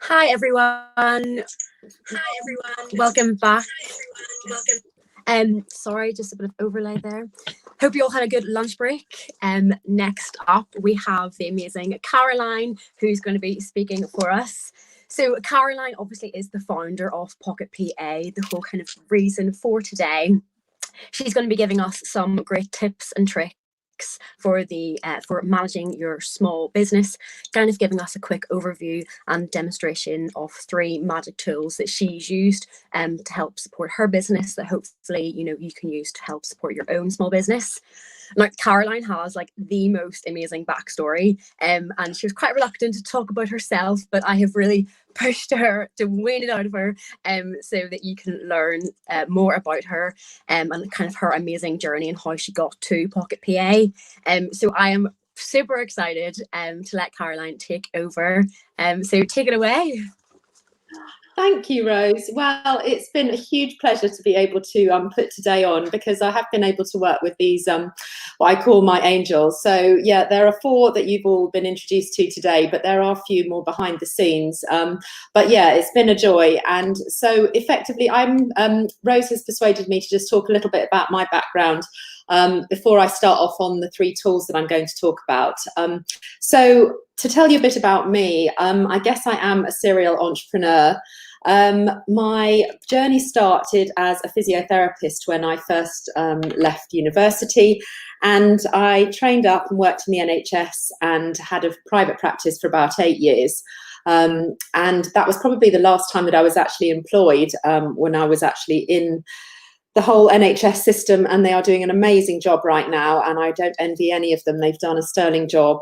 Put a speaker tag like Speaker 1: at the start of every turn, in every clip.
Speaker 1: Hi everyone. Welcome back. Sorry, just a bit of overlay there. Hope you all had a good lunch break. Next up, we have the amazing Caroline, who's going to be speaking for us. So Caroline obviously is the founder of Pocket PA, the whole kind of reason for today. She's going to be giving us some great tips and tricks for managing your small business, kind of giving us a quick overview and demonstration of 3 magic tools that she's used to help support her business, that hopefully you can use to help support your own small business. Now, Caroline has like the most amazing backstory, and she was quite reluctant to talk about herself, but I have really pushed her to win it out of her, so that you can learn more about her and kind of her amazing journey and how she got to Pocket PA. So I am super excited to let Caroline take over. So take it away.
Speaker 2: Thank you, Rose. Well, it's been a huge pleasure to be able to put today on, because I have been able to work with these, what I call my angels. So yeah, there are 4 that you've all been introduced to today, but there are a few more behind the scenes. But yeah, it's been a joy. And so effectively, Rose has persuaded me to just talk a little bit about my background before I start off on the 3 tools that I'm going to talk about. So to tell you a bit about me, I guess I am a serial entrepreneur. My journey started as a physiotherapist when I first left university, and I trained up and worked in the NHS and had a private practice for about 8 years. And that was probably the last time that I was actually employed, when I was actually in the whole NHS system, and they are doing an amazing job right now, and I don't envy any of them. They've done a sterling job.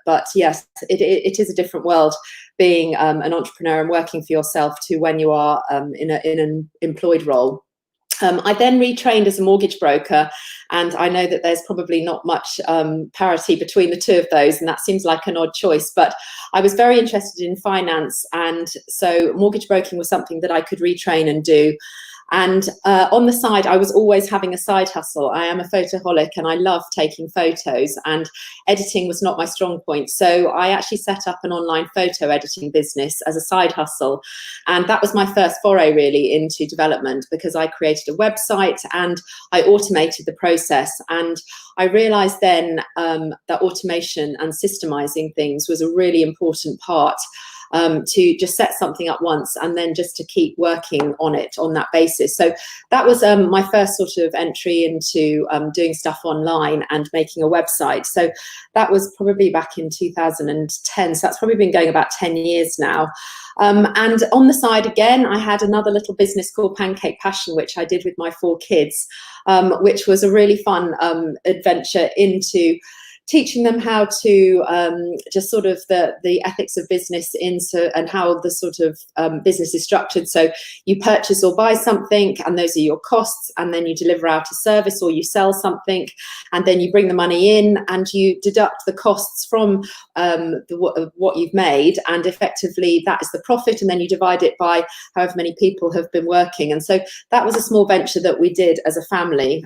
Speaker 2: But yes, it is a different world being an entrepreneur and working for yourself to when you are in an employed role. I then retrained as a mortgage broker, and I know that there's probably not much parity between the 2 of those, and that seems like an odd choice, but I was very interested in finance, and so mortgage broking was something that I could retrain and do. And on the side, I was always having a side hustle. I am a photoholic and I love taking photos, and editing was not my strong point. So I actually set up an online photo editing business as a side hustle. And that was my first foray really into development, because I created a website and I automated the process. And I realized then that automation and systemizing things was a really important part, to just set something up once and then just to keep working on it on that basis. So that was my first sort of entry into doing stuff online and making a website. So that was probably back in 2010. So that's probably been going about 10 years now. And on the side again, I had another little business called Pancake Passion, which I did with my 4 kids, which was a really fun adventure into teaching them how to just sort of the ethics of business and how the sort of business is structured. So you purchase or buy something, and those are your costs, and then you deliver out a service or you sell something, and then you bring the money in and you deduct the costs from what you've made, and effectively that is the profit, and then you divide it by however many people have been working. And so that was a small venture that we did as a family.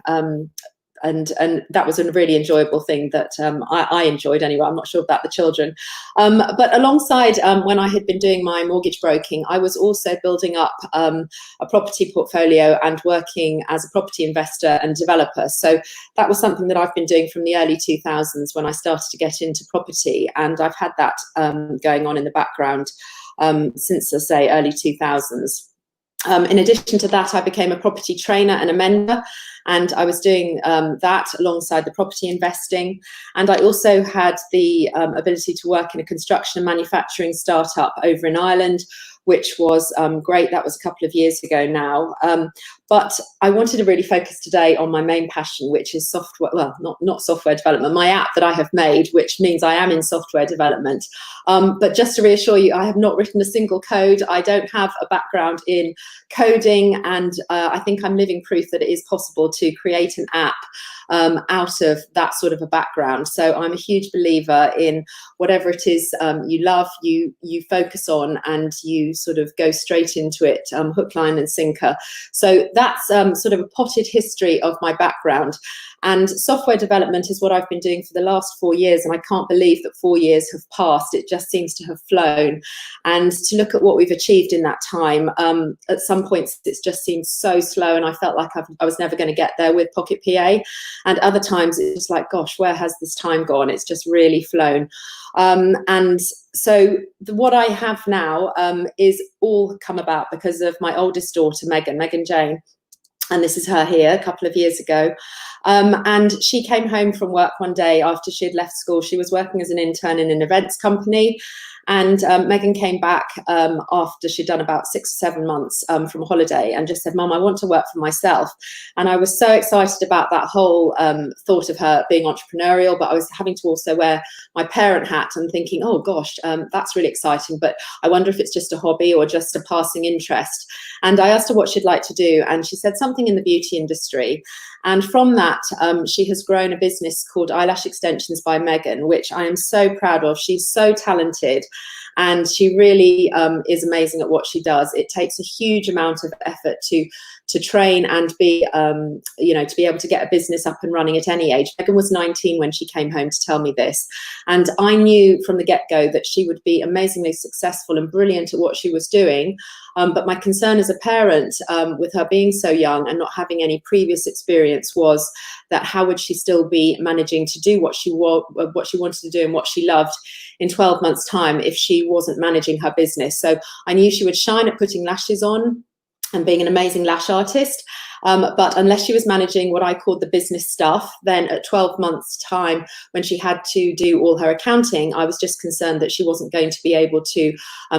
Speaker 2: And that was a really enjoyable thing that I enjoyed anyway. I'm not sure about the children. But alongside when I had been doing my mortgage broking, I was also building up a property portfolio and working as a property investor and developer. So that was something that I've been doing from the early 2000s when I started to get into property. And I've had that going on in the background since, I say, early 2000s. In addition to that, I became a property trainer and a mentor, and I was doing that alongside the property investing. And I also had the ability to work in a construction and manufacturing startup over in Ireland, which was great. That was a couple of years ago now. But I wanted to really focus today on my main passion, which is software, well, not software development, my app that I have made, which means I am in software development. But just to reassure you, I have not written a single code. I don't have a background in coding, and I think I'm living proof that it is possible to create an app out of that sort of a background. So I'm a huge believer in whatever it is you love, you focus on, and you sort of go straight into it, hook, line and sinker. So that's sort of a potted history of my background. And software development is what I've been doing for the last 4 years, and I can't believe that 4 years have passed. It just seems to have flown. And to look at what we've achieved in that time, at some points it's just seemed so slow, and I felt like I was never going to get there with Pocket PA. And other times it's like, gosh, where has this time gone? It's just really flown. And so what I have now is all come about because of my oldest daughter, Megan Jane. And this is her here, a couple of years ago. And she came home from work one day after she had left school. She was working as an intern in an events company. And Megan came back after she'd done about 6 or 7 months from a holiday and just said, Mum, I want to work for myself. And I was so excited about that whole thought of her being entrepreneurial, but I was having to also wear my parent hat and thinking, oh gosh, that's really exciting, but I wonder if it's just a hobby or just a passing interest. And I asked her what she'd like to do, and she said something in the beauty industry. And from that, she has grown a business called Eyelash Extensions by Megan, which I am so proud of. She's so talented, and she really is amazing at what she does. It takes a huge amount of effort to train and be, to be able to get a business up and running at any age. Megan was 19 when she came home to tell me this. And I knew from the get-go that she would be amazingly successful and brilliant at what she was doing. But my concern as a parent, with her being so young and not having any previous experience, was that how would she still be managing to do what she wanted to do and what she loved in 12 months' time if she wasn't managing her business? So I knew she would shine at putting lashes on and being an amazing lash artist. But unless she was managing what I called the business stuff, then at 12 months' time, when she had to do all her accounting, I was just concerned that she wasn't going to be able to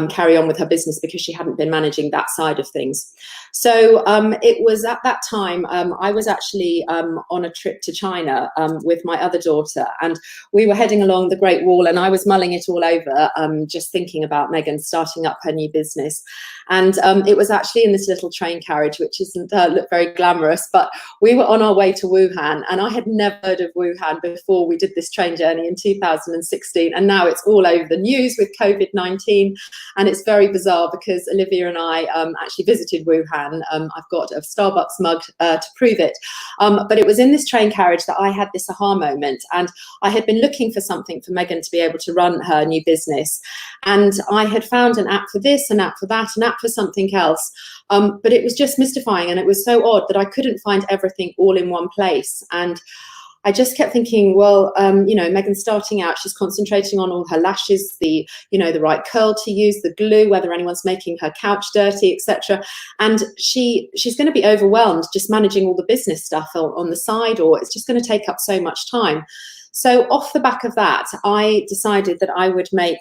Speaker 2: carry on with her business because she hadn't been managing that side of things. So it was at that time, I was actually on a trip to China with my other daughter, and we were heading along the Great Wall, and I was mulling it all over, just thinking about Megan starting up her new business. And it was actually in this little train carriage, which doesn't look very glamorous, but we were on our way to Wuhan, and I had never heard of Wuhan before we did this train journey in 2016, and now it's all over the news with COVID-19, and it's very bizarre because Olivia and I actually visited Wuhan. I've got a Starbucks mug to prove it, but it was in this train carriage that I had this aha moment, and I had been looking for something for Megan to be able to run her new business, and I had found an app for this, an app for that, an app for something else. But it was just mystifying, and it was so odd that I couldn't find everything all in one place. And I just kept thinking, well, Megan's starting out, she's concentrating on all her lashes, the right curl to use, the glue, whether anyone's making her couch dirty, etc. And she's going to be overwhelmed just managing all the business stuff on the side, or it's just going to take up so much time. So off the back of that, I decided that I would make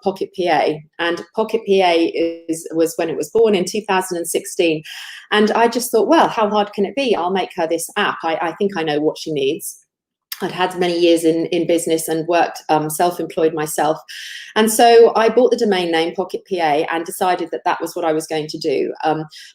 Speaker 2: Pocket PA, and Pocket PA was when it was born in 2016. And I just thought, well, how hard can it be? I'll make her this app. I think I know what she needs. I'd had many years in business and worked self-employed myself. And so I bought the domain name Pocket PA and decided that that was what I was going to do.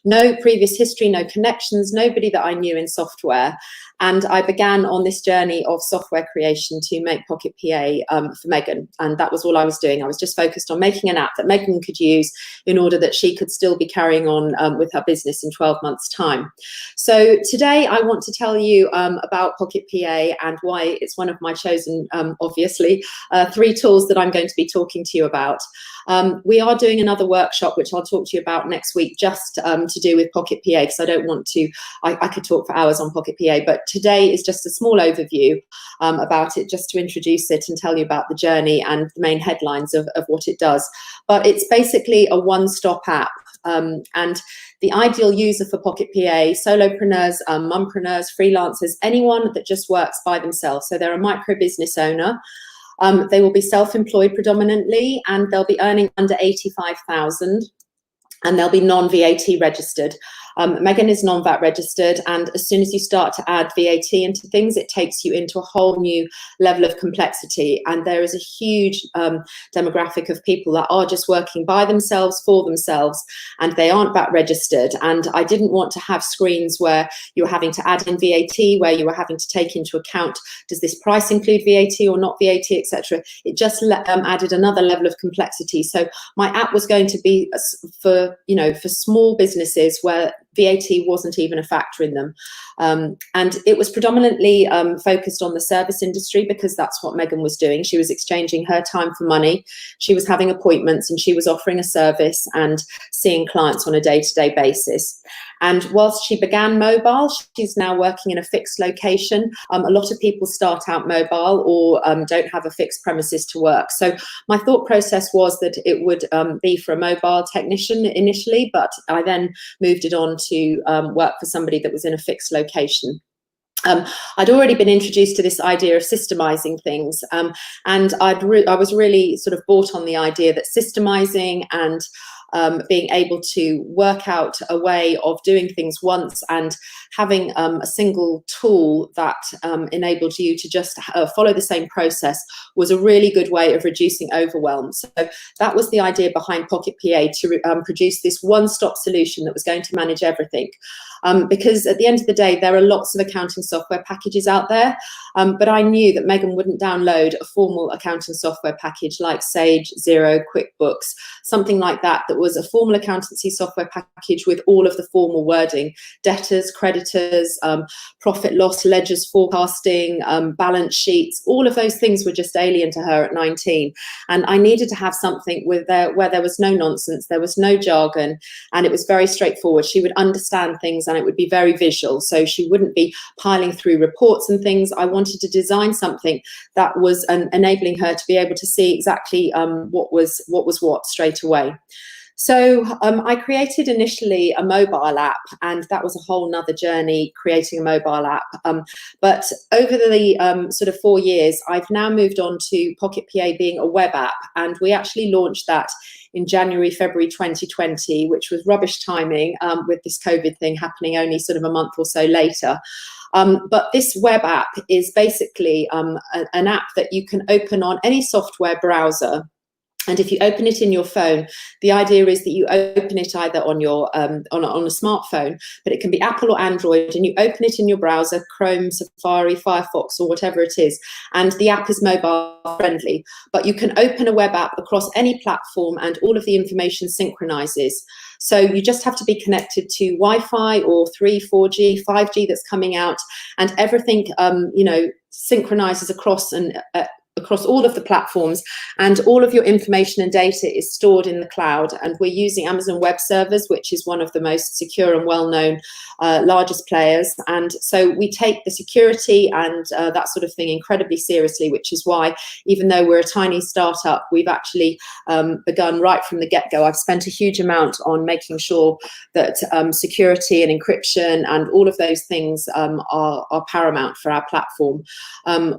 Speaker 2: No previous history, no connections, nobody that I knew in software. And I began on this journey of software creation to make Pocket PA for Megan. And that was all I was doing. I was just focused on making an app that Megan could use in order that she could still be carrying on with her business in 12 months' time. So today I want to tell you about Pocket PA and why it's one of my chosen, obviously, 3 tools that I'm going to be talking to you about. We are doing another workshop, which I'll talk to you about next week, just to do with Pocket PA, because I don't want to, I could talk for hours on Pocket PA, but today is just a small overview about it, just to introduce it and tell you about the journey and the main headlines of what it does. But it's basically a one-stop app. And the ideal user for Pocket PA, solopreneurs, mumpreneurs, freelancers, anyone that just works by themselves. So they're a micro business owner. They will be self-employed predominantly, and they'll be earning under 85,000, and they'll be non-VAT registered. Megan is non-VAT registered, and as soon as you start to add VAT into things, it takes you into a whole new level of complexity. And there is a huge demographic of people that are just working by themselves, for themselves, and they aren't VAT registered. And I didn't want to have screens where you were having to add in VAT, where you were having to take into account, does this price include VAT or not VAT, etc. It just added another level of complexity. So my app was going to be for, you know, for small businesses where VAT wasn't even a factor in them. And it was predominantly focused on the service industry, because that's what Megan was doing. She was exchanging her time for money. She was having appointments, and she was offering a service and seeing clients on a day-to-day basis. And whilst she began mobile, she's now working in a fixed location. A lot of people start out mobile or don't have a fixed premises to work. So my thought process was that it would be for a mobile technician initially, but I then moved it on to work for somebody that was in a fixed location. I'd already been introduced to this idea of systemizing things, and I was really sort of bought on the idea that systemizing and being able to work out a way of doing things once and having a single tool that enabled you to just follow the same process was a really good way of reducing overwhelm. So that was the idea behind Pocket PA, to produce this one-stop solution that was going to manage everything. Because at the end of the day, there are lots of accounting software packages out there, but I knew that Megan wouldn't download a formal accounting software package like Sage, Xero, QuickBooks, something like that, that was a formal accountancy software package with all of the formal wording: debtors, creditors, profit loss, ledgers, forecasting, balance sheets. All of those things were just alien to her at 19. And I needed to have something where there was no nonsense, there was no jargon, and it was very straightforward. She would understand things, and it would be very visual, so she wouldn't be piling through reports and things. I wanted to design something that was enabling her to be able to see exactly what was what straight away. So I created initially a mobile app, and that was a whole nother journey, creating a mobile app. But over the sort of 4 years, I've now moved on to Pocket PA being a web app, and we actually launched that in January, February 2020, which was rubbish timing with this COVID thing happening only sort of a month or so later. But this web app is basically an app that you can open on any software browser. And if you open it in your phone, the idea is that you open it either on your on a smartphone, but it can be Apple or Android, and you open it in your browser, Chrome, Safari, Firefox, or whatever it is, and the app is mobile friendly. But you can open a web app across any platform, and all of the information synchronizes. So you just have to be connected to Wi-Fi or 3, 4G, 5G that's coming out, and everything you know, synchronizes across and across all of the platforms, and all of your information and data is stored in the cloud. And we're using Amazon Web Servers, which is one of the most secure and well-known largest players. And so we take the security and that sort of thing incredibly seriously, which is why, even though we're a tiny startup, we've actually begun right from the get-go. I've spent a huge amount on making sure that security and encryption and all of those things are paramount for our platform.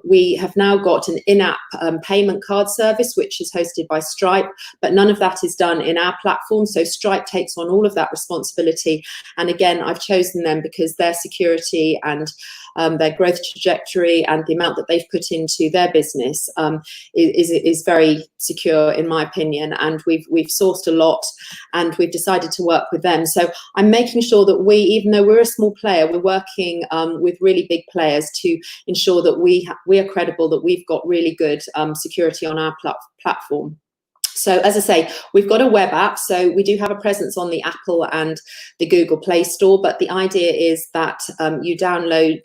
Speaker 2: We have now got an in-app payment card service, which is hosted by Stripe, but none of that is done in our platform. So Stripe takes on all of that responsibility. And again, I've chosen them because their security and their growth trajectory and the amount that they've put into their business is very secure, in my opinion. And we've sourced a lot, and we've decided to work with them. So I'm making sure that we, even though we're a small player, we're working with really big players to ensure that we are credible, that we've got really good security on our platform. So as I say, we've got a web app, so we do have a presence on the Apple and the Google Play Store, but the idea is that you download,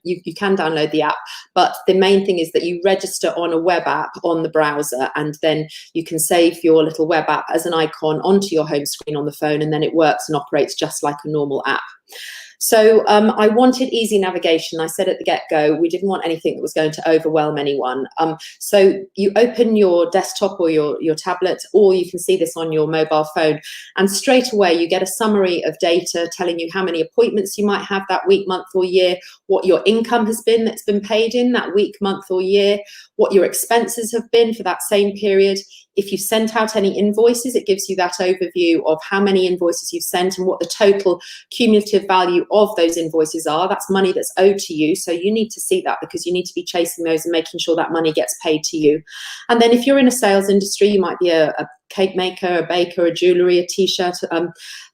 Speaker 2: you can download the app, but the main thing is that you register on a web app on the browser, and then you can save your little web app as an icon onto your home screen on the phone, and then it works and operates just like a normal app. So I wanted easy navigation. I said at the get-go, we didn't want anything that was going to overwhelm anyone. So you open your desktop or your tablet, or you can see this on your mobile phone, and straight away you get a summary of data telling you how many appointments you might have that week, month or year, what your income has been that's been paid in that week, month or year, what your expenses have been for that same period. If you've sent out any invoices, it gives you that overview of how many invoices you've sent and what the total cumulative value of those invoices are. That's money that's owed to you. So you need to see that, because you need to be chasing those and making sure that money gets paid to you. And then if you're in a sales industry, you might be a cake maker, a baker, a jewellery, a t-shirt,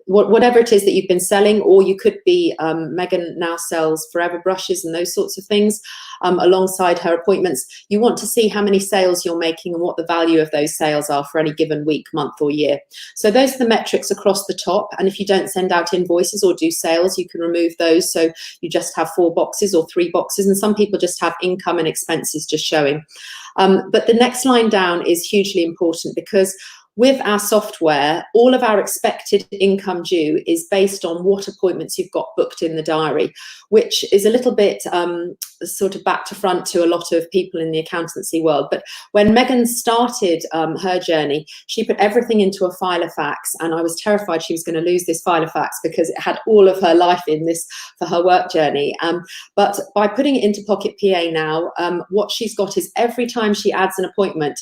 Speaker 2: whatever it is that you've been selling, or you could be, Megan now sells forever brushes and those sorts of things alongside her appointments. You want to see how many sales you're making and what the value of those sales are for any given week, month or year. So those are the metrics across the top. And if you don't send out invoices or do sales, you can remove those. So you just have 4 boxes or 3 boxes, and some people just have income and expenses just showing. But the next line down is hugely important, because with our software, all of our expected income due is based on what appointments you've got booked in the diary, which is a little bit sort of back to front to a lot of people in the accountancy world. But when Megan started her journey, she put everything into a Filofax, and I was terrified she was going to lose this Filofax because it had all of her life in this for her work journey. But by putting it into Pocket PA now, what she's got is every time she adds an appointment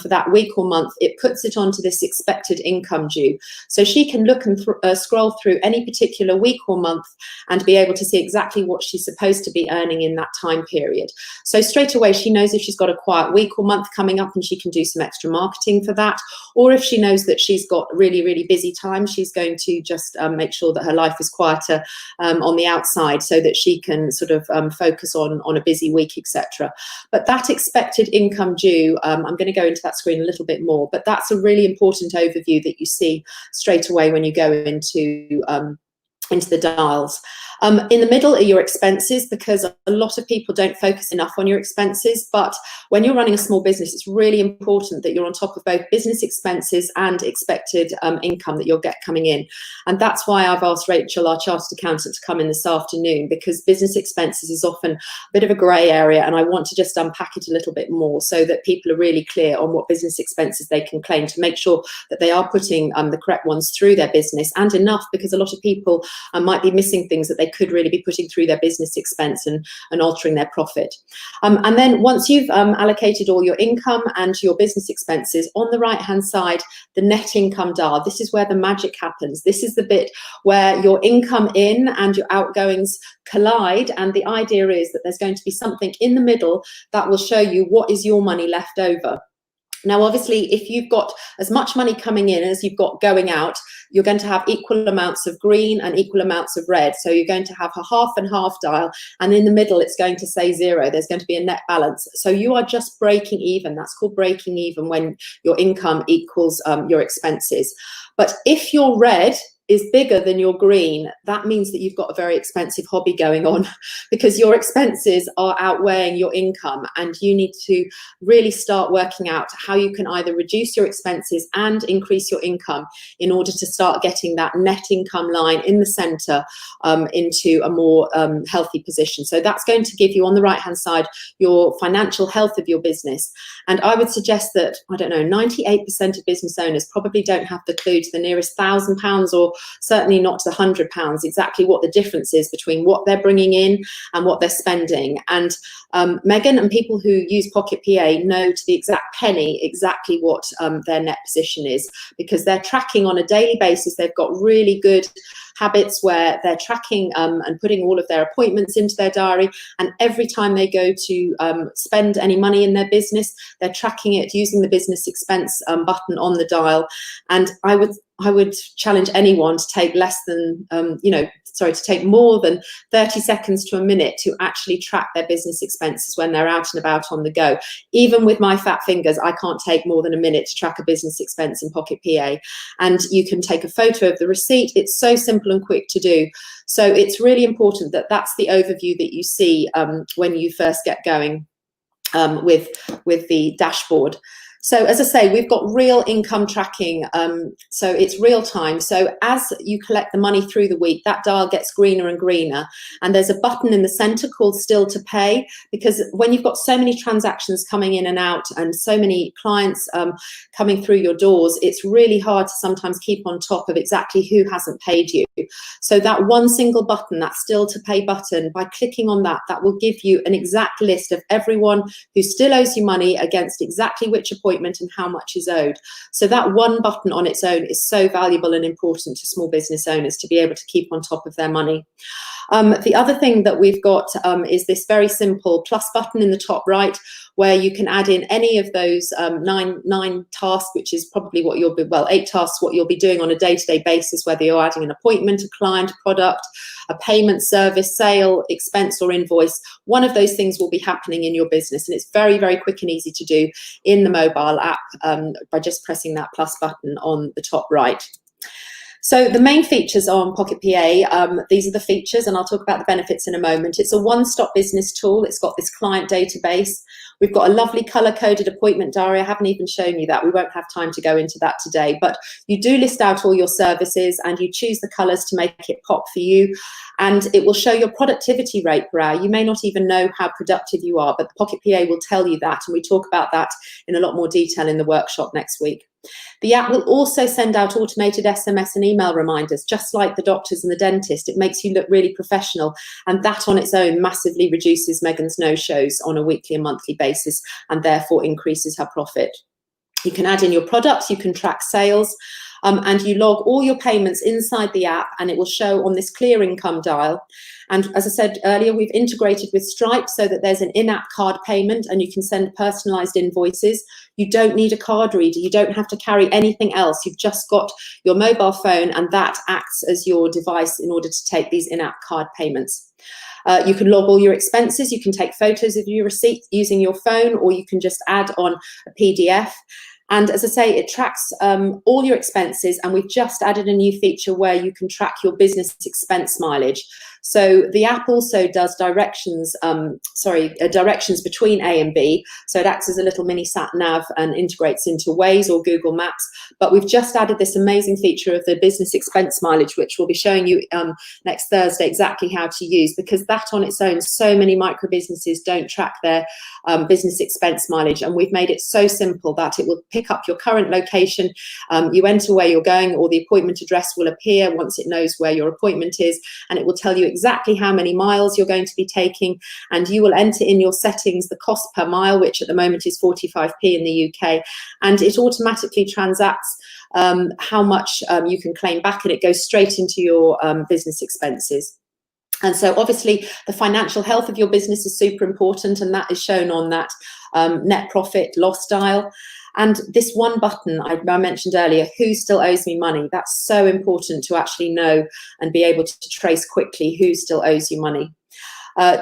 Speaker 2: for that week or month, it puts it onto this expected income due. So she can look and scroll through any particular week or month and be able to see exactly what she's supposed to be earning in that time period. So straight away, she knows if she's got a quiet week or month coming up, and she can do some extra marketing for that. Or if she knows that she's got really, really busy time, she's going to just make sure that her life is quieter on the outside, so that she can sort of focus on a busy week, etc. But that expected income due, I'm going to go into that screen a little bit more, but that's a really important overview that you see straight away when you go into the dials. In the middle are your expenses, because a lot of people don't focus enough on your expenses. But when you're running a small business, it's really important that you're on top of both business expenses and expected income that you'll get coming in. And that's why I've asked Rachel, our chartered accountant, to come in this afternoon, because business expenses is often a bit of a grey area, and I want to just unpack it a little bit more so that people are really clear on what business expenses they can claim, to make sure that they are putting the correct ones through their business, and enough, because a lot of people might be missing things that they could really be putting through their business expense and altering their profit. And then once you've allocated all your income and your business expenses, on the right hand side, the net income dial, this is where the magic happens. This is the bit where your income in and your outgoings collide, and the idea is that there's going to be something in the middle that will show you what is your money left over. Now, obviously, if you've got as much money coming in as you've got going out, you're going to have equal amounts of green and equal amounts of red. So you're going to have a half and half dial, and in the middle, it's going to say 0. There's going to be a net balance. So you are just breaking even. That's called breaking even, when your income equals your expenses. But if your red is bigger than your green, that means that you've got a very expensive hobby going on, because your expenses are outweighing your income, and you need to really start working out how you can either reduce your expenses and increase your income in order to start getting that net income line in the center into a more healthy position. So that's going to give you, on the right hand side, your financial health of your business. And I would suggest that, I don't know, 98% of business owners probably don't have the clue to the nearest £1,000, or certainly not to the £100, exactly what the difference is between what they're bringing in and what they're spending. And Megan and people who use Pocket PA know to the exact penny exactly what their net position is, because they're tracking on a daily basis. They've got really good habits where they're tracking and putting all of their appointments into their diary, and every time they go to spend any money in their business, they're tracking it using the business expense button on the dial. And I would challenge anyone to take less than to take more than 30 seconds to a minute to actually track their business expenses when they're out and about on the go. Even with my fat fingers, I can't take more than a minute to track a business expense in Pocket PA. And you can take a photo of the receipt. It's so simple and quick to do. So it's really important that that's the overview that you see when you first get going with the dashboard. So as I say, we've got real income tracking. So it's real time. So as you collect the money through the week, that dial gets greener and greener. And there's a button in the center called Still to Pay, because when you've got so many transactions coming in and out and so many clients coming through your doors, it's really hard to sometimes keep on top of exactly who hasn't paid you. So that one single button, that Still to Pay button, by clicking on that, that will give you an exact list of everyone who still owes you money against exactly which appointment and how much is owed. So that one button on its own is so valuable and important to small business owners to be able to keep on top of their money. The other thing that we've got is this very simple plus button in the top right, where you can add in any of those nine tasks, which is probably what you'll be, well, 8 tasks, what you'll be doing on a day-to-day basis, whether you're adding an appointment, a client, a product, a payment, service, sale, expense or invoice. One of those things will be happening in your business, and it's very, very quick and easy to do in the mobile app by just pressing that plus button on the top right. So the main features on Pocket PA, these are the features, and I'll talk about the benefits in a moment. It's a one-stop business tool. It's got this client database. We've got a lovely color-coded appointment diary. I haven't even shown you that. We won't have time to go into that today, but you do list out all your services and you choose the colors to make it pop for you. And it will show your productivity rate per hour. You may not even know how productive you are, but the Pocket PA will tell you that. And we talk about that in a lot more detail in the workshop next week. The app will also send out automated SMS and email reminders, just like the doctors and the dentist. It makes you look really professional, and that on its own massively reduces Megan's no-shows on a weekly and monthly basis, and therefore increases her profit. You can add in your products, you can track sales, and you log all your payments inside the app, and it will show on this clear income dial. And as I said earlier, we've integrated with Stripe so that there's an in-app card payment and you can send personalized invoices. You don't need a card reader. You don't have to carry anything else. You've just got your mobile phone, and that acts as your device in order to take these in-app card payments. You can log all your expenses. You can take photos of your receipt using your phone, or you can just add on a PDF. And as I say, it tracks all your expenses, and we've just added a new feature where you can track your business expense mileage. So the app also does directions between A and B. So it acts as a little mini sat nav and integrates into Waze or Google Maps. But we've just added this amazing feature of the business expense mileage, which we'll be showing you next Thursday exactly how to use, because that on its own, so many micro businesses don't track their business expense mileage. And we've made it so simple that it will pick up your current location. You enter where you're going, or the appointment address will appear once it knows where your appointment is, and it will tell you exactly how many miles you're going to be taking, and you will enter in your settings the cost per mile, which at the moment is 45p in the UK, and it automatically transacts how much you can claim back, and it goes straight into your business expenses. And so obviously the financial health of your business is super important, and that is shown on that net profit loss dial. And this one button I mentioned earlier, who still owes me money, that's so important to actually know and be able to trace quickly who still owes you money.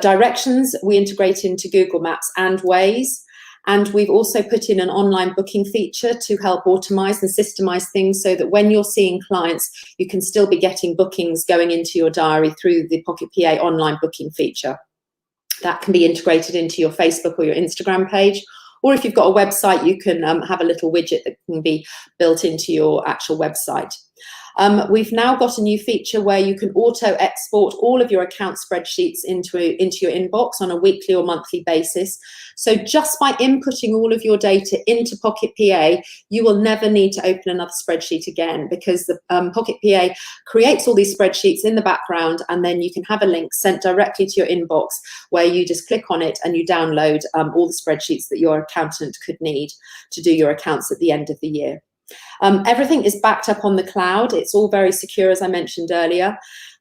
Speaker 2: Directions, we integrate into Google Maps and Waze. And we've also put in an online booking feature to help automize and systemize things so that when you're seeing clients, you can still be getting bookings going into your diary through the Pocket PA online booking feature. That can be integrated into your Facebook or your Instagram page. Or if you've got a website, you can have a little widget that can be built into your actual website. We've now got a new feature where you can auto-export all of your account spreadsheets into your inbox on a weekly or monthly basis. So just by inputting all of your data into Pocket PA, you will never need to open another spreadsheet again, because the Pocket PA creates all these spreadsheets in the background, and then you can have a link sent directly to your inbox where you just click on it and you download all the spreadsheets that your accountant could need to do your accounts at the end of the year. Everything is backed up on the cloud. It's all very secure, as I mentioned earlier.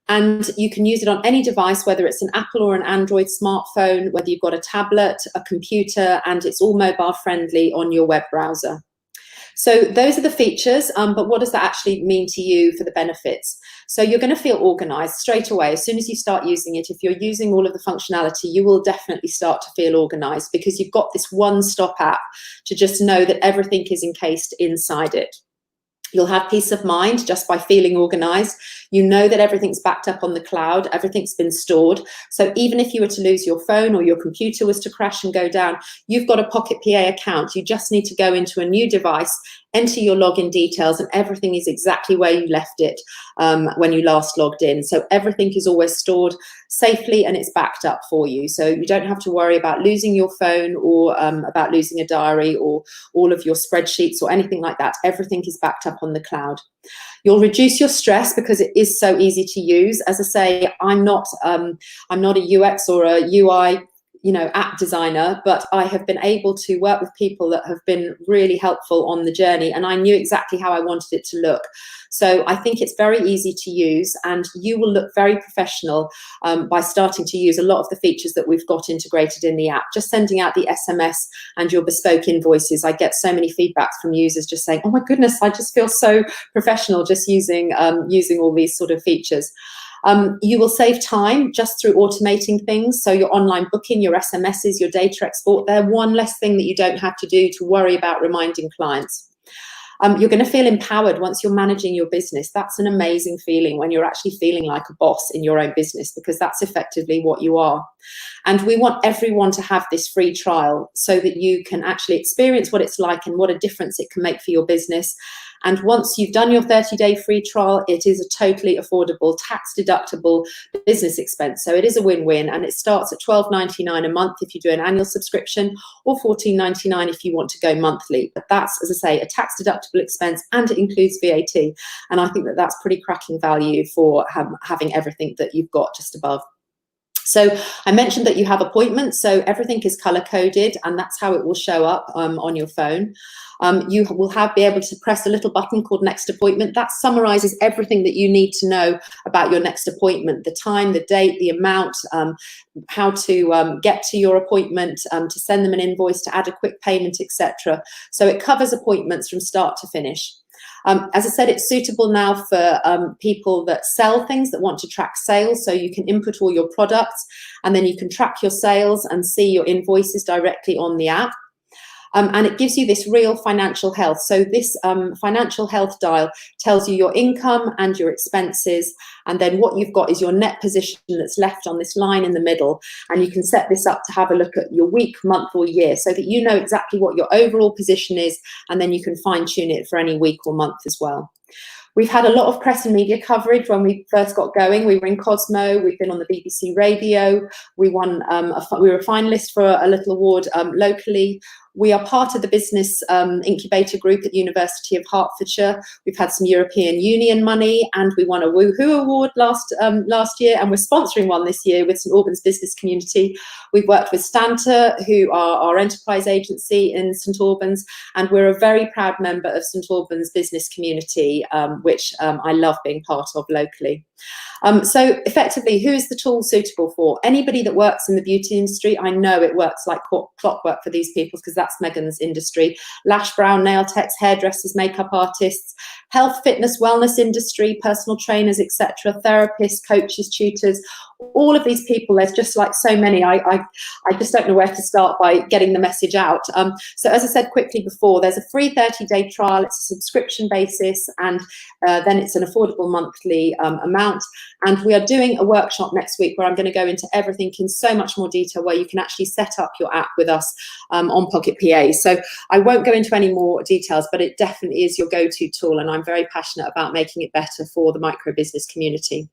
Speaker 2: And you can use it on any device, whether it's an Apple or an Android smartphone, whether you've got a tablet, a computer, and it's all mobile friendly on your web browser. So those are the features, but what does that actually mean to you for the benefits? So you're going to feel organized straight away. As soon as you start using it, if you're using all of the functionality, you will definitely start to feel organized, because you've got this one-stop app to just know that everything is encased inside it. You'll have peace of mind just by feeling organized. You know that everything's backed up on the cloud, everything's been stored. So even if you were to lose your phone or your computer was to crash and go down, you've got a Pocket PA account. You just need to go into a new device, enter your login details, and everything is exactly where you left it when you last logged in. So everything is always stored safely and it's backed up for you. So you don't have to worry about losing your phone or about losing a diary or all of your spreadsheets or anything like that. Everything is backed up on the cloud. You'll reduce your stress because it is so easy to use. As I say, I'm not a UX or a UI app designer, but I have been able to work with people that have been really helpful on the journey, and I knew exactly how I wanted it to look. So I think it's very easy to use, and you will look very professional by starting to use a lot of the features that we've got integrated in the app. Just sending out the SMS and your bespoke invoices. I get so many feedbacks from users just saying, oh my goodness, I just feel so professional just using all these sort of features. You will save time just through automating things. So your online booking, your SMSs, your data export, they're one less thing that you don't have to do to worry about reminding clients. You're going to feel empowered once you're managing your business. That's an amazing feeling when you're actually feeling like a boss in your own business, because that's effectively what you are. And we want everyone to have this free trial so that you can actually experience what it's like and what a difference it can make for your business. And once you've done your 30-day free trial, it is a totally affordable, tax-deductible business expense. So it is a win-win, and it starts at $12.99 a month if you do an annual subscription, or $14.99 if you want to go monthly. But that's, as I say, a tax-deductible expense, and it includes VAT. And I think that that's pretty cracking value for having everything that you've got just above. So I mentioned that you have appointments, so everything is color-coded, and that's how it will show up on your phone. You will be able to press a little button called Next Appointment. That summarizes everything that you need to know about your next appointment: the time, the date, the amount, how to get to your appointment, to send them an invoice, to add a quick payment, etc. So it covers appointments from start to finish. As I said, it's suitable now for people that sell things, that want to track sales. So you can input all your products, and then you can track your sales and see your invoices directly on the app. And it gives you this real financial health. So this financial health dial tells you your income and your expenses, and then what you've got is your net position that's left on this line in the middle. And you can set this up to have a look at your week, month, or year, so that you know exactly what your overall position is, and then you can fine tune it for any week or month as well. We've had a lot of press and media coverage when we first got going. We were in Cosmo, we've been on the BBC radio, we won, we were a finalist for a little award locally. We are part of the business incubator group at the University of Hertfordshire. We've had some European Union money, and we won a Woohoo award last year, and we're sponsoring one this year with St Albans Business Community. We've worked with Stanta, who are our enterprise agency in St Albans, and we're a very proud member of St Albans Business Community, which I love being part of locally. So effectively, who is the tool suitable for? Anybody that works in the beauty industry. I know it works like clockwork for these people, because that's Megan's industry. Lash, brown, nail techs, hairdressers, makeup artists, health, fitness, wellness industry, personal trainers, etc., therapists, coaches, tutors. All of these people, there's just like so many. I just don't know where to start by getting the message out. So as I said quickly before, there's a free 30-day trial. It's a subscription basis, and then it's an affordable monthly amount. And we are doing a workshop next week where I'm going to go into everything in so much more detail, where you can actually set up your app with us on Pocket PA. So I won't go into any more details, but it definitely is your go-to tool, and I'm very passionate about making it better for the micro business community.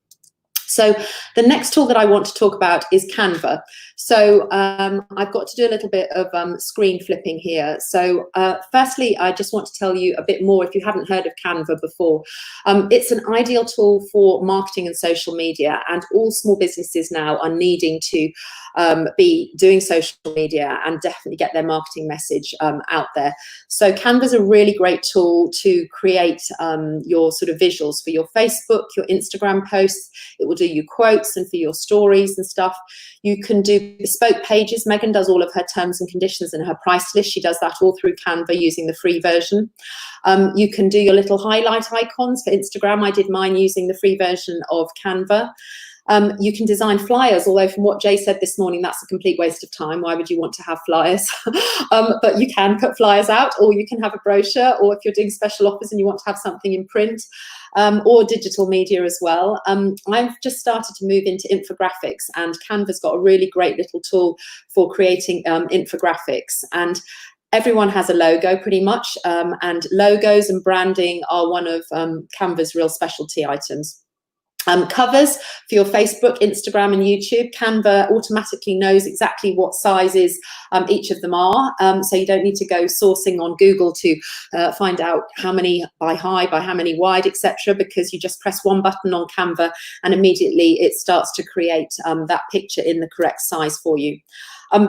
Speaker 2: So the next tool that I want to talk about is Canva. So I've got to do a little bit of screen flipping here. So firstly, I just want to tell you a bit more if you haven't heard of Canva before. It's an ideal tool for marketing and social media, and all small businesses now are needing to be doing social media and definitely get their marketing message out there. So Canva is a really great tool to create your sort of visuals for your Facebook, your Instagram posts. It will do you quotes, and for your stories and stuff. You can do bespoke pages. Megan does all of her terms and conditions and her price list. She does that all through Canva using the free version. You can do your little highlight icons for Instagram. I did mine using the free version of Canva. You can design flyers, although from what Jay said this morning, that's a complete waste of time. Why would you want to have flyers? But you can put flyers out, or you can have a brochure, or if you're doing special offers and you want to have something in print, or digital media as well. I've just started to move into infographics, and Canva's got a really great little tool for creating infographics. And everyone has a logo pretty much, and logos and branding are one of Canva's real specialty items. Covers for your Facebook, Instagram and YouTube. Canva automatically knows exactly what sizes each of them are, so you don't need to go sourcing on Google to find out how many by high, by how many wide, etc., because you just press one button on Canva and immediately it starts to create that picture in the correct size for you.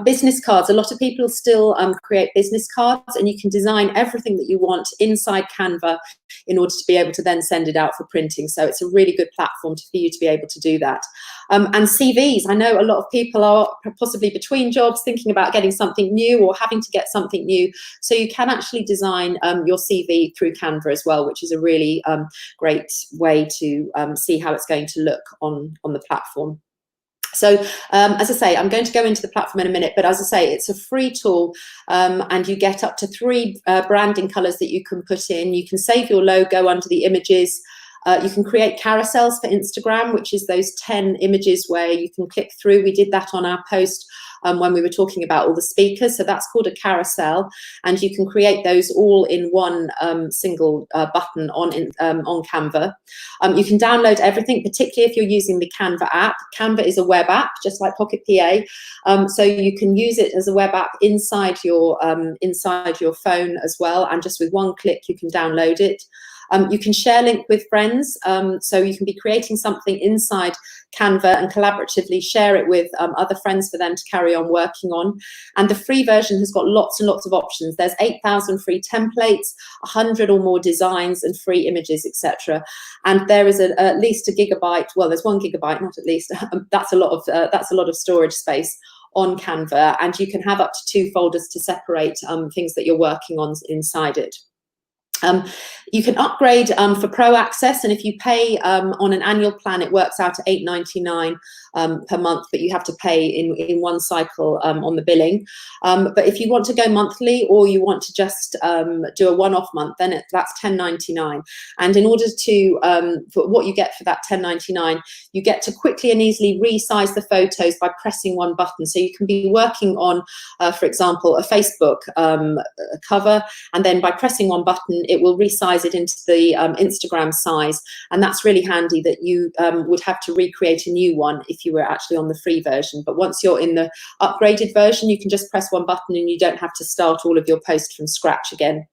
Speaker 2: Business cards, a lot of people still create business cards, and you can design everything that you want inside Canva in order to be able to then send it out for printing. So it's a really good platform for you to be able to do that. And CVs, I know a lot of people are possibly between jobs thinking about getting something new or having to get something new. So you can actually design your CV through Canva as well, which is a really great way to see how it's going to look on the platform. So as I say, I'm going to go into the platform in a minute, but as I say, it's a free tool, and you get up to 3 branding colors that you can put in. You can save your logo under the images. You can create carousels for Instagram, which is those 10 images where you can click through. We did that on our post when we were talking about all the speakers. So that's called a carousel, and you can create those all in one single button on Canva. You can download everything, particularly if you're using the Canva app. Canva is a web app, just like Pocket PA, so you can use it as a web app inside your phone as well, and just with one click you can download it. You can share link with friends, so you can be creating something inside Canva and collaboratively share it with other friends for them to carry on working on. And the free version has got lots and lots of options. There's 8,000 free templates, 100 or more designs and free images, etc. And there is at least a gigabyte. Well, there's 1 gigabyte, not at least. That's a lot of storage space on Canva, and you can have up to 2 folders to separate things that you're working on inside it. You can upgrade for pro access, and if you pay on an annual plan, it works out at $8.99 per month, but you have to pay in one cycle on the billing. But if you want to go monthly, or you want to just do a one-off month, then that's $10.99. And in order to, for what you get for that $10.99, you get to quickly and easily resize the photos by pressing one button. So you can be working on, for example, a Facebook cover, and then by pressing one button, it will resize it into the Instagram size. And that's really handy, that you would have to recreate a new one if you were actually on the free version. But once you're in the upgraded version, you can just press one button and you don't have to start all of your posts from scratch again.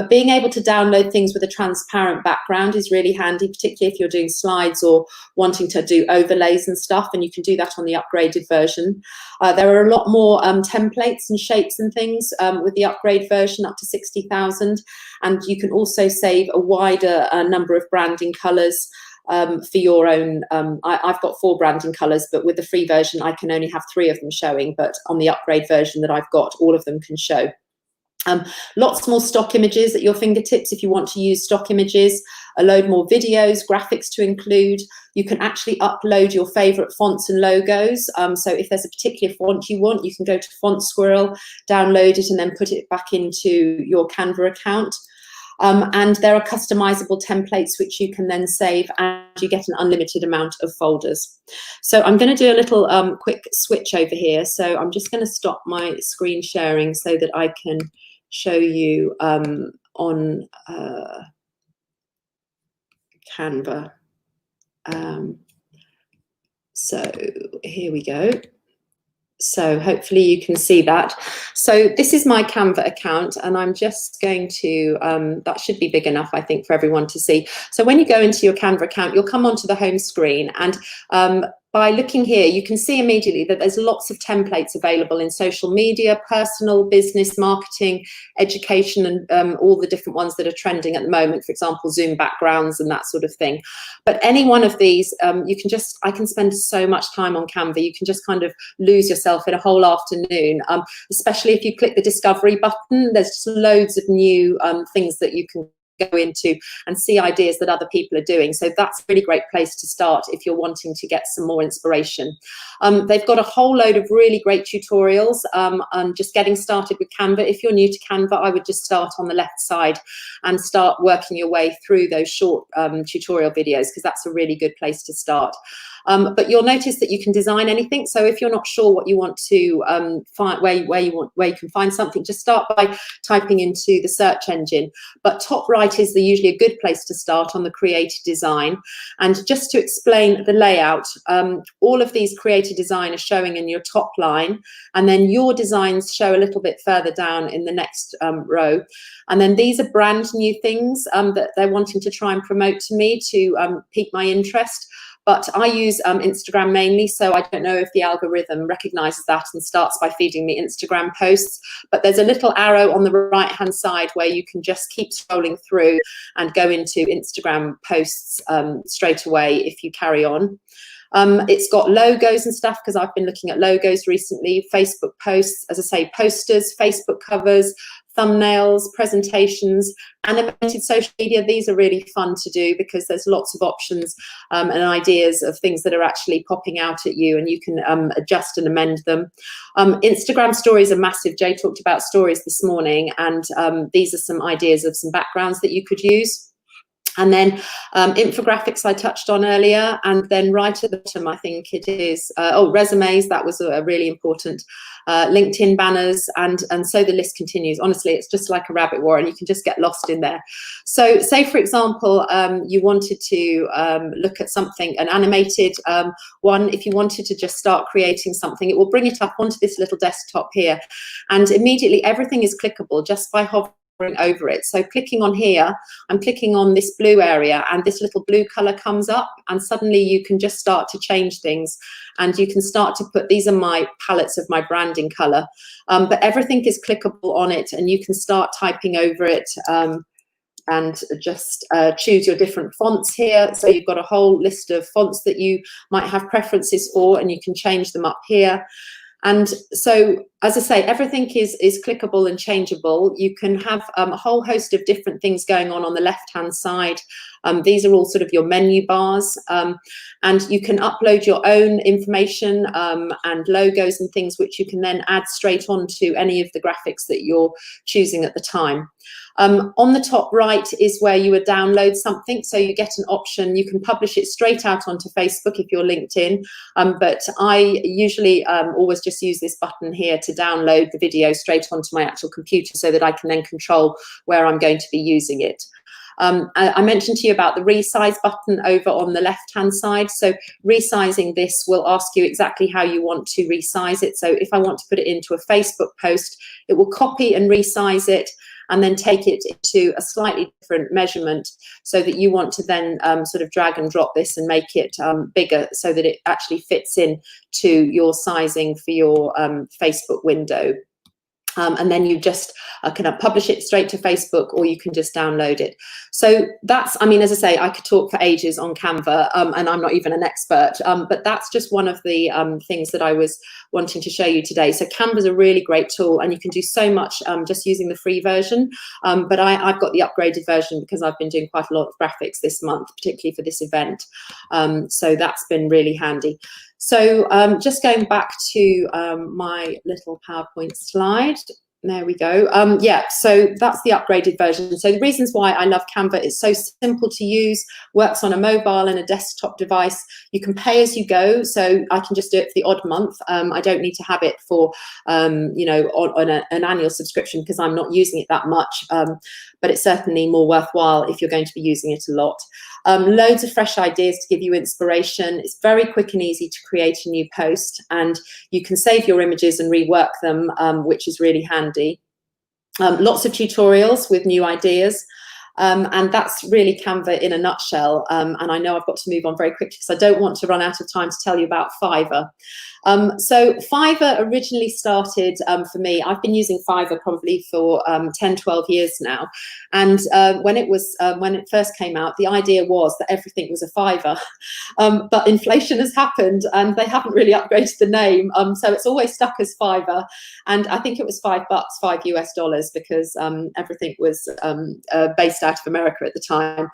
Speaker 2: Being able to download things with a transparent background is really handy, particularly if you're doing slides or wanting to do overlays and stuff, and you can do that on the upgraded version. There are a lot more templates and shapes and things with the upgrade version, up to 60,000, and you can also save a wider number of branding colours for your own. I've got 4 branding colours, but with the free version I can only have 3 of them showing, but on the upgrade version that I've got, all of them can show. Lots more stock images at your fingertips if you want to use stock images, a load more videos, graphics to include. You can actually upload your favourite fonts and logos. So if there's a particular font you want, you can go to Font Squirrel, download it, and then put it back into your Canva account. And there are customizable templates which you can then save, and you get an unlimited amount of folders. So I'm going to do a little quick switch over here. So I'm just going to stop my screen sharing so that I can show you on Canva. So here we go. So hopefully you can see that. So this is my Canva account, and I'm just going to, that should be big enough, I think, for everyone to see. So when you go into your Canva account, you'll come onto the home screen, and by looking here, you can see immediately that there's lots of templates available in social media, personal, business, marketing, education, and all the different ones that are trending at the moment, for example, Zoom backgrounds and that sort of thing. But any one of these, I can spend so much time on Canva. You can just kind of lose yourself in a whole afternoon, especially if you click the discovery button. There's just loads of new things that you can go into and see ideas that other people are doing. So that's a really great place to start if you're wanting to get some more inspiration. They've got a whole load of really great tutorials on just getting started with Canva. If you're new to Canva, I would just start on the left side and start working your way through those short tutorial videos, because that's a really good place to start. But you'll notice that you can design anything. So if you're not sure what you want to find, where you can find something, just start by typing into the search engine. But top right is usually a good place to start on the creative design. And just to explain the layout, all of these creative design are showing in your top line, and then your designs show a little bit further down in the next row. And then these are brand new things that they're wanting to try and promote to me to pique my interest. But I use Instagram mainly, so I don't know if the algorithm recognizes that and starts by feeding me Instagram posts. But there's a little arrow on the right-hand side where you can just keep scrolling through and go into Instagram posts straight away if you carry on. It's got logos and stuff, because I've been looking at logos recently, Facebook posts, as I say, posters, Facebook covers, thumbnails, presentations, animated social media. These are really fun to do because there's lots of options and ideas of things that are actually popping out at you, and you can adjust and amend them. Instagram stories are massive. Jay talked about stories this morning, and these are some ideas of some backgrounds that you could use. And then infographics I touched on earlier, and then right at the bottom, I think it is, resumes. That was a really important. LinkedIn banners, and so the list continues. Honestly, it's just like a rabbit warren. You can just get lost in there. So say, for example, you wanted to look at something, an animated one. If you wanted to just start creating something, it will bring it up onto this little desktop here, and immediately everything is clickable just by hovering over it. So clicking on here, I'm clicking on this blue area, and this little blue color comes up, and suddenly you can just start to change things, and you can start to put, these are my palettes of my branding color, but everything is clickable on it, and you can start typing over it and just choose your different fonts here. So you've got a whole list of fonts that you might have preferences for, and you can change them up here. And so, as I say, everything is clickable and changeable. You can have a whole host of different things going on the left-hand side. These are all sort of your menu bars, and you can upload your own information and logos and things, which you can then add straight onto any of the graphics that you're choosing at the time. On the top right is where you would download something. So you get an option, you can publish it straight out onto Facebook if you're LinkedIn. But I usually always just use this button here to download the video straight onto my actual computer, so that I can then control where I'm going to be using it. I mentioned to you about the resize button over on the left-hand side. So resizing this will ask you exactly how you want to resize it. So if I want to put it into a Facebook post, it will copy and resize it, and then take it into a slightly different measurement, so that you want to then sort of drag and drop this and make it bigger, so that it actually fits in to your sizing for your Facebook window. And then you just can publish it straight to Facebook, or you can just download it. So that's, I mean, as I say, I could talk for ages on Canva, and I'm not even an expert, but that's just one of the things that I was wanting to show you today. So Canva is a really great tool, and you can do so much just using the free version. But I've got the upgraded version because I've been doing quite a lot of graphics this month, particularly for this event. So that's been really handy. So just going back to my little PowerPoint slide. There we go. Yeah, so that's the upgraded version. So the reasons why I love Canva, it's so simple to use, works on a mobile and a desktop device. You can pay as you go, so I can just do it for the odd month. I don't need to have it for, you know, on an annual subscription, because I'm not using it that much. But it's certainly more worthwhile if you're going to be using it a lot. Loads of fresh ideas to give you inspiration. It's very quick and easy to create a new post, and you can save your images and rework them, which is really handy. Lots of tutorials with new ideas. And that's really Canva in a nutshell. And I know I've got to move on very quickly because I don't want to run out of time to tell you about Fiverr. So Fiverr originally started for me, I've been using Fiverr probably for 10, 12 years now. And when it first came out, the idea was that everything was a Fiverr. But inflation has happened and they haven't really upgraded the name. So it's always stuck as Fiverr. And I think it was $5, $5 US, because everything was based out of America at the time.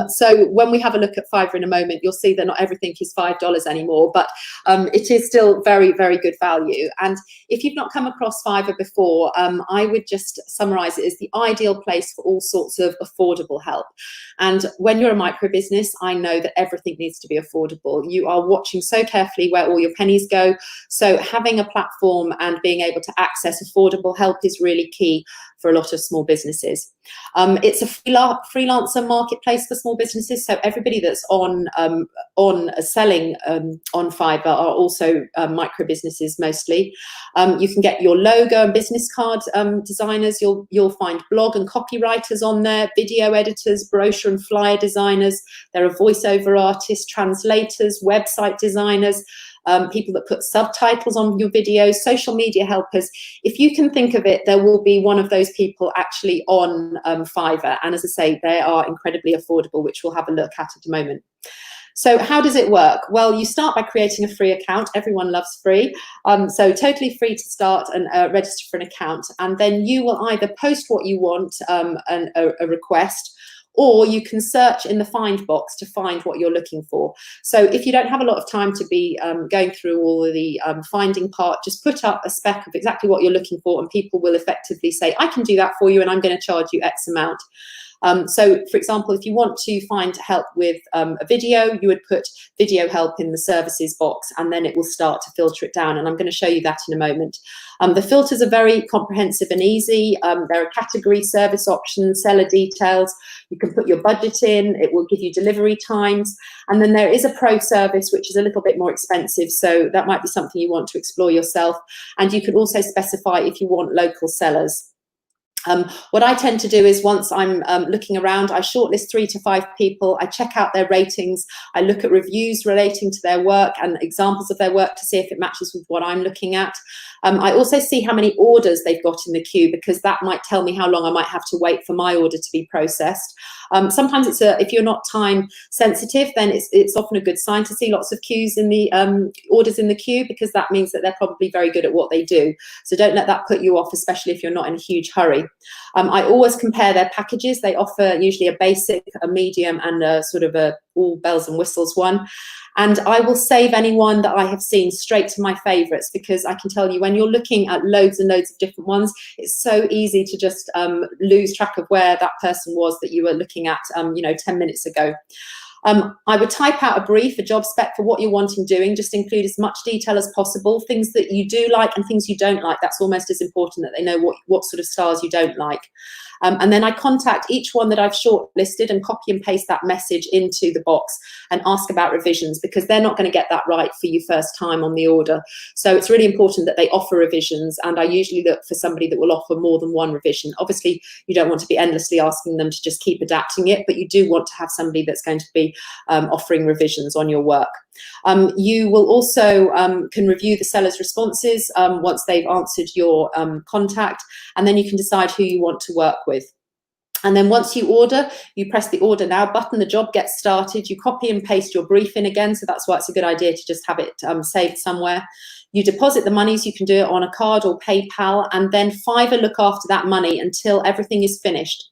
Speaker 2: So when we have a look at Fiverr in a moment, you'll see that not everything is $5 anymore, but it is still very, very good value. And if you've not come across Fiverr before, I would just summarize it as the ideal place for all sorts of affordable help. And when you're a micro business, I know that everything needs to be affordable. You are watching so carefully where all your pennies go. So having a platform and being able to access affordable help is really key for a lot of small businesses. It's a freelancer marketplace for small businesses, so everybody that's on selling on Fiverr are also micro businesses mostly. You can get your logo and business card designers. You'll find blog and copywriters on there, video editors, brochure and flyer designers. There are voiceover artists, translators, website designers, people that put subtitles on your videos, social media helpers. If you can think of it, there will be one of those people actually on Fiverr. And as I say, they are incredibly affordable, which we'll have a look at a moment. So how does it work? Well, you start by creating a free account. Everyone loves free. So totally free to start and register for an account. And then you will either post what you want, a request, or you can search in the find box to find what you're looking for. So if you don't have a lot of time to be going through all of the finding part, just put up a spec of exactly what you're looking for, and people will effectively say, I can do that for you, and I'm going to charge you X amount. So, for example, if you want to find help with a video, you would put video help in the services box, and then it will start to filter it down. And I'm going to show you that in a moment. The filters are very comprehensive and easy. There are category, service options, seller details. You can put your budget in. It will give you delivery times. And then there is a pro service, which is a little bit more expensive. So that might be something you want to explore yourself. And you can also specify if you want local sellers. What I tend to do is once I'm looking around, I shortlist 3 to 5 people, I check out their ratings, I look at reviews relating to their work and examples of their work to see if it matches with what I'm looking at. I also see how many orders they've got in the queue, because that might tell me how long I might have to wait for my order to be processed. Sometimes if you're not time sensitive, then it's often a good sign to see lots of queues in the orders in the queue, because that means that they're probably very good at what they do. So don't let that put you off, especially if you're not in a huge hurry. I always compare their packages. They offer usually a basic, a medium, and a sort of a all bells and whistles one. And I will save anyone that I have seen straight to my favorites, because I can tell you, when you're looking at loads and loads of different ones, it's so easy to just lose track of where that person was that you were looking at 10 minutes ago. I would type out a brief, a job spec for what you're wanting doing. Just include as much detail as possible, things that you do like and things you don't like. That's almost as important, that they know what sort of styles you don't like. And then I contact each one that I've shortlisted and copy and paste that message into the box and ask about revisions, because they're not going to get that right for you first time on the order. So it's really important that they offer revisions, and I usually look for somebody that will offer more than one revision. Obviously, you don't want to be endlessly asking them to just keep adapting it, but you do want to have somebody that's going to be offering revisions on your work. You will also can review the seller's responses once they've answered your contact, and then you can decide who you want to work with. And then once you order, you press the order now button, the job gets started, you copy and paste your brief in again, so that's why it's a good idea to just have it saved somewhere. You deposit the monies, you can do it on a card or PayPal, and then Fiverr look after that money until everything is finished.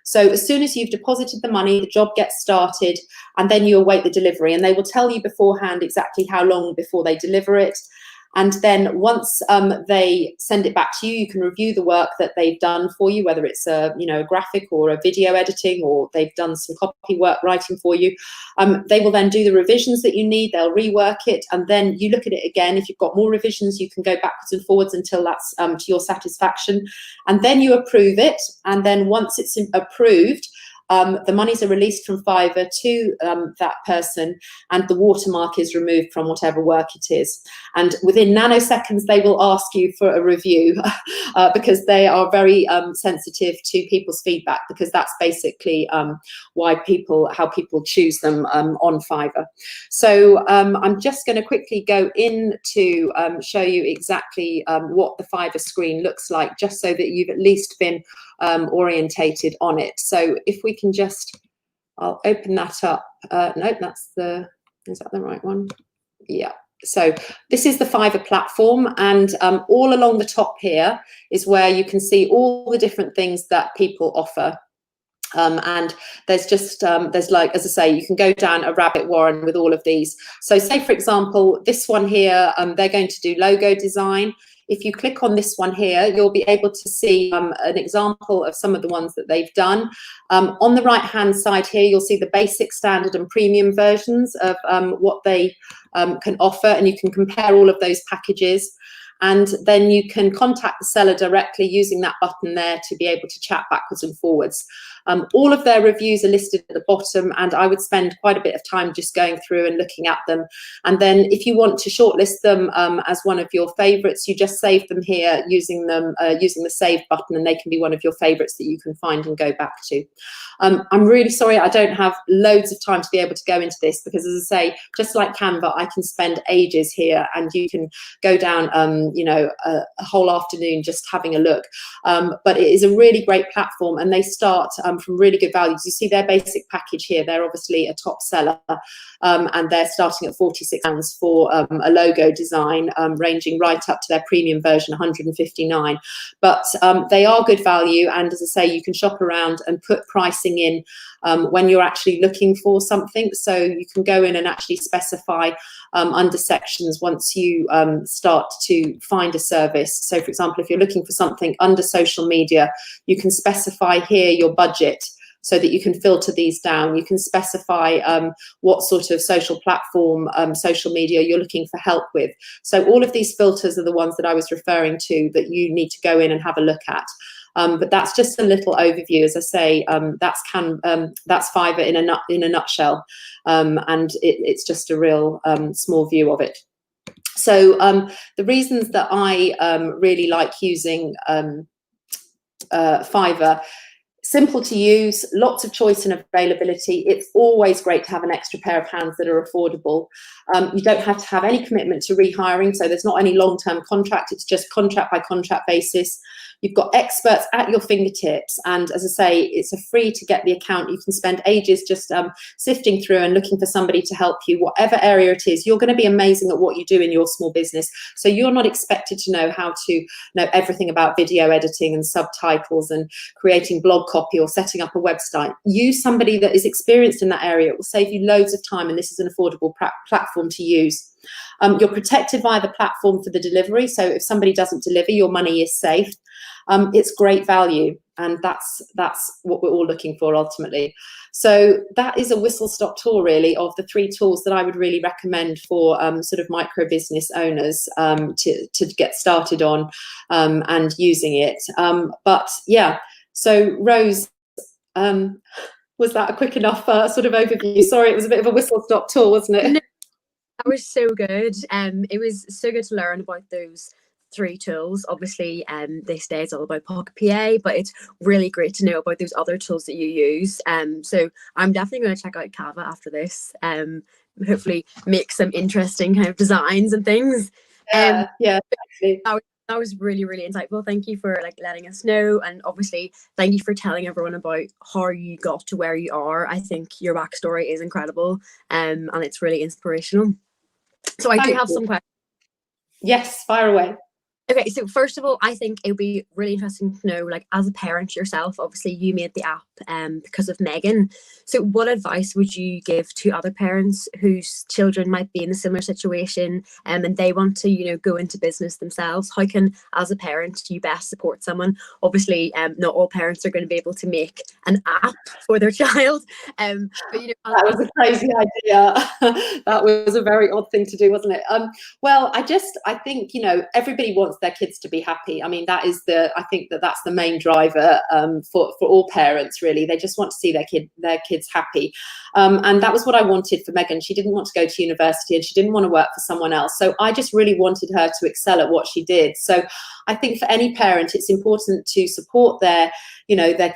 Speaker 2: So as soon as you've deposited the money, the job gets started, and then you await the delivery, and they will tell you beforehand exactly how long before they deliver it. And then once they send it back to you, you can review the work that they've done for you, whether it's a graphic or a video editing, or they've done some copy work writing for you. They will then do the revisions that you need. They'll rework it, and then you look at it again. If you've got more revisions, you can go backwards and forwards until that's to your satisfaction, and then you approve it. And then once it's approved, the monies are released from Fiverr to that person, and the watermark is removed from whatever work it is. And within nanoseconds, they will ask you for a review because they are very sensitive to people's feedback, because that's basically how people choose them on Fiverr. So I'm just going to quickly go in to show you exactly what the Fiverr screen looks like, just so that you've at least been orientated on it. So if we can just, I'll open that up. No, is that the right one? Yeah. So this is the Fiverr platform, and all along the top here is where you can see all the different things that people offer. And there's just there's, like, as I say, you can go down a rabbit warren with all of these. So say, for example, this one here, they're going to do logo design. If you click on this one here, you'll be able to see an example of some of the ones that they've done. On the right hand side here, you'll see the basic, standard and premium versions of what they can offer, and you can compare all of those packages. And then you can contact the seller directly using that button there to be able to chat backwards and forwards. All of their reviews are listed at the bottom, and I would spend quite a bit of time just going through and looking at them. And then if you want to shortlist them as one of your favorites, you just save them here using the save button, and they can be one of your favorites that you can find and go back to. I'm really sorry I don't have loads of time to be able to go into this, because, as I say, just like Canva, I can spend ages here, and you can go down you know, a whole afternoon just having a look. But it is a really great platform, and they start from really good values. You see their basic package here. They're obviously a top seller, and they're starting at £46 for a logo design, ranging right up to their premium version, £159. But they are good value, and as I say, you can shop around and put pricing in when you're actually looking for something. So you can go in and actually specify under sections once you start to find a service. So, for example, if you're looking for something under social media, you can specify here your budget, so that you can filter these down. You can specify what sort of social platform, social media you're looking for help with. So all of these filters are the ones that I was referring to that you need to go in and have a look at. But that's just a little overview. As I say, that's Fiverr in a nutshell, and it's just a real small view of it. So the reasons that I really like using Fiverr: simple to use, lots of choice and availability. It's always great to have an extra pair of hands that are affordable. You don't have to have any commitment to rehiring, so there's not any long-term contract. It's just contract by contract basis. You've got experts at your fingertips, and as I say, it's a free to get the account. You can spend ages just sifting through and looking for somebody to help you, whatever area it is. You're going to be amazing at what you do in your small business, so you're not expected to know how to know everything about video editing and subtitles and creating blog copy or setting up a website. Use somebody that is experienced in that area. It will save you loads of time, and this is an affordable platform to use. You're protected via the platform for the delivery, so if somebody doesn't deliver, your money is safe. It's great value, and that's what we're all looking for ultimately. So that is a whistle-stop tour really of the 3 tools that I would really recommend for sort of micro business owners to get started on and using it. But yeah, so Rose, was that a quick enough sort of overview? Sorry, it was a bit of a whistle-stop tour, wasn't it?
Speaker 1: No, that was so good. It was so good to learn about those 3 tools. Obviously, this day is all about Pocket PA, but it's really great to know about those other tools that you use. So I'm definitely going to check out Canva after this. Hopefully make some interesting kind of designs and things.
Speaker 2: Yeah, exactly.
Speaker 1: That was really, really insightful. Thank you for letting us know, and obviously thank you for telling everyone about how you got to where you are. I think your backstory is incredible, and it's really inspirational. So I do have some questions.
Speaker 2: Yes, fire away.
Speaker 1: Okay, so first of all, I think it would be really interesting to know, as a parent yourself, obviously you made the app because of Megan. So what advice would you give to other parents whose children might be in a similar situation and they want to, go into business themselves? How can, as a parent, you best support someone? Obviously, not all parents are going to be able to make an app for their child. But,
Speaker 2: that was a crazy idea. That was a very odd thing to do, wasn't it? Well, I think, everybody wants their kids to be happy. I mean, I think that's the main driver for all parents, really. They just want to see their kids happy. And that was what I wanted for Megan. She didn't want to go to university and she didn't want to work for someone else. So I just really wanted her to excel at what she did. So I think for any parent, it's important to support their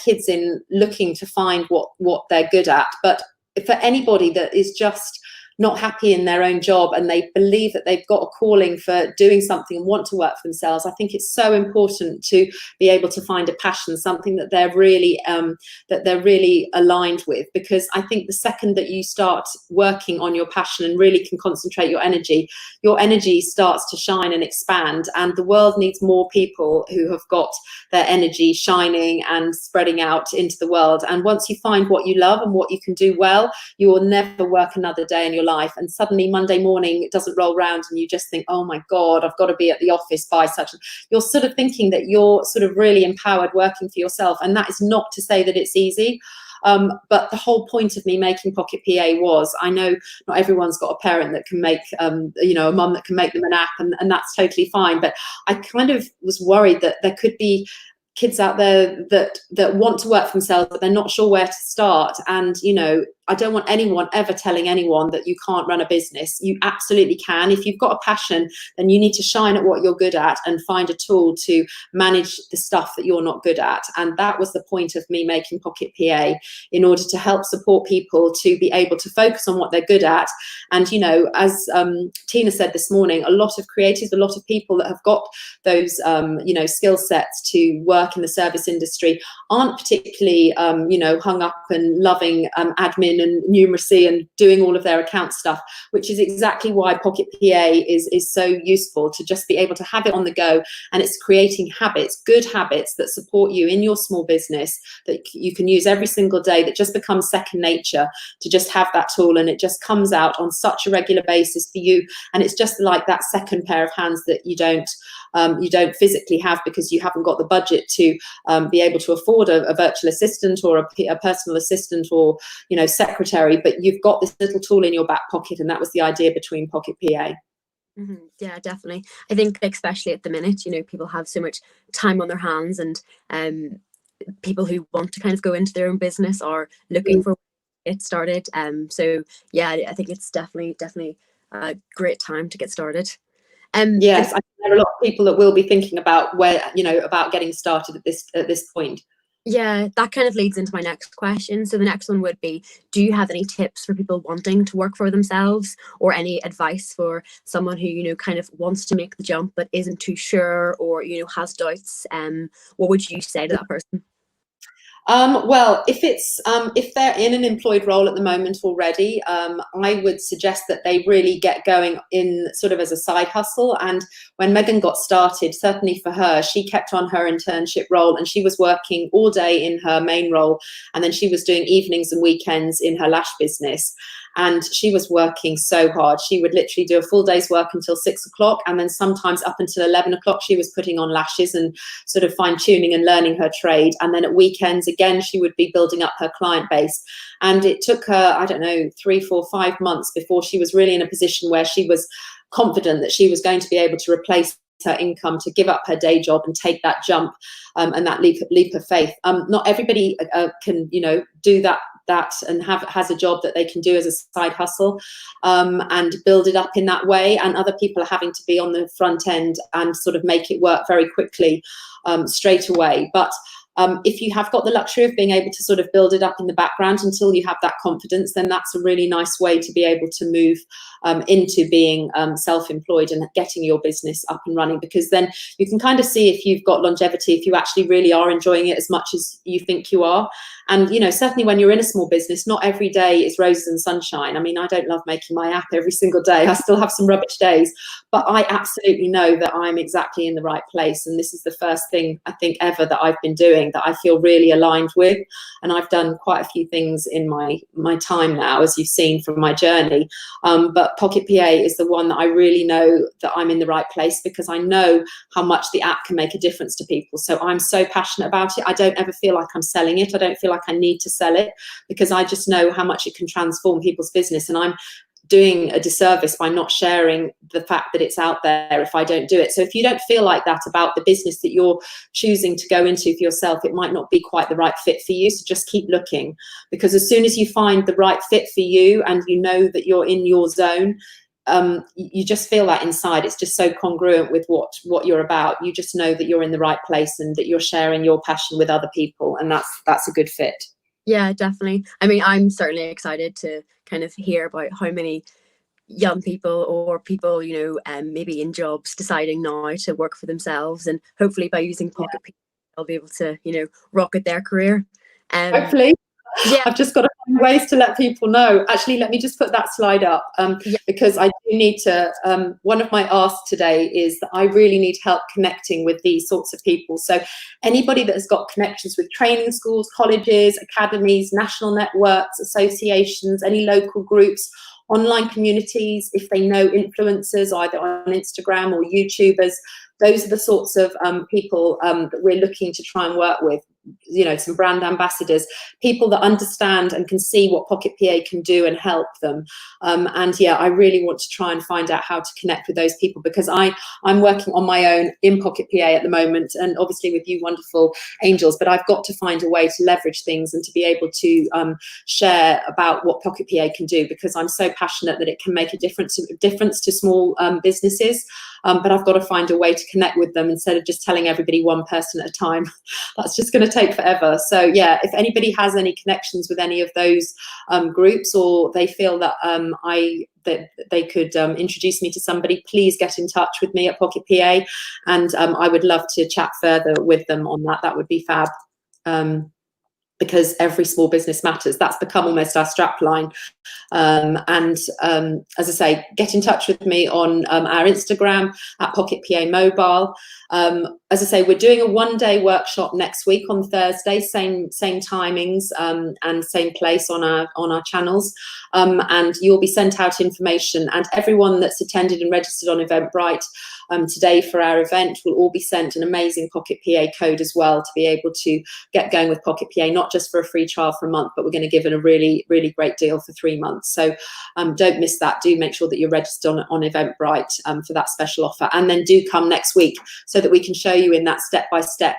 Speaker 2: kids in looking to find what they're good at. But for anybody that is just not happy in their own job and they believe that they've got a calling for doing something and want to work for themselves, I think it's so important to be able to find a passion, something that they're really aligned with, because I think the second that you start working on your passion and really can concentrate your energy starts to shine and expand, and the world needs more people who have got their energy shining and spreading out into the world. And once you find what you love and what you can do well, you will never work another day in your life. And suddenly Monday morning it doesn't roll around and you just think, oh my God, I've got to be at the office by such. You're sort of thinking that you're sort of really empowered working for yourself, and that is not to say that it's easy. But the whole point of me making Pocket PA was, I know not everyone's got a parent that can make, a mum that can make them an app, and that's totally fine. But I kind of was worried that there could be kids out there that want to work for themselves, but they're not sure where to start. And, I don't want anyone ever telling anyone that you can't run a business. You absolutely can. If you've got a passion, then you need to shine at what you're good at and find a tool to manage the stuff that you're not good at. And that was the point of me making Pocket PA, in order to help support people to be able to focus on what they're good at. And, as Tina said this morning, a lot of creatives, a lot of people that have got those, skill sets to work in the service industry aren't particularly, hung up and loving admin and numeracy and doing all of their account stuff, which is exactly why Pocket PA is so useful, to just be able to have it on the go. And it's creating habits, good habits that support you in your small business, that you can use every single day, that just becomes second nature to just have that tool, and it just comes out on such a regular basis for you. And it's just like that second pair of hands that you don't physically have, because you haven't got the budget to be able to afford a virtual assistant or a personal assistant or secretary, but you've got this little tool in your back pocket. And that was the idea between Pocket PA.
Speaker 1: Mm-hmm. Yeah, definitely. I think especially at the minute, people have so much time on their hands, and people who want to kind of go into their own business are looking for it started. So yeah, I think it's definitely a great time to get started.
Speaker 2: Yes, I think there are a lot of people that will be thinking about about getting started at this point.
Speaker 1: Yeah, that kind of leads into my next question. So the next one would be, do you have any tips for people wanting to work for themselves, or any advice for someone who, kind of wants to make the jump but isn't too sure, or, has doubts? What would you say to that person?
Speaker 2: Well, if they're in an employed role at the moment already, I would suggest that they really get going in sort of as a side hustle. And when Megan got started, certainly for her, she kept on her internship role, and she was working all day in her main role, and then she was doing evenings and weekends in her lash business. And she was working so hard. She would literally do a full day's work until 6 o'clock. And then sometimes up until 11 o'clock, she was putting on lashes and sort of fine tuning and learning her trade. And then at weekends, again, she would be building up her client base. And it took her, I don't know, 3, 4, 5 months before she was really in a position where she was confident that she was going to be able to replace her income, to give up her day job and take that jump and that leap of faith. Not everybody can, do that and has a job that they can do as a side hustle and build it up in that way. And other people are having to be on the front end and sort of make it work very quickly straight away. But if you have got the luxury of being able to sort of build it up in the background until you have that confidence, then that's a really nice way to be able to move into being self-employed and getting your business up and running, because then you can kind of see if you've got longevity, if you actually really are enjoying it as much as you think you are. And, certainly when you're in a small business, not every day is roses and sunshine. I mean, I don't love making my app every single day. I still have some rubbish days, but I absolutely know that I'm exactly in the right place. And this is the first thing I think ever that I've been doing that I feel really aligned with. And I've done quite a few things in my time now, as you've seen from my journey. But Pocket PA is the one that I really know that I'm in the right place, because I know how much the app can make a difference to people. So I'm so passionate about it. I don't ever feel like I'm selling it. I don't feel like I need to sell it, because I just know how much it can transform people's business. And I'm doing a disservice by not sharing the fact that it's out there if I don't do it. So if you don't feel like that about the business that you're choosing to go into for yourself, it might not be quite the right fit for you. So just keep looking, because as soon as you find the right fit for you and you know that you're in your zone, you just feel that inside. It's just so congruent with what you're about. You just know that you're in the right place and that you're sharing your passion with other people, and that's a good fit.
Speaker 1: Yeah, definitely. I mean, I'm certainly excited to kind of hear about how many young people or people, maybe in jobs deciding now to work for themselves, and hopefully by using Pocket PA, they'll be able to, rocket their career.
Speaker 2: Hopefully.
Speaker 1: Yeah.
Speaker 2: I've just got to find ways to let people know. Actually, let me just put that slide up,
Speaker 1: Yeah.
Speaker 2: because I do need to, one of my asks today is that I really need help connecting with these sorts of people. So anybody that has got connections with training schools, colleges, academies, national networks, associations, any local groups, online communities, if they know influencers either on Instagram or YouTubers, those are the sorts of people that we're looking to try and work with. Some brand ambassadors, people that understand and can see what Pocket PA can do and help them. And yeah, I really want to try and find out how to connect with those people, because I'm working on my own in Pocket PA at the moment, and obviously with you wonderful angels, but I've got to find a way to leverage things and to be able to share about what Pocket PA can do, because I'm so passionate that it can make a difference to small businesses. But I've got to find a way to connect with them instead of just telling everybody one person at a time. That's just going to take forever. So yeah, if anybody has any connections with any of those groups, or they feel that that they could introduce me to somebody, please get in touch with me at Pocket PA, and I would love to chat further with them on that. That would be fab. Because every small business matters. That's become almost our strap line. As I say, get in touch with me on our Instagram at Pocket PA Mobile. As I say, we're doing a one-day workshop next week on Thursday, same timings and same place on our channels. And you'll be sent out information, and everyone that's attended and registered on Eventbrite today for our event will all be sent an amazing Pocket PA code as well, to be able to get going with Pocket PA, not just for a free trial for a month, but we're going to give it a really, really great deal for 3 months. So don't miss that. Do make sure that you're registered on Eventbrite for that special offer, and then do come next week so that we can show you in that step-by-step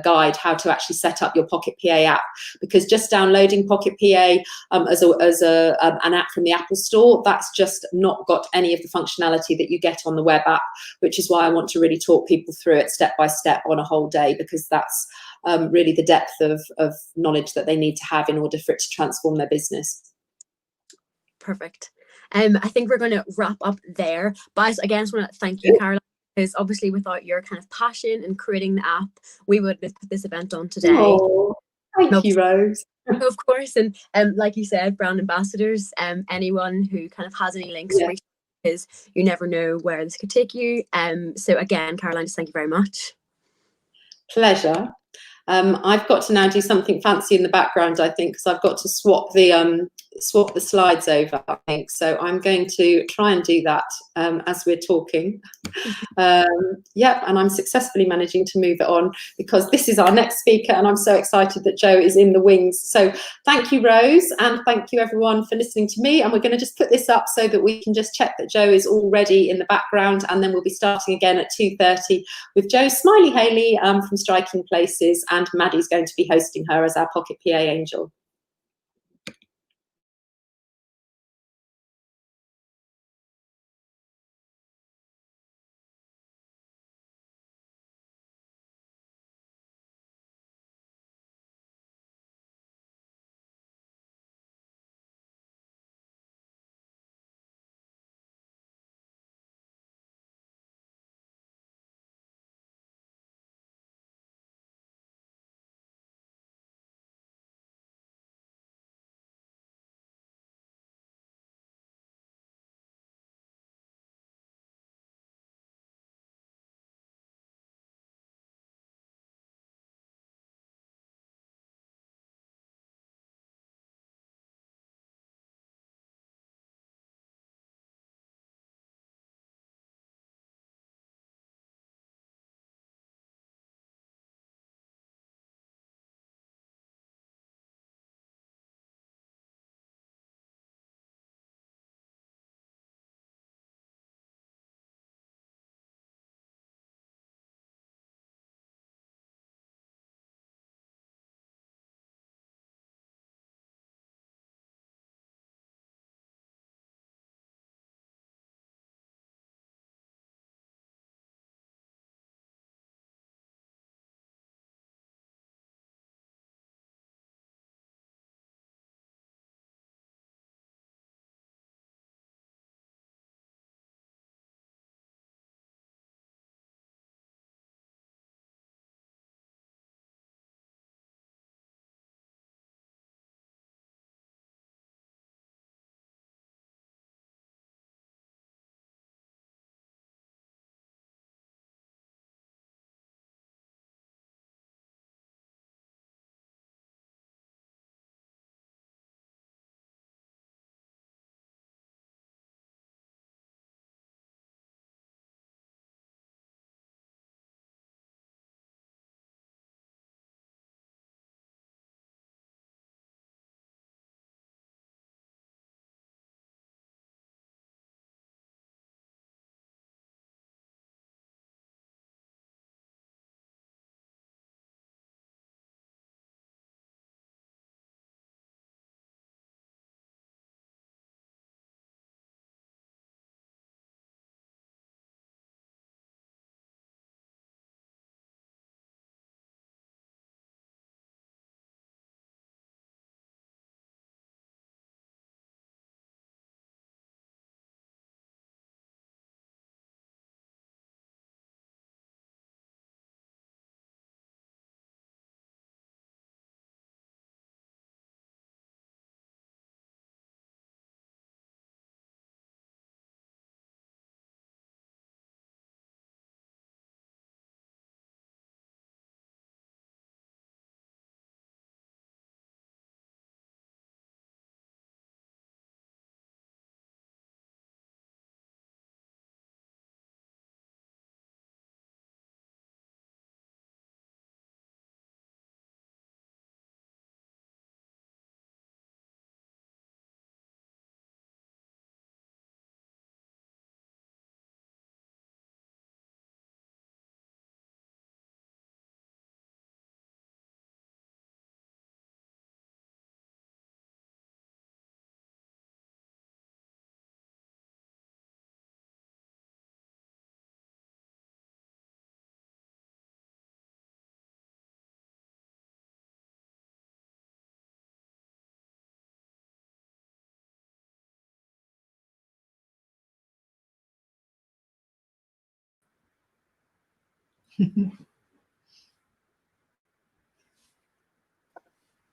Speaker 2: guide how to actually set up your Pocket PA app, because just downloading Pocket PA as an app from the Apple Store, that's just not got any of the functionality that you get on the web app, which is why I want to really talk people through it step by step on a whole day, because that's really the depth of knowledge that they need to have in order for it to transform their business.
Speaker 1: Perfect. I think we're going to wrap up there, but again, I just want to thank you, Caroline, because obviously without your kind of passion in creating the app, we would have put this event on today.
Speaker 2: Oh, thank you, Rose.
Speaker 1: Of course, and like you said, brand ambassadors, anyone who kind of has any links, because you never know where this could take you. So again, Caroline, just thank you very much.
Speaker 2: Pleasure. I've got to now do something fancy in the background, I think, because I've got to swap the slides over, I think. So I'm going to try and do that as we're talking. Yeah, and I'm successfully managing to move it on, because this is our next speaker, and I'm so excited that Joe is in the wings. So thank you, Rose, and thank you everyone for listening to me. And we're going to just put this up so that we can just check that Joe is already in the background, and then we'll be starting again at 2:30 with Joe Smiley Hailey from Striking Places, and Maddie's going to be hosting her as our Pocket PA Angel.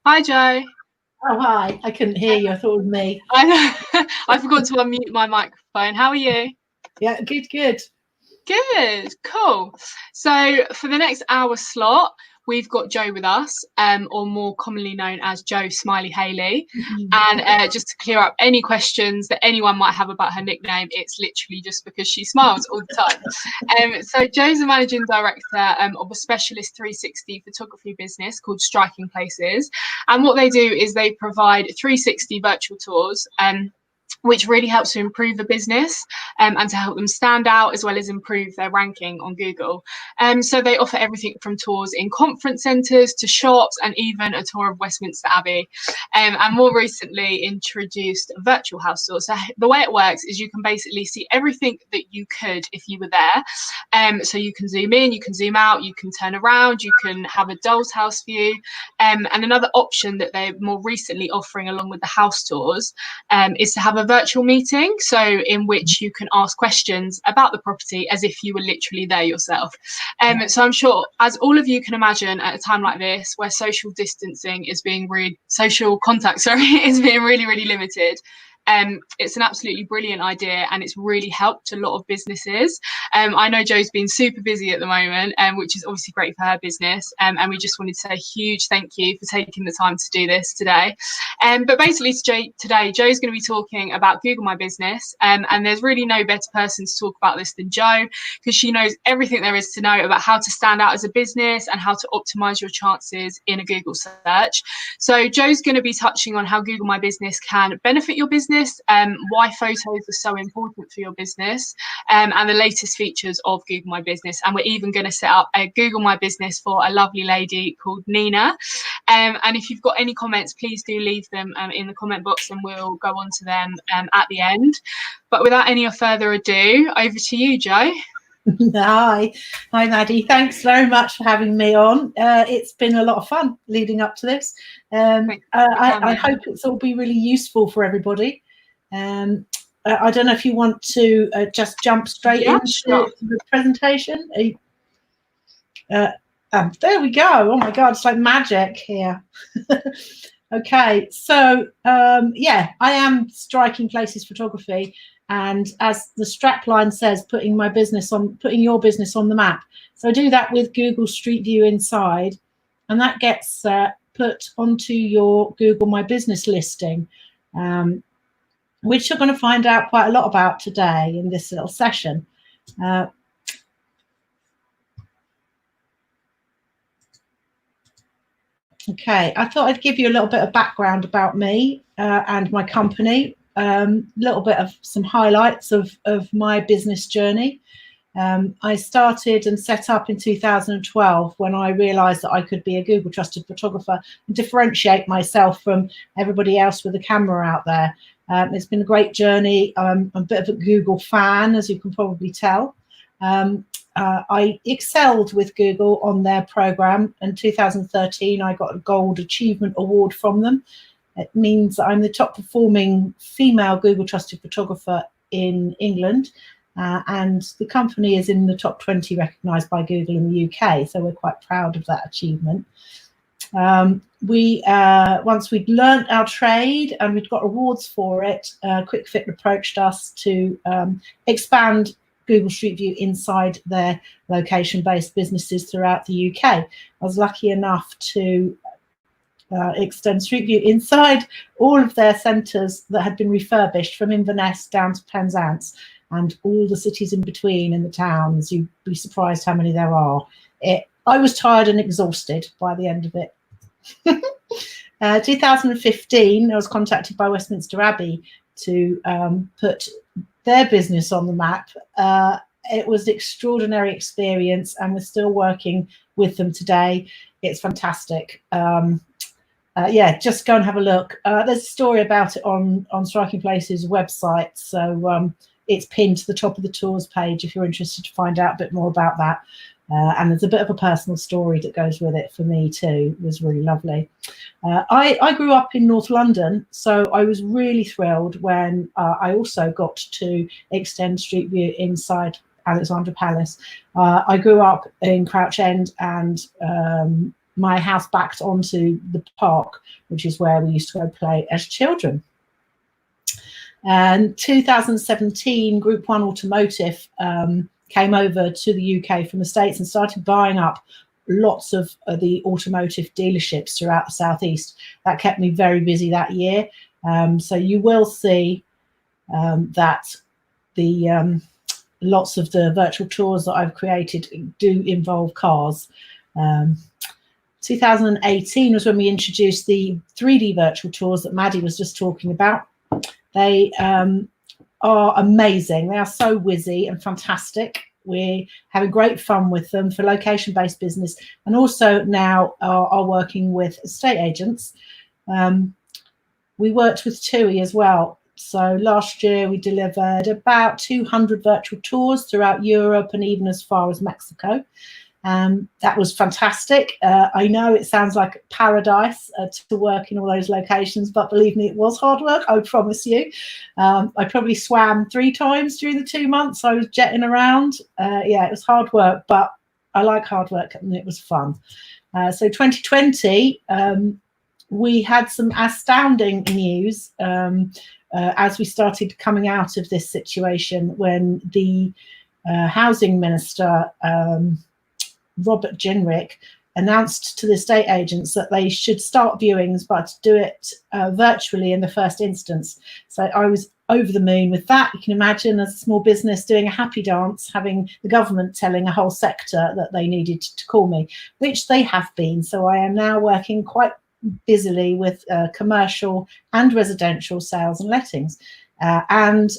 Speaker 3: Hi, Joe.
Speaker 4: Oh, hi. I couldn't hear you. I thought it was me.
Speaker 3: I forgot to unmute my microphone. How are you?
Speaker 4: Yeah, good, good.
Speaker 3: Good, cool. So for the next hour slot, we've got Joe with us, or more commonly known as Joe Smiley Hailey. And just to clear up any questions that anyone might have about her nickname, it's literally just because she smiles all the time. So Joe's a managing director of a specialist 360 photography business called Striking Places. And what they do is they provide 360 virtual tours, which really helps to improve the business and to help them stand out, as well as improve their ranking on Google. So they offer everything from tours in conference centres to shops, and even a tour of Westminster Abbey, and more recently introduced a virtual house tour. So the way it works is you can basically see everything that you could if you were there. So you can zoom in, you can zoom out, you can turn around, you can have a doll's house view. And another option that they're more recently offering along with the house tours is to have a virtual meeting, so in which you can ask questions about the property as if you were literally there yourself. So I'm sure, as all of you can imagine, at a time like this where social distancing is being social contact is being really limited, it's an absolutely brilliant idea, and it's really helped a lot of businesses. I know Joe's been super busy at the moment, which is obviously great for her business, and we just wanted to say a huge thank you for taking the time to do this today. But basically today Joe's going to be talking about Google My Business, and there's really no better person to talk about this than Joe, because she knows everything there is to know about how to stand out as a business and how to optimize your chances in a Google search. So Joe's going to be touching on how Google My Business can benefit your business, why photos are so important for your business, and the latest features of Google My Business. And we're even going to set up a Google My Business for a lovely lady called Nina. And if you've got any comments, please do leave them in the comment box, and we'll go on to them at the end. But without any further ado, over to you, Joe.
Speaker 4: Hi, Maddie. Thanks very much for having me on. It's been a lot of fun leading up to this. I hope it's all be really useful for everybody. I don't know if you want to just jump straight into the presentation. There we go. Oh my God, it's like magic here. Okay, so yeah, I am Striking Places Photography, and as the strapline says, putting your business on the map. So I do that with Google Street View inside, and that gets put onto your Google My Business listing, which you're going to find out quite a lot about today in this little session. Okay, I thought I'd give you a little bit of background about me and my company, a little bit of some highlights of my business journey. I started and set up in 2012 when I realised that I could be a Google trusted photographer and differentiate myself from everybody else with a camera out there. It's been a great journey. I'm a bit of a Google fan, as you can probably tell. I excelled with Google on their program. In 2013, I got a Gold Achievement Award from them. It means that I'm the top performing female Google trusted photographer in England. And the company is in the top 20 recognised by Google in the UK. So we're quite proud of that achievement. Once we'd learnt our trade and we'd got awards for it, QuickFit approached us to expand Google Street View inside their location-based businesses throughout the UK. I was lucky enough to extend Street View inside all of their centres that had been refurbished, from Inverness down to Penzance and all the cities in between in the towns. You'd be surprised how many there are. I was tired and exhausted by the end of it. 2015, I was contacted by Westminster Abbey to put their business on the map. It was an extraordinary experience, and we're still working with them today. It's fantastic. Yeah, just go and have a look. There's a story about it on Striking Places website, so it's pinned to the top of the tours page if you're interested to find out a bit more about that. And there's a bit of a personal story that goes with it for me too. It was really lovely. I grew up in North London, so I was really thrilled when I also got to extend Street View inside Alexandra Palace. I grew up in Crouch End, and my house backed onto the park, which is where we used to go play as children. And 2017, Group 1 Automotive came over to the UK from the States and started buying up lots of the automotive dealerships throughout the Southeast. That kept me very busy that year. So you will see that the lots of the virtual tours that I've created do involve cars. 2018 was when we introduced the 3D virtual tours that Maddie was just talking about. They are amazing. They are so whizzy and fantastic. We're having great fun with them for location-based business, and also now are working with estate agents. We worked with TUI as well. So last year we delivered about 200 virtual tours throughout Europe and even as far as Mexico. That was fantastic. I know it sounds like paradise to work in all those locations, but believe me, it was hard work, I promise you. I probably swam 3 times during the 2 months I was jetting around. Yeah, it was hard work, but I like hard work and it was fun. So 2020, we had some astounding news as we started coming out of this situation, when the housing minister, Robert Jenrick, announced to the estate agents that they should start viewings, but do it virtually in the first instance. So I was over the moon with that. You can imagine, as a small business, doing a happy dance, having the government telling a whole sector that they needed to call me, which they have been. So I am now working quite busily with commercial and residential sales and lettings. And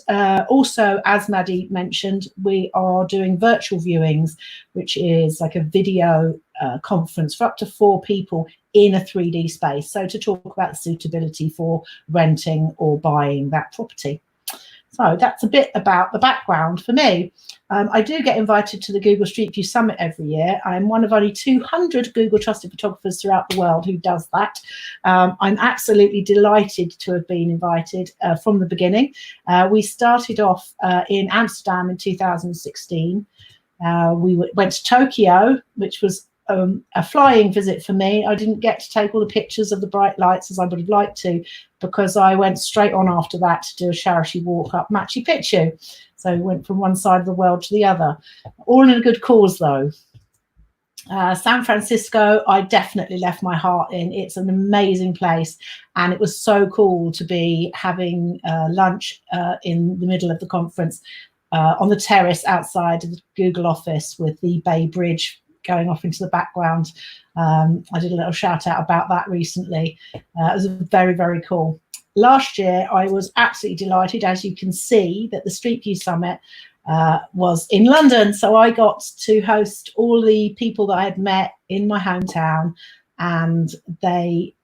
Speaker 4: also, as Maddie mentioned, we are doing virtual viewings, which is like a video conference for up to 4 people in a 3D space. So to talk about suitability for renting or buying that property. So that's a bit about the background for me. I do get invited to the Google Street View Summit every year. I'm one of only 200 Google Trusted Photographers throughout the world who does that. I'm absolutely delighted to have been invited from the beginning. We started off in Amsterdam in 2016. We went to Tokyo, which was a flying visit for me. I didn't get to take all the pictures of the bright lights as I would have liked to, because I went straight on after that to do a charity walk up Machu Picchu. So we went from one side of the world to the other. All in a good cause, though. San Francisco, I definitely left my heart in. It's an amazing place, and it was so cool to be having lunch in the middle of the conference on the terrace outside of the Google office with the Bay Bridge going off into the background. I did a little shout out about that recently. It was very, very cool. Last year, I was absolutely delighted, as you can see, that the Street View Summit was in London. So I got to host all the people that I had met in my hometown, and they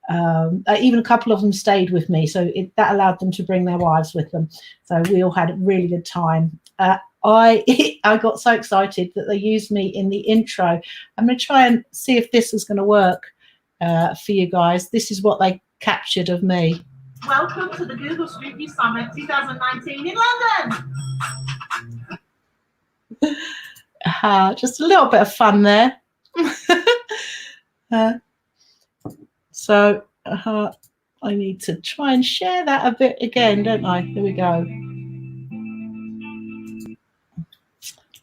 Speaker 4: even a couple of them stayed with me. So that allowed them to bring their wives with them. So we all had a really good time. I got so excited that they used me in the intro. I'm going to try and see if this is going to work for you guys. This is what they captured of me. Welcome to the Google Street View Summit 2019 in London. Just a little bit of fun there. So I need to try and share that a bit again, don't I? Here we go.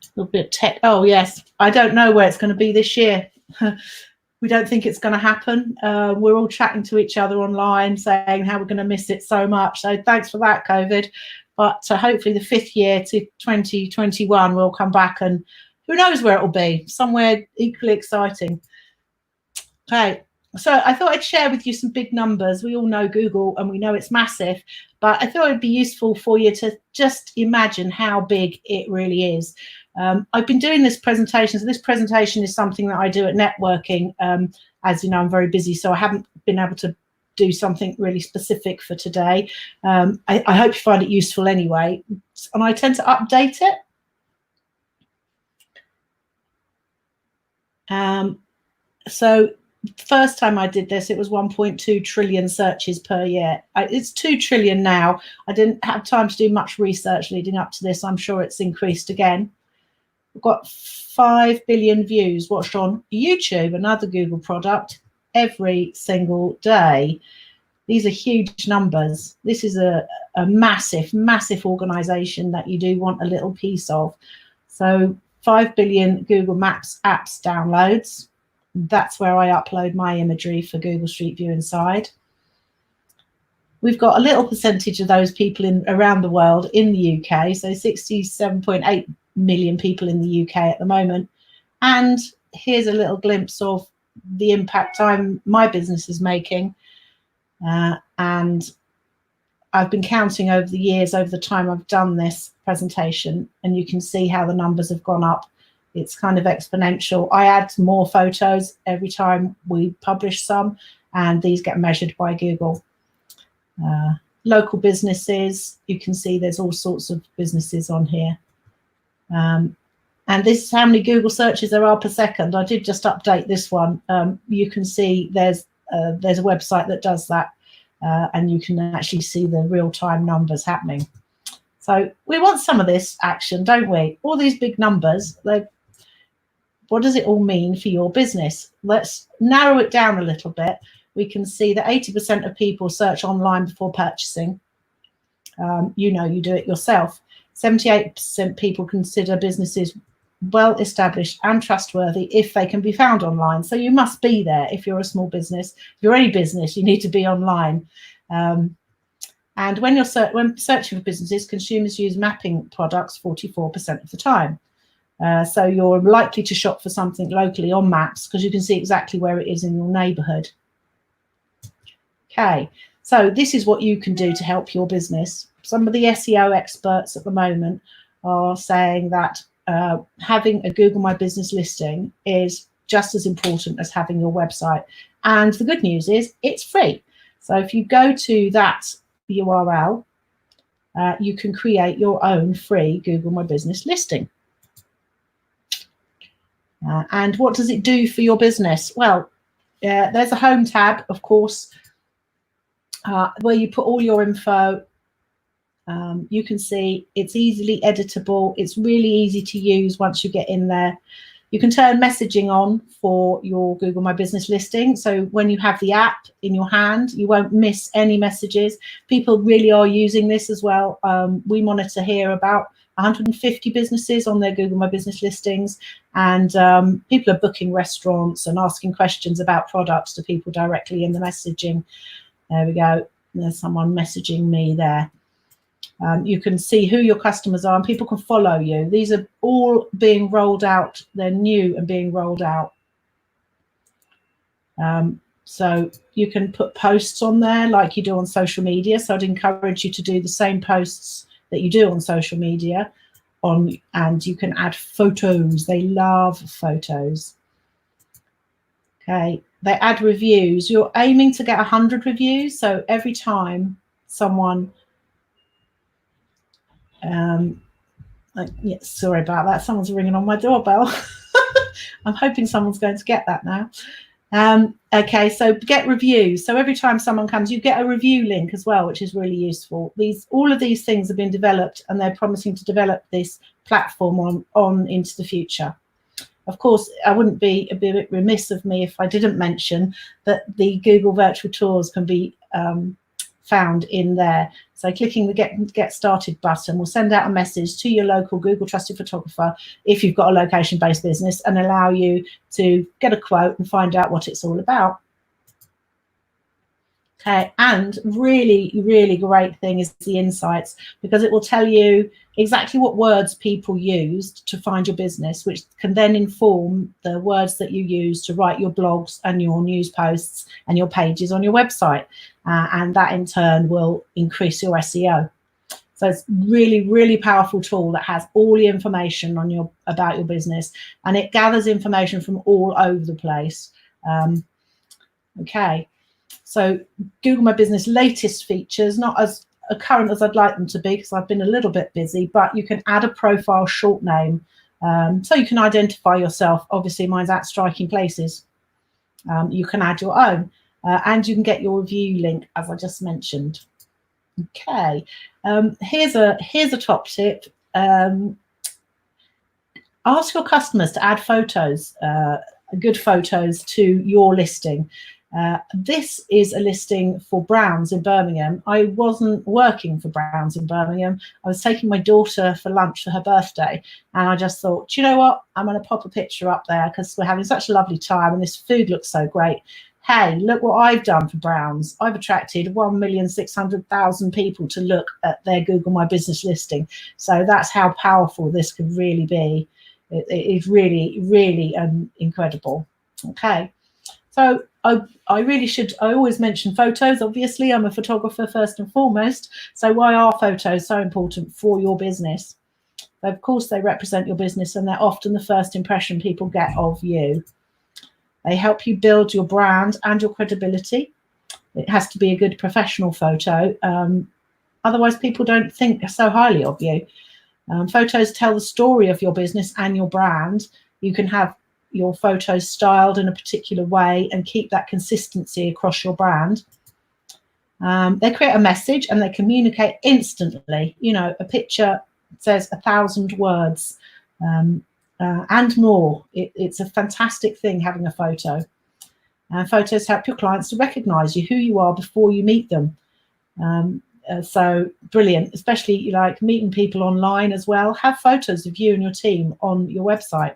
Speaker 4: A little bit of tech. Oh, yes. I don't know where it's going to be this year. We don't think it's going to happen. We're all chatting to each other online, saying how we're going to miss it so much. So thanks for that, COVID. But hopefully the 5th year to 2021, we'll come back, and who knows where it'll be, somewhere equally exciting. Okay. So I thought I'd share with you some big numbers. We all know Google and we know it's massive, but I thought it'd be useful for you to just imagine how big it really is. I've been doing this presentation. So this presentation is something that I do at networking. As you know, I'm very busy, so I haven't been able to do something really specific for today. I hope you find it useful anyway. And I tend to update it. So first time I did this, it was 1.2 trillion searches per year. It's 2 trillion now. I didn't have time to do much research leading up to this. I'm sure it's increased again. We've got 5 billion views watched on YouTube, another Google product, every single day. These are huge numbers. This is a massive, massive organization that you do want a little piece of. So 5 billion Google Maps apps downloads. That's where I upload my imagery for Google Street View inside. We've got a little percentage of those people around the world in the UK, so 67.8 million people in the UK at the moment. And here's a little glimpse of the impact my business is making. And I've been counting over the years, over the time I've done this presentation, and you can see how the numbers have gone up. It's kind of exponential. I add more photos every time we publish some, and these get measured by Google. Local businesses, you can see there's all sorts of businesses on here. And this is how many Google searches there are per second. I did just update this one. You can see there's a website that does that, and you can actually see the real-time numbers happening. So we want some of this action, don't we? All these big numbers, what does it all mean for your business? Let's narrow it down a little bit. We can see that 80% of people search online before purchasing. You know, you do it yourself. 78% people consider businesses well established and trustworthy if they can be found online. So you must be there if you're a small business. If you're any business, you need to be online. And when searching for businesses, consumers use mapping products 44% of the time. So you're likely to shop for something locally on maps because you can see exactly where it is in your neighborhood. Okay, so this is what you can do to help your business. Some of the SEO experts at the moment are saying that having a Google My Business listing is just as important as having your website. And the good news is it's free. So if you go to that URL, you can create your own free Google My Business listing. And what does it do for your business? Well, there's a home tab, of course, where you put all your info. You can see it's easily editable. It's really easy to use once you get in there. You can turn messaging on for your Google My Business listing. So when you have the app in your hand, you won't miss any messages. People really are using this as well. We monitor here about 150 businesses on their Google My Business listings, and people are booking restaurants and asking questions about products to people directly in the messaging. There we go. There's someone messaging me there. You can see who your customers are and people can follow you. These are all being rolled out. They're new and being rolled out. So you can put posts on there like you do on social media. So I'd encourage you to do the same posts that you do on social media and you can add photos. They love photos. Okay, they add reviews. You're aiming to get 100 reviews. So every time someone yeah, sorry about that. Someone's ringing on my doorbell. I'm hoping someone's going to get that now. Okay, so get reviews. So every time someone comes, you get a review link as well, which is really useful. All of these things have been developed, and they're promising to develop this platform on into the future. Of course, I wouldn't be a bit remiss of me if I didn't mention that the Google Virtual Tours can be found in there. So clicking the get started button will send out a message to your local Google trusted photographer if you've got a location-based business and allow you to get a quote and find out what it's all about. Okay, and really, really great thing is the insights, because it will tell you exactly what words people used to find your business, which can then inform the words that you use to write your blogs and your news posts and your pages on your website. And that in turn will increase your SEO. So it's really, really powerful tool that has all the information on about your business, and it gathers information from all over the place. Okay, so Google My Business latest features, not as current as I'd like them to be because I've been a little bit busy, but you can add a profile short name so you can identify yourself. Obviously mine's at Striking Places. You can add your own. And you can get your review link, as I just mentioned. Okay, here's a top tip. I ask your customers to add photos, good photos to your listing. This is a listing for Browns in Birmingham. I wasn't working for Browns in Birmingham. I was taking my daughter for lunch for her birthday, and I just thought, do you know what? I'm going to pop a picture up there because we're having such a lovely time and this food looks so great. Hey, look what I've done for Browns. I've attracted 1,600,000 people to look at their Google My Business listing. So that's how powerful this can really be. It is really, really incredible. Okay. So I always mention photos. Obviously, I'm a photographer first and foremost. So why are photos so important for your business? Of course, they represent your business and they're often the first impression people get of you. They help you build your brand and your credibility. It has to be a good professional photo. Otherwise, people don't think so highly of you. Photos tell the story of your business and your brand. You can have your photos styled in a particular way and keep that consistency across your brand. They create a message and they communicate instantly. You know, a picture says 1,000 words and more. It's a fantastic thing having a photo. Photos help your clients to recognize you, who you are before you meet them. So brilliant, especially like meeting people online as well. Have photos of you and your team on your website,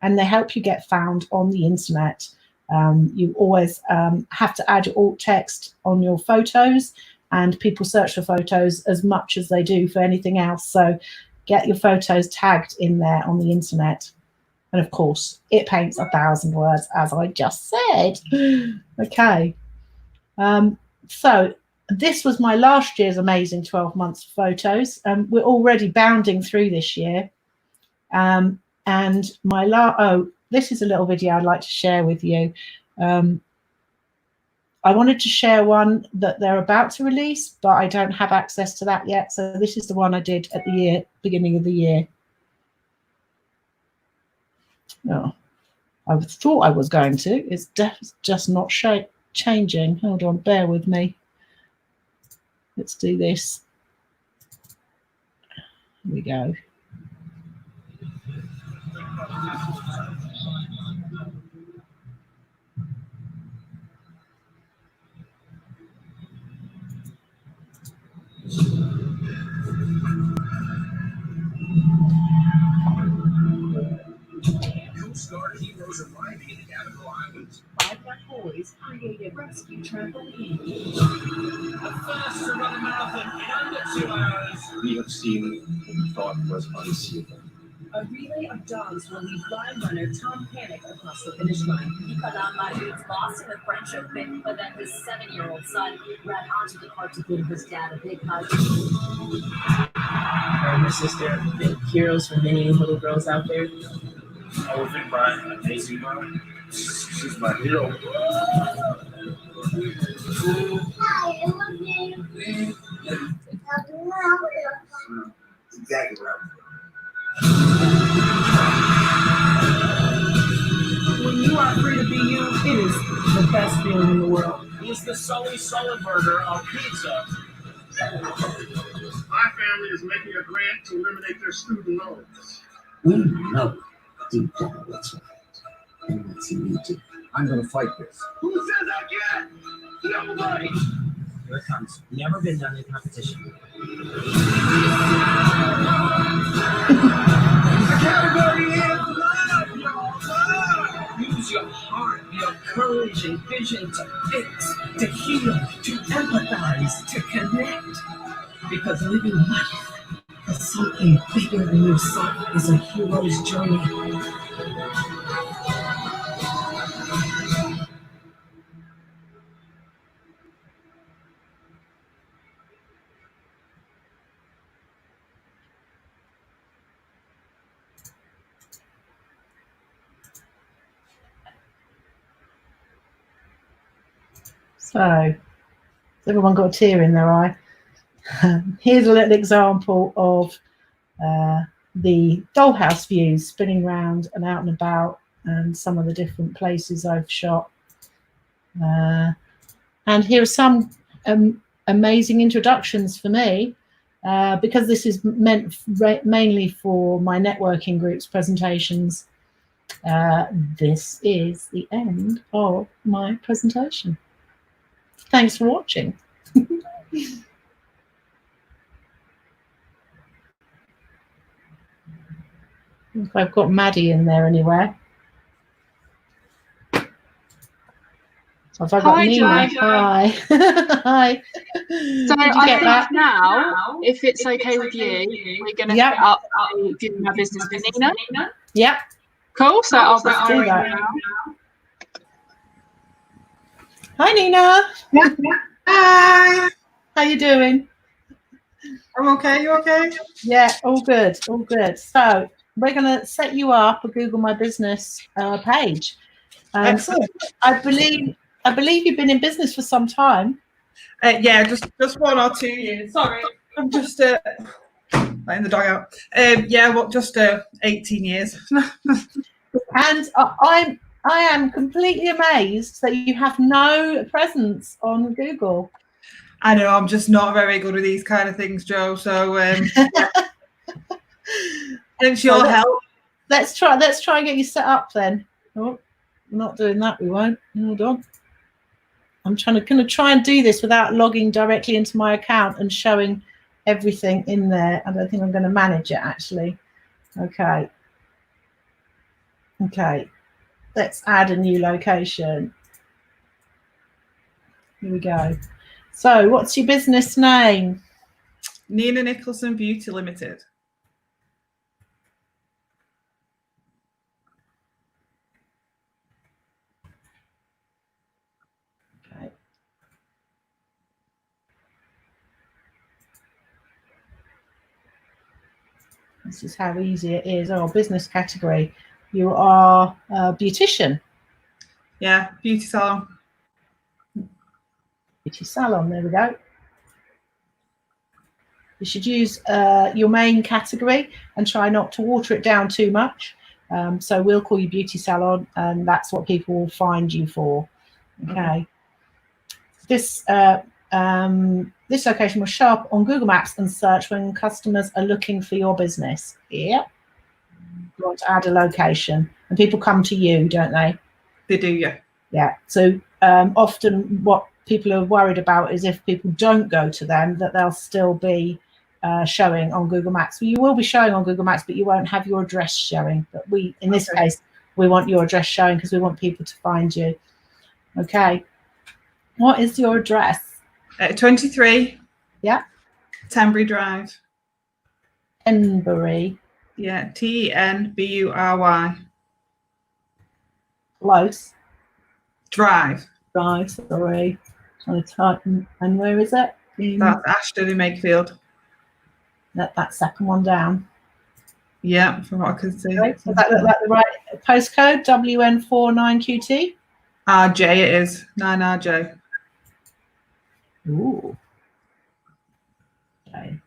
Speaker 4: and they help you get found on the internet. You always have to add your alt text on your photos, and people search for photos as much as they do for anything else. So get your photos tagged in there on the internet. And of course, it paints 1,000 words, as I just said. Okay. So this was my last year's amazing 12 months of photos. We're already bounding through this year. And this is a little video I'd like to share with you. I wanted to share one that they're about to release, but I don't have access to that yet. So this is the one I did at the beginning of the year. Oh, I thought I was going to. It's just not changing. Hold on, bear with me. Let's do this. Here we go.
Speaker 5: Coast Guard heroes arriving in the Gallagher Islands. 5 black boys create a rescue trampoline. The first to run a marathon in under 2 hours. We have seen what we thought was unseeable. A relay of dogs will lead blind runner Tom Panic across the finish line. Nicolas Mahmoud's lost in the French Open, but then his 7-year-old son ran onto the court to give his dad a big hug. Her and my sister, big heroes for many little girls out there. I would think my amazing mom. She's my hero. Hi, I love you. Exactly right. When you are free to be you, it is the best feeling in the world. It's the Sully Burger on pizza. My family is making a grant to eliminate their student loans. We know deep down what's right. And that's in you too. I'm going to fight this. Who says I can't? Nobody. Here it comes. Never been done in competition. The category is love, y'all. Use your heart, your courage and vision to fix, to heal, to empathize, to connect. Because living life for something bigger than yourself is a hero's journey.
Speaker 4: So, has everyone got a tear in their eye? Here's a little example of the dollhouse views spinning around and out and about, and some of the different places I've shot. And here are some amazing introductions for me. because this is meant mainly for my networking group's presentations, this is the end of my presentation. Thanks for watching. If I've got Maddie in there anywhere. Have I got
Speaker 3: Hi,
Speaker 4: Nina?
Speaker 3: Jo.
Speaker 4: Hi. Hi.
Speaker 3: So
Speaker 4: Did you
Speaker 3: I
Speaker 4: get
Speaker 3: think
Speaker 4: that?
Speaker 3: now, if it's okay with you, we're going to
Speaker 4: Yep.
Speaker 3: set up a Viewing My Business with Nina.
Speaker 4: Yep.
Speaker 3: Cool. So I'll
Speaker 4: Let's do that.
Speaker 3: now.
Speaker 4: Hi, Nina.
Speaker 6: Hi,
Speaker 4: How you doing?
Speaker 6: I'm okay. You okay?
Speaker 4: Yeah, all good, all good. So we're going to set you up a Google My Business page.
Speaker 6: Excellent.
Speaker 4: I believe you've been in business for some time.
Speaker 6: Yeah, just 1 or 2 years. Sorry, I'm just letting the dog out. Yeah, well, just 18 years.
Speaker 4: And I am completely amazed that you have no presence on Google.
Speaker 6: I know I'm just not very good with these kind of things, Joe. So, thanks your help.
Speaker 4: Let's try and get you set up then. Oh, we're not doing that. We won't. Hold on. I'm gonna try and do this without logging directly into my account and showing everything in there. I don't think I'm going to manage it actually. Okay. Okay. Let's add a new location. Here we go. So, what's your business name?
Speaker 6: Nina Nicholson Beauty Limited.
Speaker 4: Okay. This is how easy it is. Oh, business category. You are a beautician.
Speaker 6: Yeah, beauty salon.
Speaker 4: Beauty salon. There we go. You should use your main category and try not to water it down too much. So we'll call you beauty salon, and that's what people will find you for. Okay. This this location will show up on Google Maps and search when customers are looking for your business. Yep. You want to add a location, and people come to you, don't they?
Speaker 6: They do, yeah.
Speaker 4: Yeah. So often what people are worried about is if people don't go to them, that they'll still be showing on Google Maps. Well, you will be showing on Google Maps, but you won't have your address showing. But we, in this case, we want your address showing because we want people to find you. Okay. What is your address?
Speaker 6: 23.
Speaker 4: Yeah.
Speaker 6: Tenbury Drive.
Speaker 4: Tenbury.
Speaker 6: Yeah, Tenbury.
Speaker 4: Close.
Speaker 6: Drive.
Speaker 4: Drive, sorry. Trying to type. And where is it?
Speaker 6: That's Ashton in Makefield.
Speaker 4: That second one down.
Speaker 6: Yeah, from what I can see.
Speaker 4: Right. Does that look like the right postcode? WN49QT?
Speaker 6: RJ it is. 9RJ.
Speaker 4: Ooh. Okay.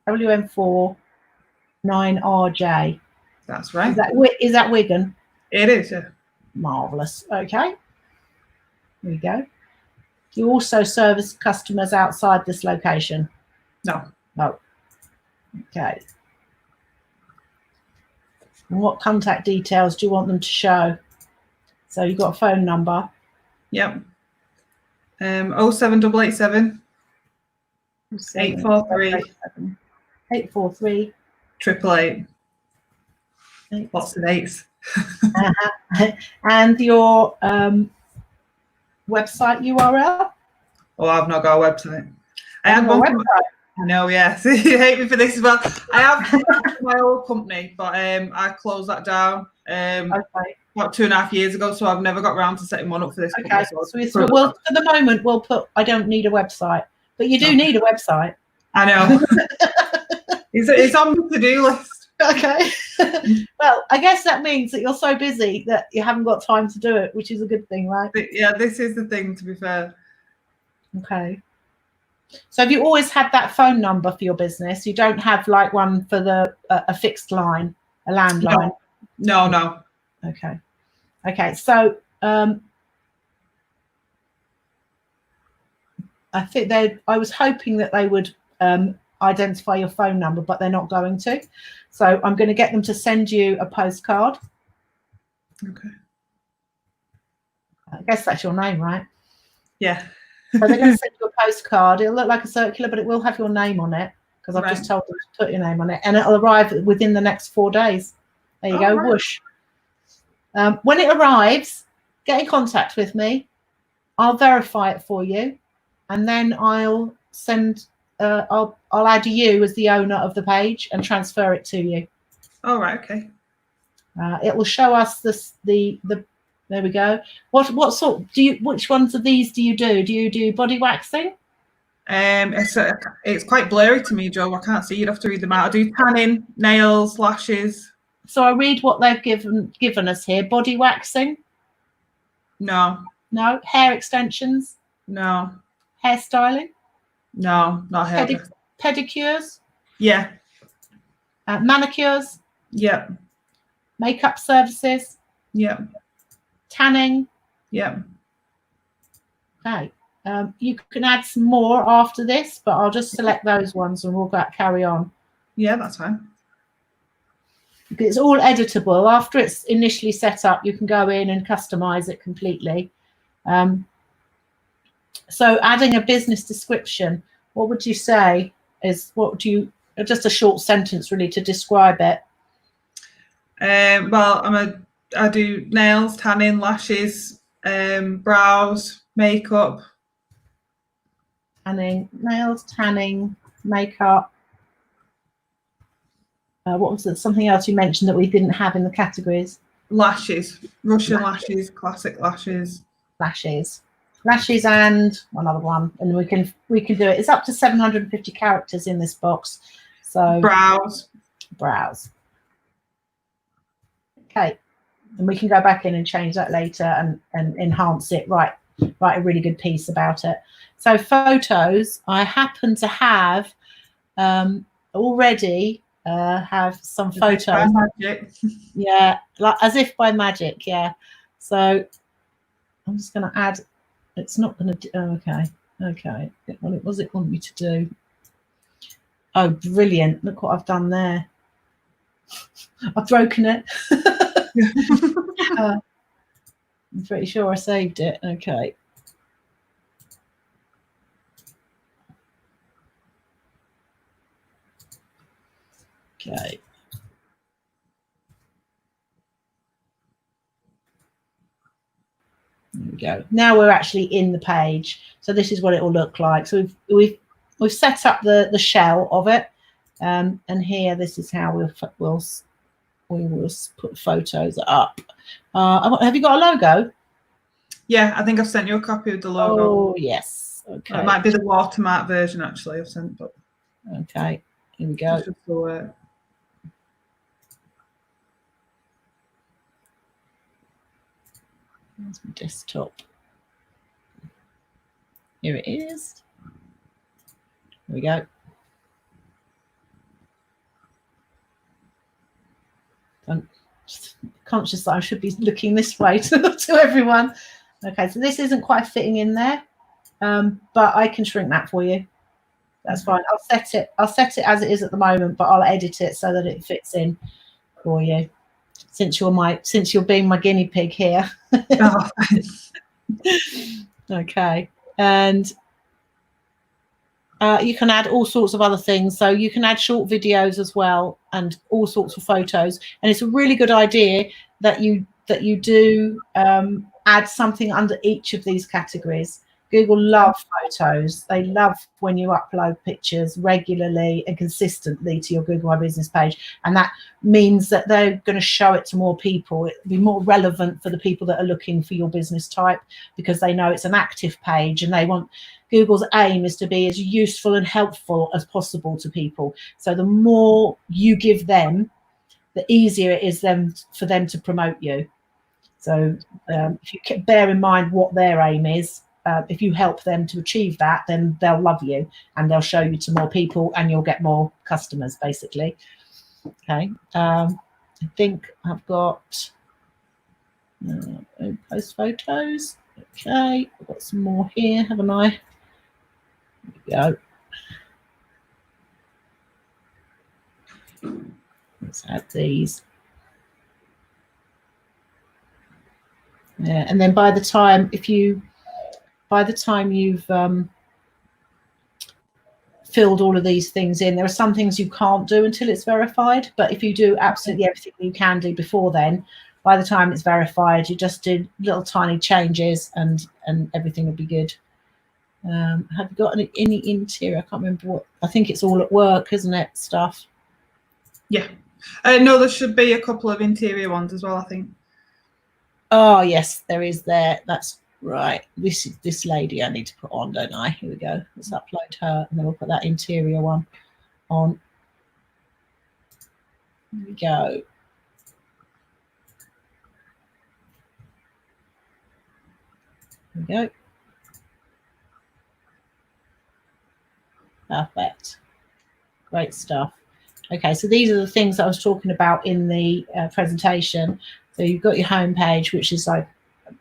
Speaker 4: WN4 9RJ.
Speaker 6: That's right.
Speaker 4: Is that Wigan?
Speaker 6: It is, yeah.
Speaker 4: Marvellous. Okay. Here we go. Do you also service customers outside this location?
Speaker 6: No.
Speaker 4: No. Okay. And what contact details do you want them to show? So you've got a phone number.
Speaker 6: Yep. 07887 843
Speaker 4: 843
Speaker 6: 888. Lots of eights.
Speaker 4: And your website URL?
Speaker 6: Oh, I've not got a website. I
Speaker 4: have
Speaker 6: had
Speaker 4: a
Speaker 6: one.
Speaker 4: website.
Speaker 6: No, yes. You hate me for this as well. I have my old company, but I closed that down
Speaker 4: Okay.
Speaker 6: about 2.5 years ago, so I've never got around to setting one up for this
Speaker 4: Okay.
Speaker 6: company.
Speaker 4: So well, for the moment, we'll put I don't need a website, but you do need a website.
Speaker 6: I know. It's on the to-do list.
Speaker 4: Okay. Well, I guess that means that you're so busy that you haven't got time to do it, which is a good thing, right?
Speaker 6: But yeah, this is the thing, to be fair.
Speaker 4: Okay. So have you always had that phone number for your business? You don't have like one for the a fixed line, a landline?
Speaker 6: No.
Speaker 4: Okay. Okay. So I think I was hoping that they would identify your phone number, but they're not going to. So I'm going to get them to send you a postcard.
Speaker 6: Okay.
Speaker 4: I guess that's your name, right?
Speaker 6: Yeah.
Speaker 4: So they're going to send you a postcard. It'll look like a circular, but it will have your name on it, because I've just told them to put your name on it, and it'll arrive within the next 4 days. There you go, whoosh. When it arrives, get in contact with me. I'll verify it for you, and then I'll send. I'll add you as the owner of the page and transfer it to you.
Speaker 6: All right. Okay.
Speaker 4: It will show us the. There we go. What sort do you? Which ones of these do you do? Do you do body waxing?
Speaker 6: It's quite blurry to me, Joe. I can't see. You'd have to read them out. I do tanning, nails, lashes.
Speaker 4: So I read what they've given us here. Body waxing.
Speaker 6: No.
Speaker 4: No. Hair extensions.
Speaker 6: No.
Speaker 4: Hairstyling.
Speaker 6: No, not hair.
Speaker 4: Pedicures.
Speaker 6: Yeah.
Speaker 4: Manicures.
Speaker 6: Yep.
Speaker 4: Makeup services.
Speaker 6: Yep.
Speaker 4: Tanning.
Speaker 6: Yep.
Speaker 4: Okay. You can add some more after this, but I'll just select those ones and we'll carry on.
Speaker 6: Yeah, that's fine.
Speaker 4: It's all editable. After it's initially set up, you can go in and customize it completely. So adding a business description, what would you say is, just a short sentence really to describe it?
Speaker 6: Well, I do nails, tanning, lashes, brows, makeup.
Speaker 4: Tanning, nails, tanning, makeup. What was it? Something else you mentioned that we didn't have in the categories?
Speaker 6: Lashes, Russian lashes, classic lashes. Lashes and another one, and we can do it. It's up to 750 characters in this box. So brows.
Speaker 4: Okay, and we can go back in and change that later and enhance it. Write a really good piece about it. So photos, I happen to have already have some photos.
Speaker 6: By magic.
Speaker 4: Yeah, like as if by magic. Yeah. So I'm just going to add. It's not going to do. Okay. What was it want me to do? Oh, brilliant! Look what I've done there. I've broken it. I'm pretty sure I saved it. Okay. Okay. There we go. Now we're actually in the page. So this is what it will look like. So we've set up the shell of it, and here this is how we'll put photos up. Have you got a logo?
Speaker 6: Yeah, I think I've sent you a copy of the logo.
Speaker 4: Oh yes. Okay.
Speaker 6: It might be the watermark version actually. I've sent, but
Speaker 4: okay. Here we go. There's my desktop. Here it is. Here we go. I'm just conscious that I should be looking this way to everyone. Okay, so this isn't quite fitting in there, but I can shrink that for you. That's fine. I'll set it as it is at the moment, but I'll edit it so that it fits in for you. Since you're being my guinea pig here.
Speaker 6: Oh.
Speaker 4: Okay, and you can add all sorts of other things. So you can add short videos as well, and all sorts of photos. And it's a really good idea that you do add something under each of these categories. Google love photos. They love when you upload pictures regularly and consistently to your Google My Business page. And that means that they're going to show it to more people. It'll be more relevant for the people that are looking for your business type, because they know it's an active page, and they want Google's aim is to be as useful and helpful as possible to people. So the more you give them, the easier it is for them to promote you. So if you bear in mind what their aim is, if you help them to achieve that, then they'll love you and they'll show you to more people, and you'll get more customers, basically. Okay. I think I've got post photos. Okay, I've got some more here, haven't I? There we go. Let's add these. Yeah, and then by the time you've filled all of these things in, there are some things you can't do until it's verified, but if you do absolutely everything you can do before then, by the time it's verified, you just do little tiny changes and everything will be good. Have you got any interior? I can't remember what. I think it's all at work, isn't it? Stuff.
Speaker 6: Yeah. No, there should be a couple of interior ones as well, I think.
Speaker 4: Oh yes, there is there. That's right. This is this lady I need to put on, don't I? Here we go. Let's upload her, and then we'll put that interior one on. Here we go. Here we go. Perfect. Great stuff. Okay, so these are the things that I was talking about in the presentation. So you've got your home page, which is like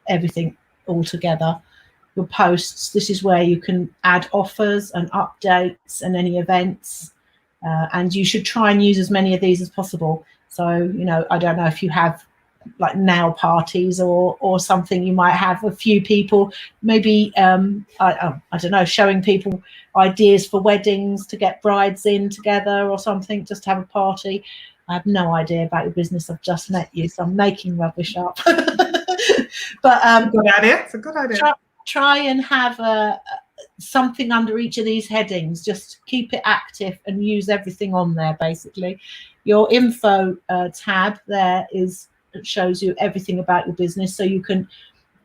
Speaker 4: everything all together. Your posts, this is where you can add offers and updates and any events. And you should try and use as many of these as possible. So, you know, I don't know if you have like nail parties or something, you might have a few people, maybe, I don't know, showing people ideas for weddings to get brides in together or something, just to have a party. I have no idea about your business. I've just met you, so I'm making rubbish up. But
Speaker 6: good idea. It's a good idea.
Speaker 4: Try and have something under each of these headings. Just keep it active and use everything on there. Basically, your info tab there shows you everything about your business, so you can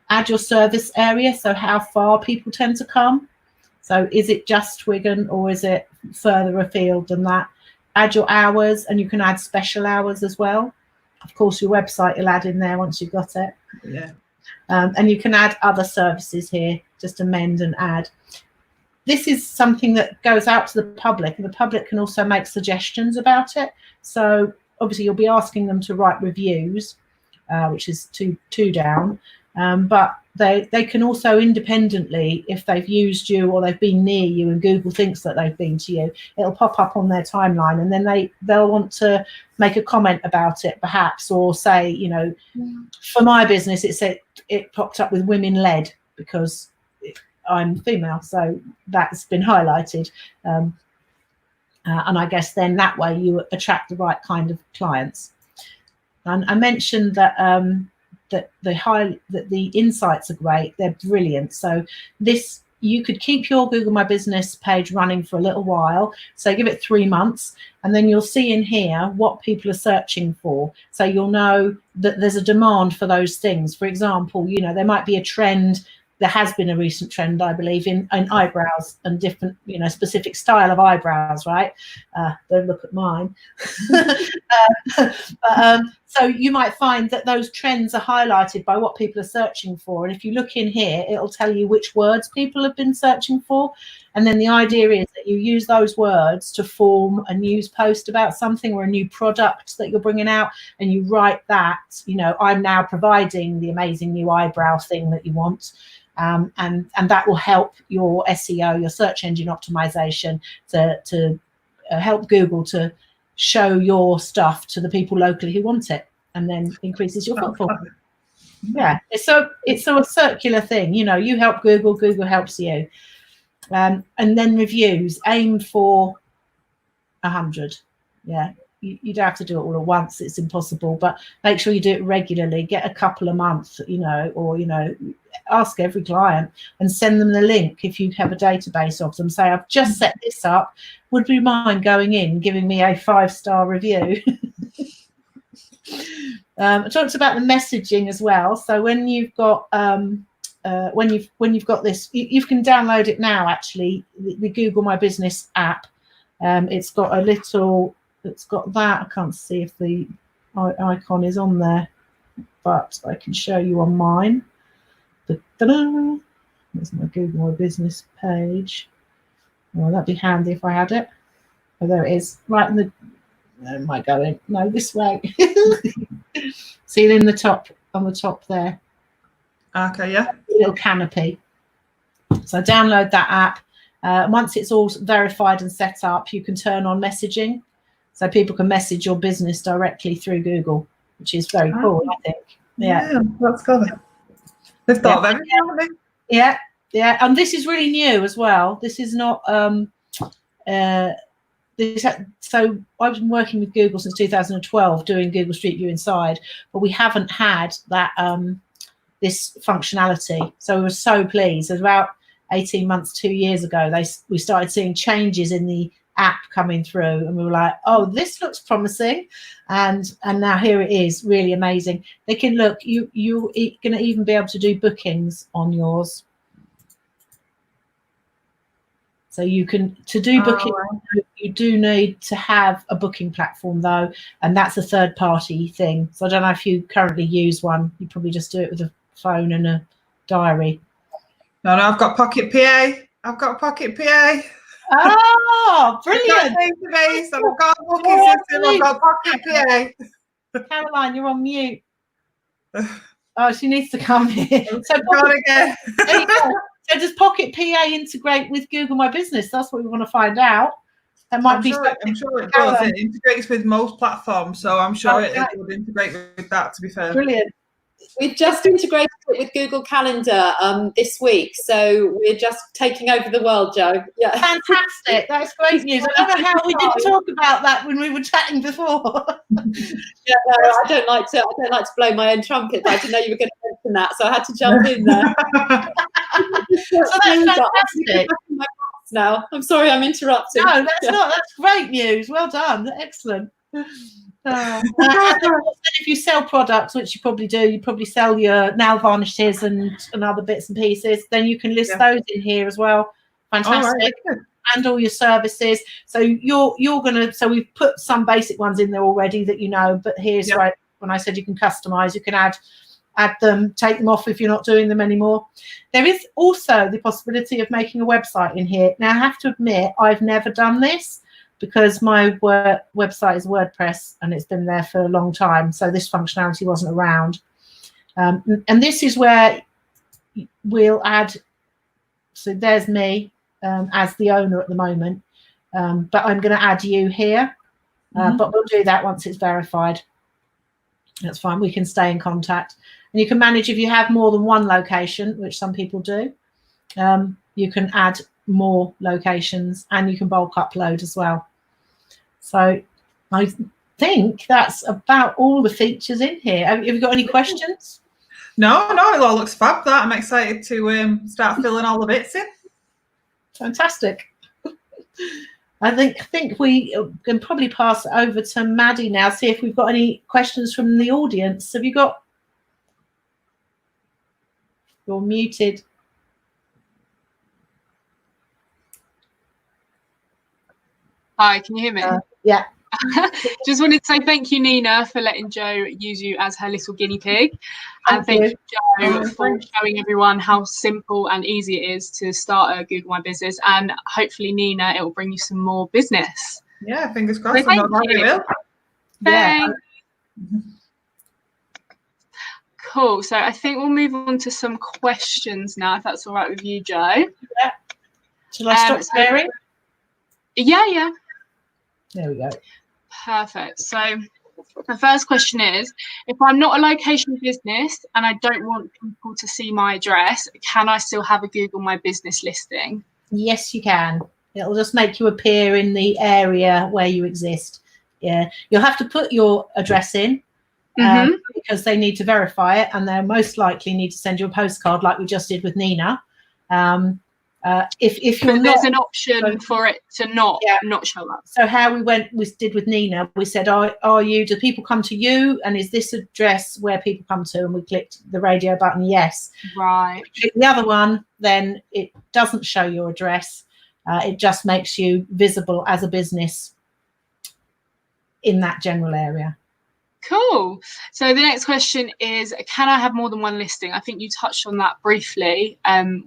Speaker 4: add your service area. So how far people tend to come. So is it just Wigan or is it further afield than that? Add your hours, and you can add special hours as well. Of course, your website you'll add in there once you've got it.
Speaker 6: Yeah.
Speaker 4: And you can add other services here, just amend and add. This is something that goes out to the public, and the public can also make suggestions about it. So obviously you'll be asking them to write reviews, which is two down, but they can also independently, if they've used you or they've been near you and Google thinks that they've been to you, it'll pop up on their timeline, and then they'll want to make a comment about it perhaps, or say, you know, for my business it popped up with women led because I'm female, so that's been highlighted, and I guess then that way you attract the right kind of clients. And I mentioned that that the insights are great, they're brilliant. So this, you could keep your Google My Business page running for a little while, so give it 3 months, and then you'll see in here what people are searching for. So you'll know that there's a demand for those things. For example, you know, there might be a trend. There has been a recent trend, I believe, in eyebrows and different, you know, specific style of eyebrows, right? Don't look at mine. So you might find that those trends are highlighted by what people are searching for. And if you look in here, it'll tell you which words people have been searching for. And then the idea is that you use those words to form a news post about something or a new product that you're bringing out. And you write that, you know, I'm now providing the amazing new eyebrow thing that you want. And that will help your SEO, your search engine optimization, to help Google to show your stuff to the people locally who want it, and then increases your footfall. Yeah, it's a circular thing. You know, you help Google, Google helps you. And then reviews, aim for 100. Yeah. You don't have to do it all at once, it's impossible, but make sure you do it regularly. Get a couple a month, you know, or, you know, ask every client and send them the link if you have a database of them. Say, I've just set this up, would you mind going in giving me a 5-star review? I talked about the messaging as well. So when you've got when you've got this, you can download it now, actually, the Google My Business app. It's got a little, it's got that. I can't see if the icon is on there, but I can show you on mine. Da-da-da. There's my Google My Business page. Well, that'd be handy if I had it. Oh, there it is, right in the. It might go in. No, this way. See it in the top, on the top there.
Speaker 6: Okay, yeah.
Speaker 4: Little canopy. So download that app. Once it's all verified and set up, you can turn on messaging. so people can message your business directly through Google, which is very cool, I think.
Speaker 6: Yeah, that's good. They've thought of everything, haven't they?
Speaker 4: Yeah, yeah, and this is really new as well. This is not. So I've been working with Google since 2012, doing Google Street View Inside, but we haven't had that this functionality. So we were so pleased. About 18 months, 2 years ago, we started seeing changes in the app coming through, and we were like, oh, this looks promising, and now here it is, really amazing. They can look, you're going to even be able to do bookings on yours. So you can, to do booking, you do need to have a booking platform though, and that's a third party thing. So I don't know if you currently use one. You probably just do it with a phone and a diary.
Speaker 6: No, I've got Pocket PA. I've got Pocket PA.
Speaker 4: Oh, brilliant.
Speaker 6: Database, I've got a booking system, I've got Pocket PA.
Speaker 4: Caroline, you're on mute. Oh, she needs to come here. So
Speaker 6: again.
Speaker 4: So does Pocket PA integrate with Google My Business? That's what we want to find out. That might be something.
Speaker 6: I'm sure it does. It integrates with most platforms, so I'm sure it would integrate with that, to be fair.
Speaker 4: Brilliant.
Speaker 2: We've just integrated it with Google Calendar this week, so we're just taking over the world, Joe. Yeah.
Speaker 4: Fantastic. That's great news. I don't know how we didn't talk about that when we were chatting before.
Speaker 2: Yeah, no, I don't like to blow my own trumpet, but I didn't know you were going to mention that, so I had to jump in there.
Speaker 4: So that's fantastic.
Speaker 2: Now, I'm sorry I'm interrupting.
Speaker 4: No, that's not. That's great news. Well done. Excellent. And if you sell products, which you probably do, you probably sell your nail varnishes and other bits and pieces, then you can list those in here as well. Fantastic. And all your services. So you're gonna, so we've put some basic ones in there already that you know, but here's right when I said you can customize, you can add them, take them off if you're not doing them anymore. There is also the possibility of making a website in here. Now I have to admit, I've never done this, because my website is WordPress and it's been there for a long time, so this functionality wasn't around. And this is where we'll add, so there's me as the owner at the moment, but I'm going to add you here, but we'll do that once it's verified. That's fine, we can stay in contact. And you can manage, if you have more than one location, which some people do, you can add more locations, and you can bulk upload as well. So I think that's about all the features in here. Have you got any questions?
Speaker 6: No, it all looks fab. That I'm excited to start filling all the bits in.
Speaker 4: Fantastic. I think we can probably pass it over to Maddie now, see if we've got any questions from the audience. Have you got? You're muted.
Speaker 3: Hi, can you hear me?
Speaker 4: Yeah.
Speaker 3: Just wanted to say thank you, Nina, for letting Jo use you as her little guinea pig. And thank you, Jo, for showing everyone how simple and easy it is to start a Google My Business. And hopefully, Nina, it will bring you some more business.
Speaker 6: Yeah, fingers crossed.
Speaker 3: So thank you.
Speaker 4: Yeah.
Speaker 3: Cool. So I think we'll move on to some questions now, if that's all right with you, Jo.
Speaker 4: Yeah. Shall I stop sharing?
Speaker 3: Yeah.
Speaker 4: There we go.
Speaker 3: Perfect. So the first question is, if I'm not a location business and I don't want people to see my address, can I still have a Google My Business listing?
Speaker 4: Yes, you can. It'll just make you appear in the area where you exist. Yeah. You'll have to put your address in because they need to verify it, and they'll most likely need to send you a postcard like we just did with Nina. If you're
Speaker 3: there's an option for it to not show up.
Speaker 4: So how we did with Nina, we said, do people come to you, and is this address where people come to? And we clicked the radio button, yes.
Speaker 3: Right.
Speaker 4: The other one, then it doesn't show your address. It just makes you visible as a business in that general area.
Speaker 3: Cool. So the next question is, can I have more than one listing? I think you touched on that briefly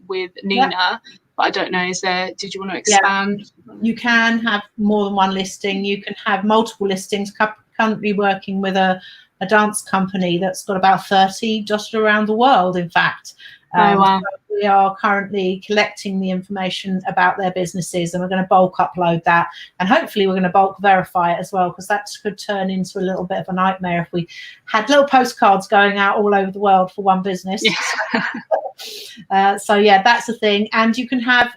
Speaker 3: with Nina, but I don't know, did you want to expand?
Speaker 4: Yeah. You can have more than one listing. You can have multiple listings. Currently working with a dance company that's got about 30 dotted around the world, in fact.
Speaker 3: Oh, wow.
Speaker 4: So we are currently collecting the information about their businesses, and we're going to bulk upload that, and hopefully we're going to bulk verify it as well, because that could turn into a little bit of a nightmare if we had little postcards going out all over the world for one business. So yeah, that's a thing. And you can have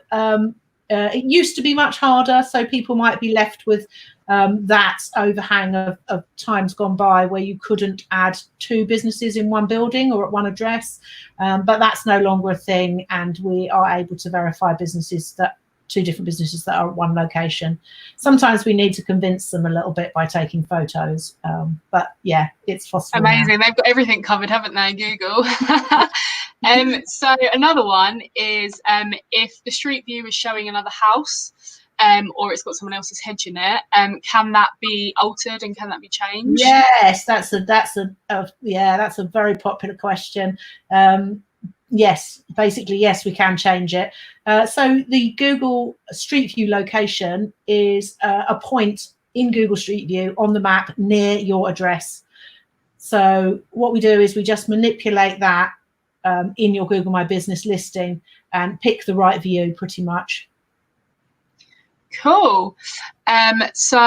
Speaker 4: it used to be much harder, so people might be left with that overhang of times gone by where you couldn't add 2 businesses in one building or at one address, but that's no longer a thing, and we are able to verify businesses, that 2 different businesses that are at one location. Sometimes we need to convince them a little bit by taking photos, but yeah, it's possible.
Speaker 3: Amazing. They've got everything covered, haven't they, Google? So another one is if the street view is showing another house, or it's got someone else's hedge in it, can that be altered and can that be changed?
Speaker 4: Yes, that's a very popular question. Yes, basically, yes, we can change it. So the Google Street View location is a point in Google Street View on the map near your address. So what we do is we just manipulate that in your Google My Business listing and pick the right view, pretty much.
Speaker 3: Cool. So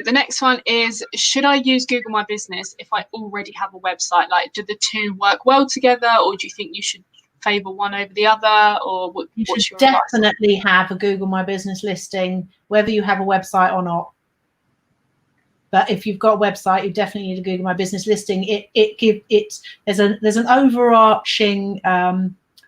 Speaker 3: the next one is, should I use Google My Business if I already have a website? Like, do the 2 work well together, or do you think you should favor one over the other, or what's your advice?
Speaker 4: Definitely have a Google My Business listing, whether you have a website or not. But if you've got a website, you definitely need a Google My Business listing. There's an overarching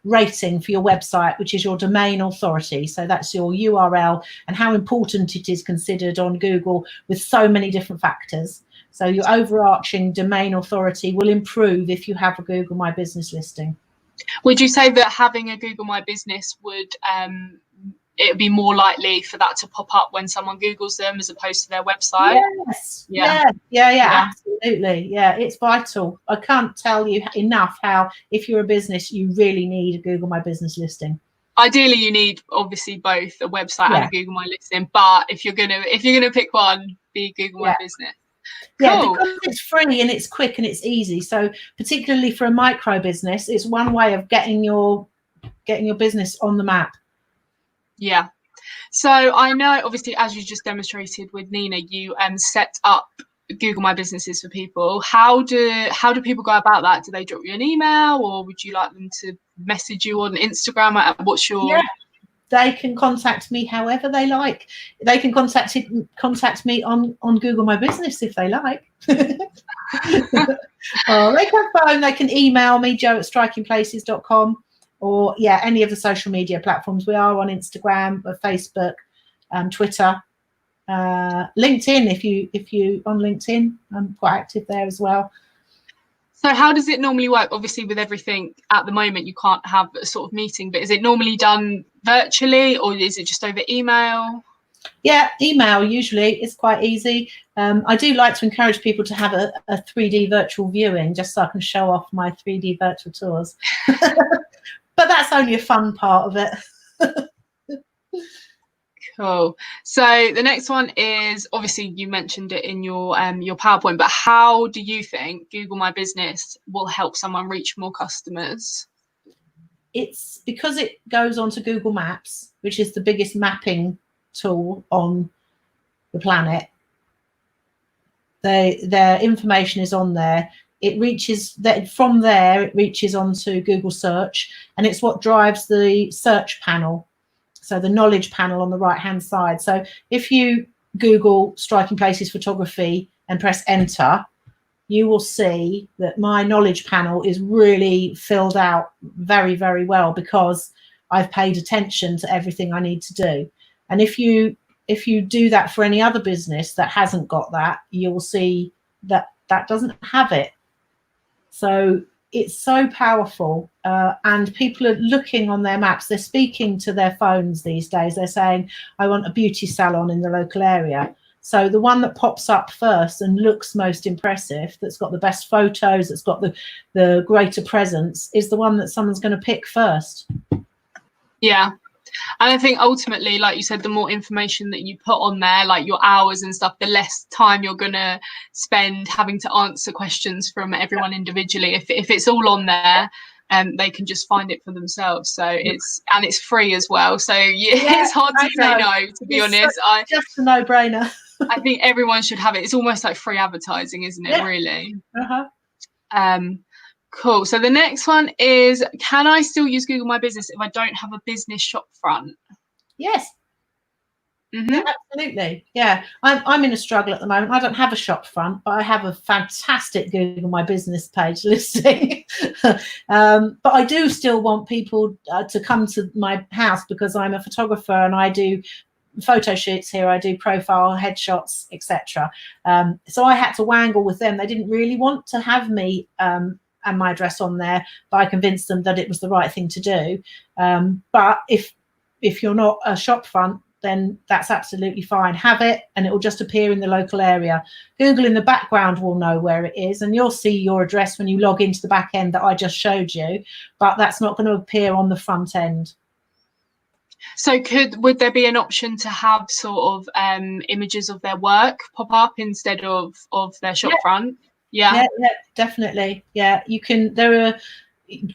Speaker 4: rating for your website, which is your domain authority. So that's your URL and how important it is considered on Google, with so many different factors. So your overarching domain authority will improve if you have a Google My Business listing.
Speaker 3: Would you say that having a Google My Business would it would be more likely for that to pop up when someone Googles them as opposed to their website?
Speaker 4: Yes. Yeah, absolutely. Yeah, it's vital. I can't tell you enough how, if you're a business, you really need a Google My Business listing.
Speaker 3: Ideally, you need obviously both a website and a Google My listing, but if you're gonna pick one, be Google My Business.
Speaker 4: Yeah,
Speaker 3: Cool.
Speaker 4: because it's free and it's quick and it's easy. So particularly for a micro business, it's one way of getting your business on the map.
Speaker 3: Yeah. So I know, obviously, as you just demonstrated with Nina, you set up Google My Businesses for people. How do people go about that? Do they drop you an email, or would you like them to message you on Instagram? What's your...
Speaker 4: Yeah. They can contact me however they like. They can contact me on Google My Business if they like. Or they can phone, they can email me, joe@strikingplaces.com, or any of the social media platforms. We are on Instagram, Facebook, Twitter, LinkedIn. If you on LinkedIn, I'm quite active there as well.
Speaker 3: So how does it normally work? Obviously, with everything at the moment, you can't have a sort of meeting, but is it normally done virtually, or is it just over email?
Speaker 4: Yeah, email usually. It's quite easy. I do like to encourage people to have a 3D virtual viewing, just so I can show off my 3D virtual tours. But that's only a fun part of it.
Speaker 3: Cool. So the next one is, obviously you mentioned it in your PowerPoint, but how do you think Google My Business will help someone reach more customers? It's because it goes onto Google Maps, which is the biggest mapping tool on the planet. Their information is on there. It reaches that from there. It reaches onto Google Search, and it's what drives the search panel. So the knowledge panel on the right-hand side. So if you Google Striking Places Photography and press enter, you will see that my knowledge panel is really filled out very, very well, because I've paid attention to everything I need to do. And if you do that for any other business that hasn't got that, you'll see that that doesn't have it. So it's so powerful, and people are looking on their maps. They're speaking to their phones these days. They're saying, I want a beauty salon in the local area. So the one that pops up first and looks most impressive, that's got the best photos, that's got the greater presence, is the one that someone's going to pick first. Yeah. And I think ultimately, like you said, the more information that you put on there, like your hours and stuff, the less time you're going to spend having to answer questions from everyone individually. If it's all on there, they can just find it for themselves. So it's free as well. So it's hard to say no, to be honest.
Speaker 4: Just a no-brainer.
Speaker 3: I think everyone should have it. It's almost like free advertising, isn't it? Really. Cool. So the next one is, can I still use Google My Business if I don't have a business shop front?
Speaker 4: Yes. Yeah, absolutely. Yeah, I'm in a struggle at the moment. I don't have a shop front, but I have a fantastic Google My Business page listing. But I do still want people to come to my house because I'm a photographer and I do photo shoots here. I do profile, headshots, etc. So I had to wangle with them. They didn't really want to have me and my address on there, but I convinced them that it was the right thing to do. But if you're not a shop front, then that's absolutely fine. Have it and it will just appear in the local area. Google in the background will know where it is and you'll see your address when you log into the back end that I just showed you, but that's not going to appear on the front end.
Speaker 3: So would there be an option to have sort of images of their work pop up instead of their shop front? Yeah,
Speaker 4: definitely. Yeah, you can.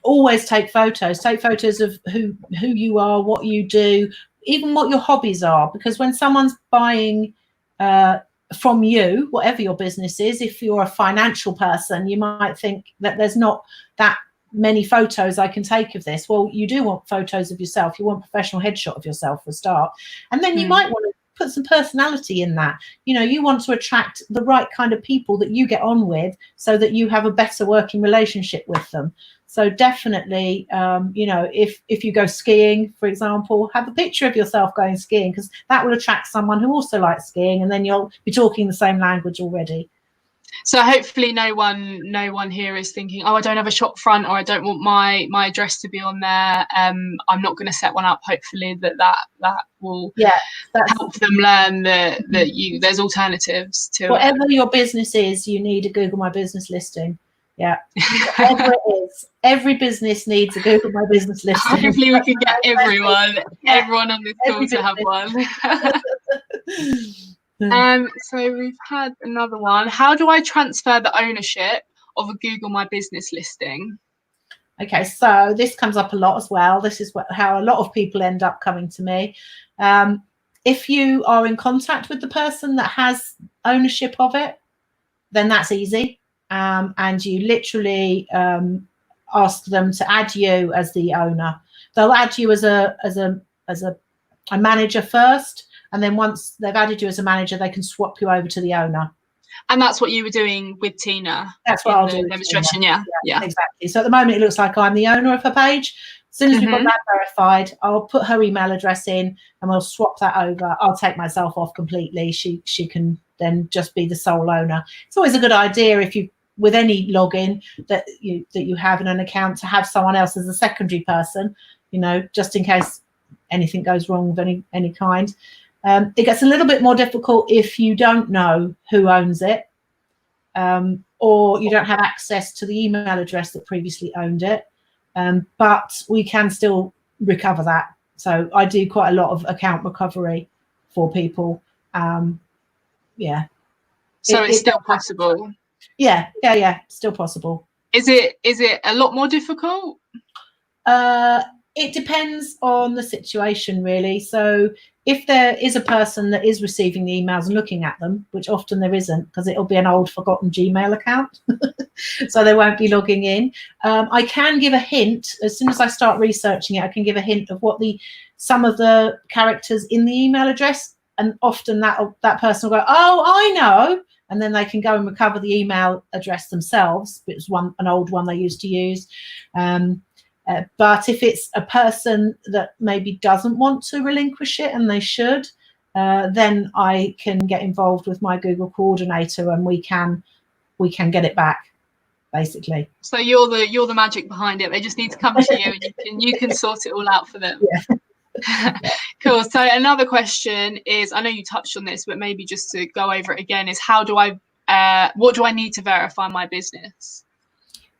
Speaker 4: Always take photos of who you are, what you do, even what your hobbies are, because when someone's buying from you, whatever your business is, if you're a financial person, you might think that there's not that many photos I can take of this. Well, you do want photos of yourself. You want a professional headshot of yourself for a start, and then you might want to put some personality in that. You know, you want to attract the right kind of people that you get on with so that you have a better working relationship with them. So definitely, you know, if you go skiing, for example, have a picture of yourself going skiing, because that will attract someone who also likes skiing, and then you'll be talking the same language already.
Speaker 3: So hopefully no one here is thinking, oh, I don't have a shop front, or I don't want my address to be on there. I'm not going to set one up. Hopefully that will help them learn that there's alternatives to
Speaker 4: whatever your business is. You need a Google My Business listing. Yeah, whatever it is, every business needs a Google My Business listing.
Speaker 3: Hopefully we can get everyone on this call to have one. So we've had another one. How do I transfer the ownership of a Google My Business listing?
Speaker 4: Okay, so this comes up a lot as well. This is how a lot of people end up coming to me. If you are in contact with the person that has ownership of it, then that's easy. And you literally ask them to add you as the owner. They'll add you as a manager first, and then once they've added you as a manager, they can swap you over to the owner.
Speaker 3: And that's what you were doing with Tina.
Speaker 4: That's what I'll do.
Speaker 3: Demonstration, yeah,
Speaker 4: exactly. So at the moment, it looks like I'm the owner of her page. As soon as we've got that verified, I'll put her email address in, and we'll swap that over. I'll take myself off completely. She can then just be the sole owner. It's always a good idea if you, with any login that you have in an account, to have someone else as a secondary person, you know, just in case anything goes wrong of any kind. It gets a little bit more difficult if you don't know who owns it, or you don't have access to the email address that previously owned it, but we can still recover that. So I do quite a lot of account recovery for people. Yeah.
Speaker 3: So it's still possible.
Speaker 4: Yeah, still possible.
Speaker 3: Is it a lot more difficult?
Speaker 4: It depends on the situation, really. So if there is a person that is receiving the emails and looking at them, which often there isn't, because it'll be an old forgotten Gmail account, so they won't be logging in. I can give a hint. As soon as I start researching it, I can give a hint of what some of the characters in the email address, and often that person will go, oh, I know. And then they can go and recover the email address themselves. It was an old one they used to use. But if it's a person that maybe doesn't want to relinquish it, and they should, then I can get involved with my Google coordinator, and we can get it back, basically.
Speaker 3: So you're the magic behind it. They just need to come to you, and you can sort it all out for them.
Speaker 4: Yeah.
Speaker 3: Cool. So another question is, I know you touched on this, but maybe just to go over it again, is what do I need to verify my business?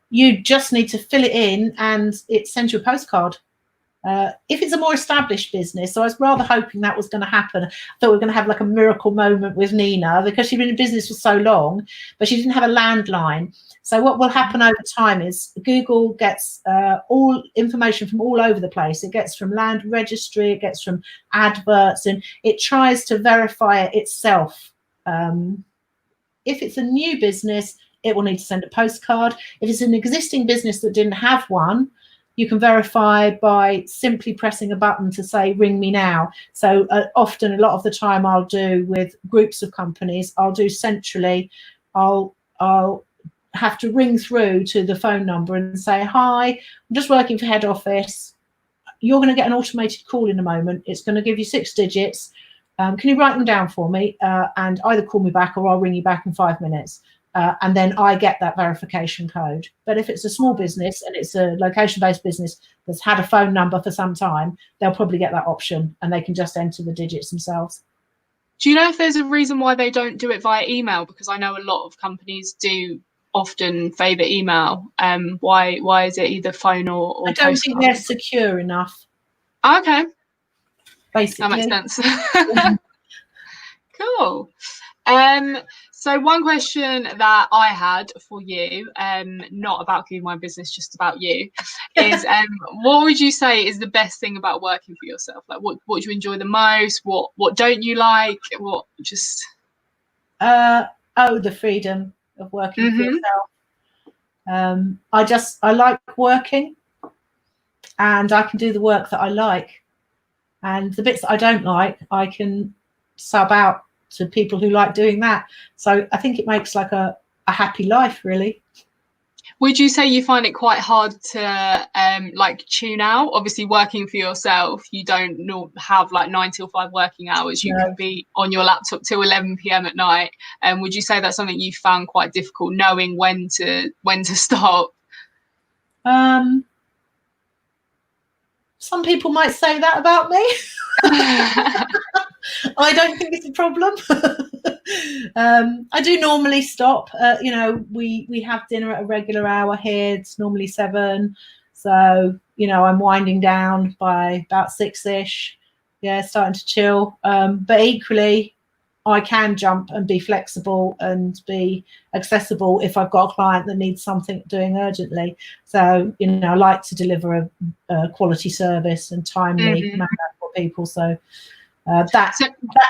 Speaker 4: You just need to fill it in, and it sends you a postcard. If it's a more established business, so I was rather hoping that was going to happen. I thought we were going to have like a miracle moment with Nina because she'd been in business for so long, but she didn't have a landline. So what will happen over time is Google gets all information from all over the place. It gets from land registry, it gets from adverts, and it tries to verify it itself. If it's a new business, it will need to send a postcard. If it's an existing business that didn't have one, you can verify by simply pressing a button to say, ring me now. So often, a lot of the time I'll do with groups of companies, I'll do centrally, I'll have to ring through to the phone number and say, hi, I'm just working for head office. You're going to get an automated call in a moment. It's going to give you 6 digits. Can you write them down for me and either call me back or I'll ring you back in 5 minutes. And then I get that verification code. But if it's a small business and it's a location-based business that's had a phone number for some time, they'll probably get that option and they can just enter the digits themselves.
Speaker 3: Do you know if there's a reason why they don't do it via email? Because I know a lot of companies do often favour email. Why is it either phone or
Speaker 4: I don't think they're
Speaker 3: postcard?
Speaker 4: secure enough.
Speaker 3: Okay,
Speaker 4: Basically.
Speaker 3: that makes sense. Cool. So one question that I had for you, not about you, my business, just about you, is what would you say is the best thing about working for yourself? Like what do you enjoy the most? What don't you like? What just
Speaker 4: the freedom of working for yourself. I like working and I can do the work that I like. And the bits that I don't like, I can sub out to people who like doing that. So I think it makes like a happy life, really.
Speaker 3: Would you say you find it quite hard to like tune out? Obviously, working for yourself, you don't have like 9 till 5 working hours. You can be on your laptop till 11 p.m. at night. And would you say that's something you found quite difficult, knowing when to stop?
Speaker 4: Some people might say that about me. I don't think it's a problem. I do normally stop. We have dinner at a regular hour here. It's normally 7. So, I'm winding down by about 6-ish. Yeah, starting to chill. But equally, I can jump and be flexible and be accessible if I've got a client that needs something doing urgently. So, I like to deliver a quality service and timely manner for people. So that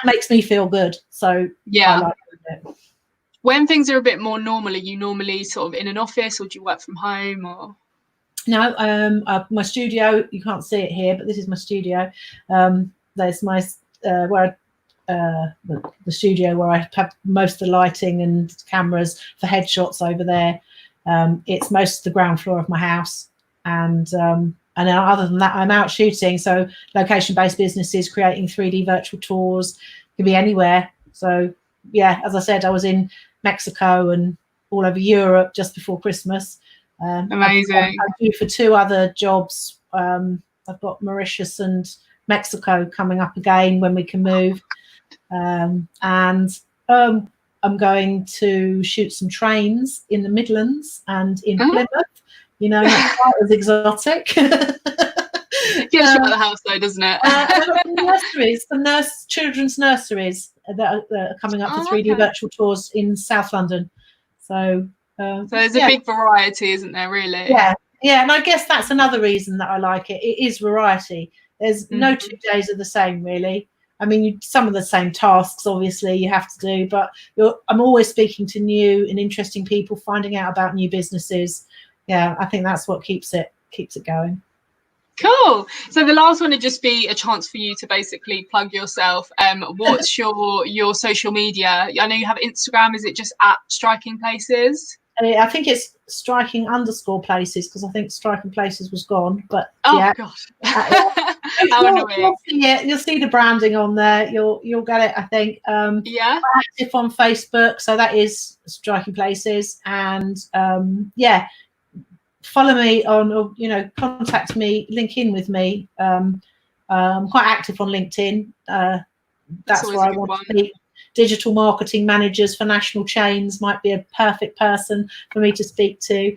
Speaker 4: makes me feel good. So
Speaker 3: yeah.
Speaker 4: I like it.
Speaker 3: When things are a bit more normal, are you normally sort of in an office or do you work from home or?
Speaker 4: No, my studio, you can't see it here, but this is my studio. There's my the studio where I have most of the lighting and cameras for headshots over there. It's most of the ground floor of my house, and then other than that, I'm out shooting. So location-based businesses, creating 3D virtual tours, could be anywhere. So yeah, as I said, I was in Mexico and all over Europe just before Christmas.
Speaker 3: Amazing.
Speaker 4: I do for 2 other jobs. I've got Mauritius and Mexico coming up again when we can move. And I'm going to shoot some trains in the Midlands and in Plymouth. Not quite as exotic.
Speaker 3: Gets you out of the house though, doesn't it?
Speaker 4: Nurseries, children's nurseries that are coming up for 3D virtual tours in South London. So
Speaker 3: there's a big variety, isn't there, really?
Speaker 4: Yeah, and I guess that's another reason that I like it. It is variety. There's no 2 days are the same, really. I mean, some of the same tasks, obviously, you have to do, but I'm always speaking to new and interesting people, finding out about new businesses. Yeah, I think that's what keeps it going.
Speaker 3: Cool. So the last one would just be a chance for you to basically plug yourself. What's your social media? I know you have Instagram. Is it just at Striking Places?
Speaker 4: I think it's striking_places because I think Striking Places was gone. But
Speaker 3: God. How annoying.
Speaker 4: You'll see the branding on there. You'll get it, I think.
Speaker 3: Yeah.
Speaker 4: I'm active on Facebook, so that is Striking Places, and follow me on, or contact me, link in with me. I'm quite active on LinkedIn. That's where I want to be. Digital marketing managers for national chains might be a perfect person for me to speak to.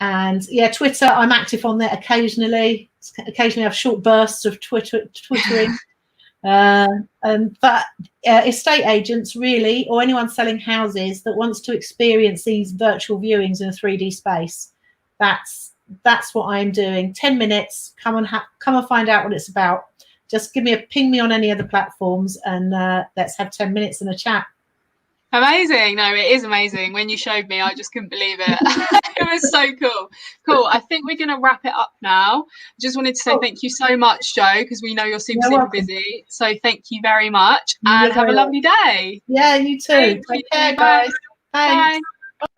Speaker 4: And yeah, Twitter, I'm active on there occasionally. Occasionally I have short bursts of twittering. But estate agents really, or anyone selling houses that wants to experience these virtual viewings in a 3D space, that's what I'm doing. 10 minutes, come and find out what it's about. Just ping me on any of the platforms, and let's have 10 minutes in a chat.
Speaker 3: Amazing. No, it is amazing. When you showed me, I just couldn't believe it. It was so cool. I think we're going to wrap it up now. Just wanted to say thank you so much, Jo, because we know you're super busy. So thank you very much, and have a lovely day.
Speaker 4: Yeah, you too. Take care, guys. Thanks.
Speaker 3: Bye.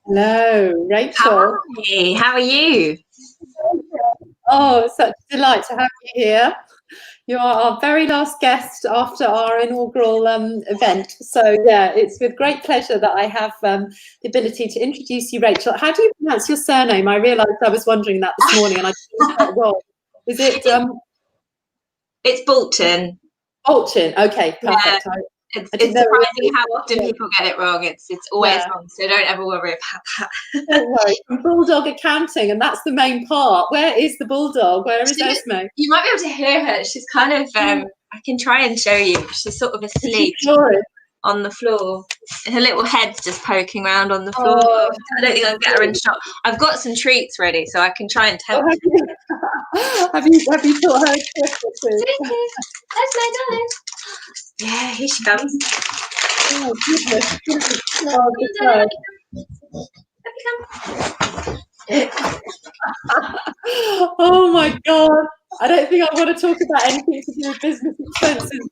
Speaker 2: Hello, Rachel.
Speaker 7: Hi, how are you?
Speaker 2: Oh, such a delight to have you here. You are our very last guest after our inaugural event. So yeah, it's with great pleasure that I have the ability to introduce you, Rachel. How do you pronounce your surname? I realised I was wondering that this morning and I didn't quite well. Is it
Speaker 7: It's Balchin.
Speaker 2: Balchin? Okay, perfect.
Speaker 7: Yeah. It's surprising how often people get it wrong. It's always wrong, so don't ever worry about that.
Speaker 2: Don't worry. From Bulldog Accounting, and that's the main part. Where is the Bulldog? Where is Esme?
Speaker 7: You might be able to hear her. She's kind of, I can try and show you. She's sort of asleep on the floor. Her little head's just poking around on the floor.
Speaker 2: Oh,
Speaker 7: I don't think I'll get her in shot. I've got some treats ready, so I can try and tell.
Speaker 2: Have you taught her?
Speaker 7: That's my darling. Yeah, here she comes.
Speaker 2: Oh, goodness. Oh my God. I don't think I want to talk about anything to do with business expenses.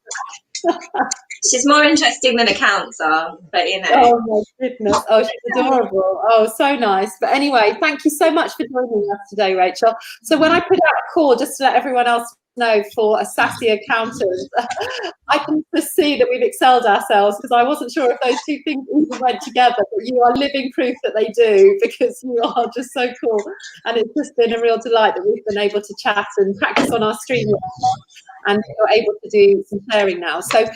Speaker 7: She's more interesting than accounts are, but you know.
Speaker 2: Oh my goodness. Oh, she's adorable. Oh, so nice. But anyway, thank you so much for joining us today, Rachel. So when I put out a call, just to let everyone else know, for a sassy accountant, I can just see that we've excelled ourselves, because I wasn't sure if those two things even went together, but you are living proof that they do, because you are just so cool. And it's just been a real delight that we've been able to chat and practice on our stream, and you're able to do some sharing now. So it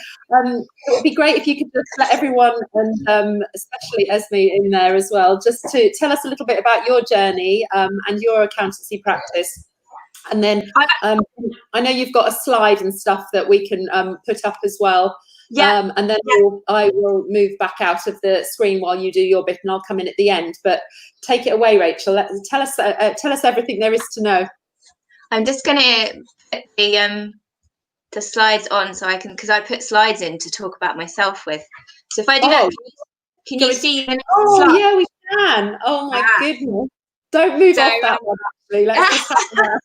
Speaker 2: would be great if you could just let everyone, and especially Esme in there as well, just to tell us a little bit about your journey and your accountancy practice. And then I know you've got a slide and stuff that we can put up as well. Yeah. And then I will move back out of the screen while you do your bit, and I'll come in at the end. But take it away, Rachel. Tell us everything there is to know.
Speaker 7: I'm just going to put the slides on, so I can, because I put slides in to talk about myself with. So if I do that, can you see?
Speaker 2: Oh, yeah, we can. Oh my goodness! Don't move off that one. Actually, let's just have that.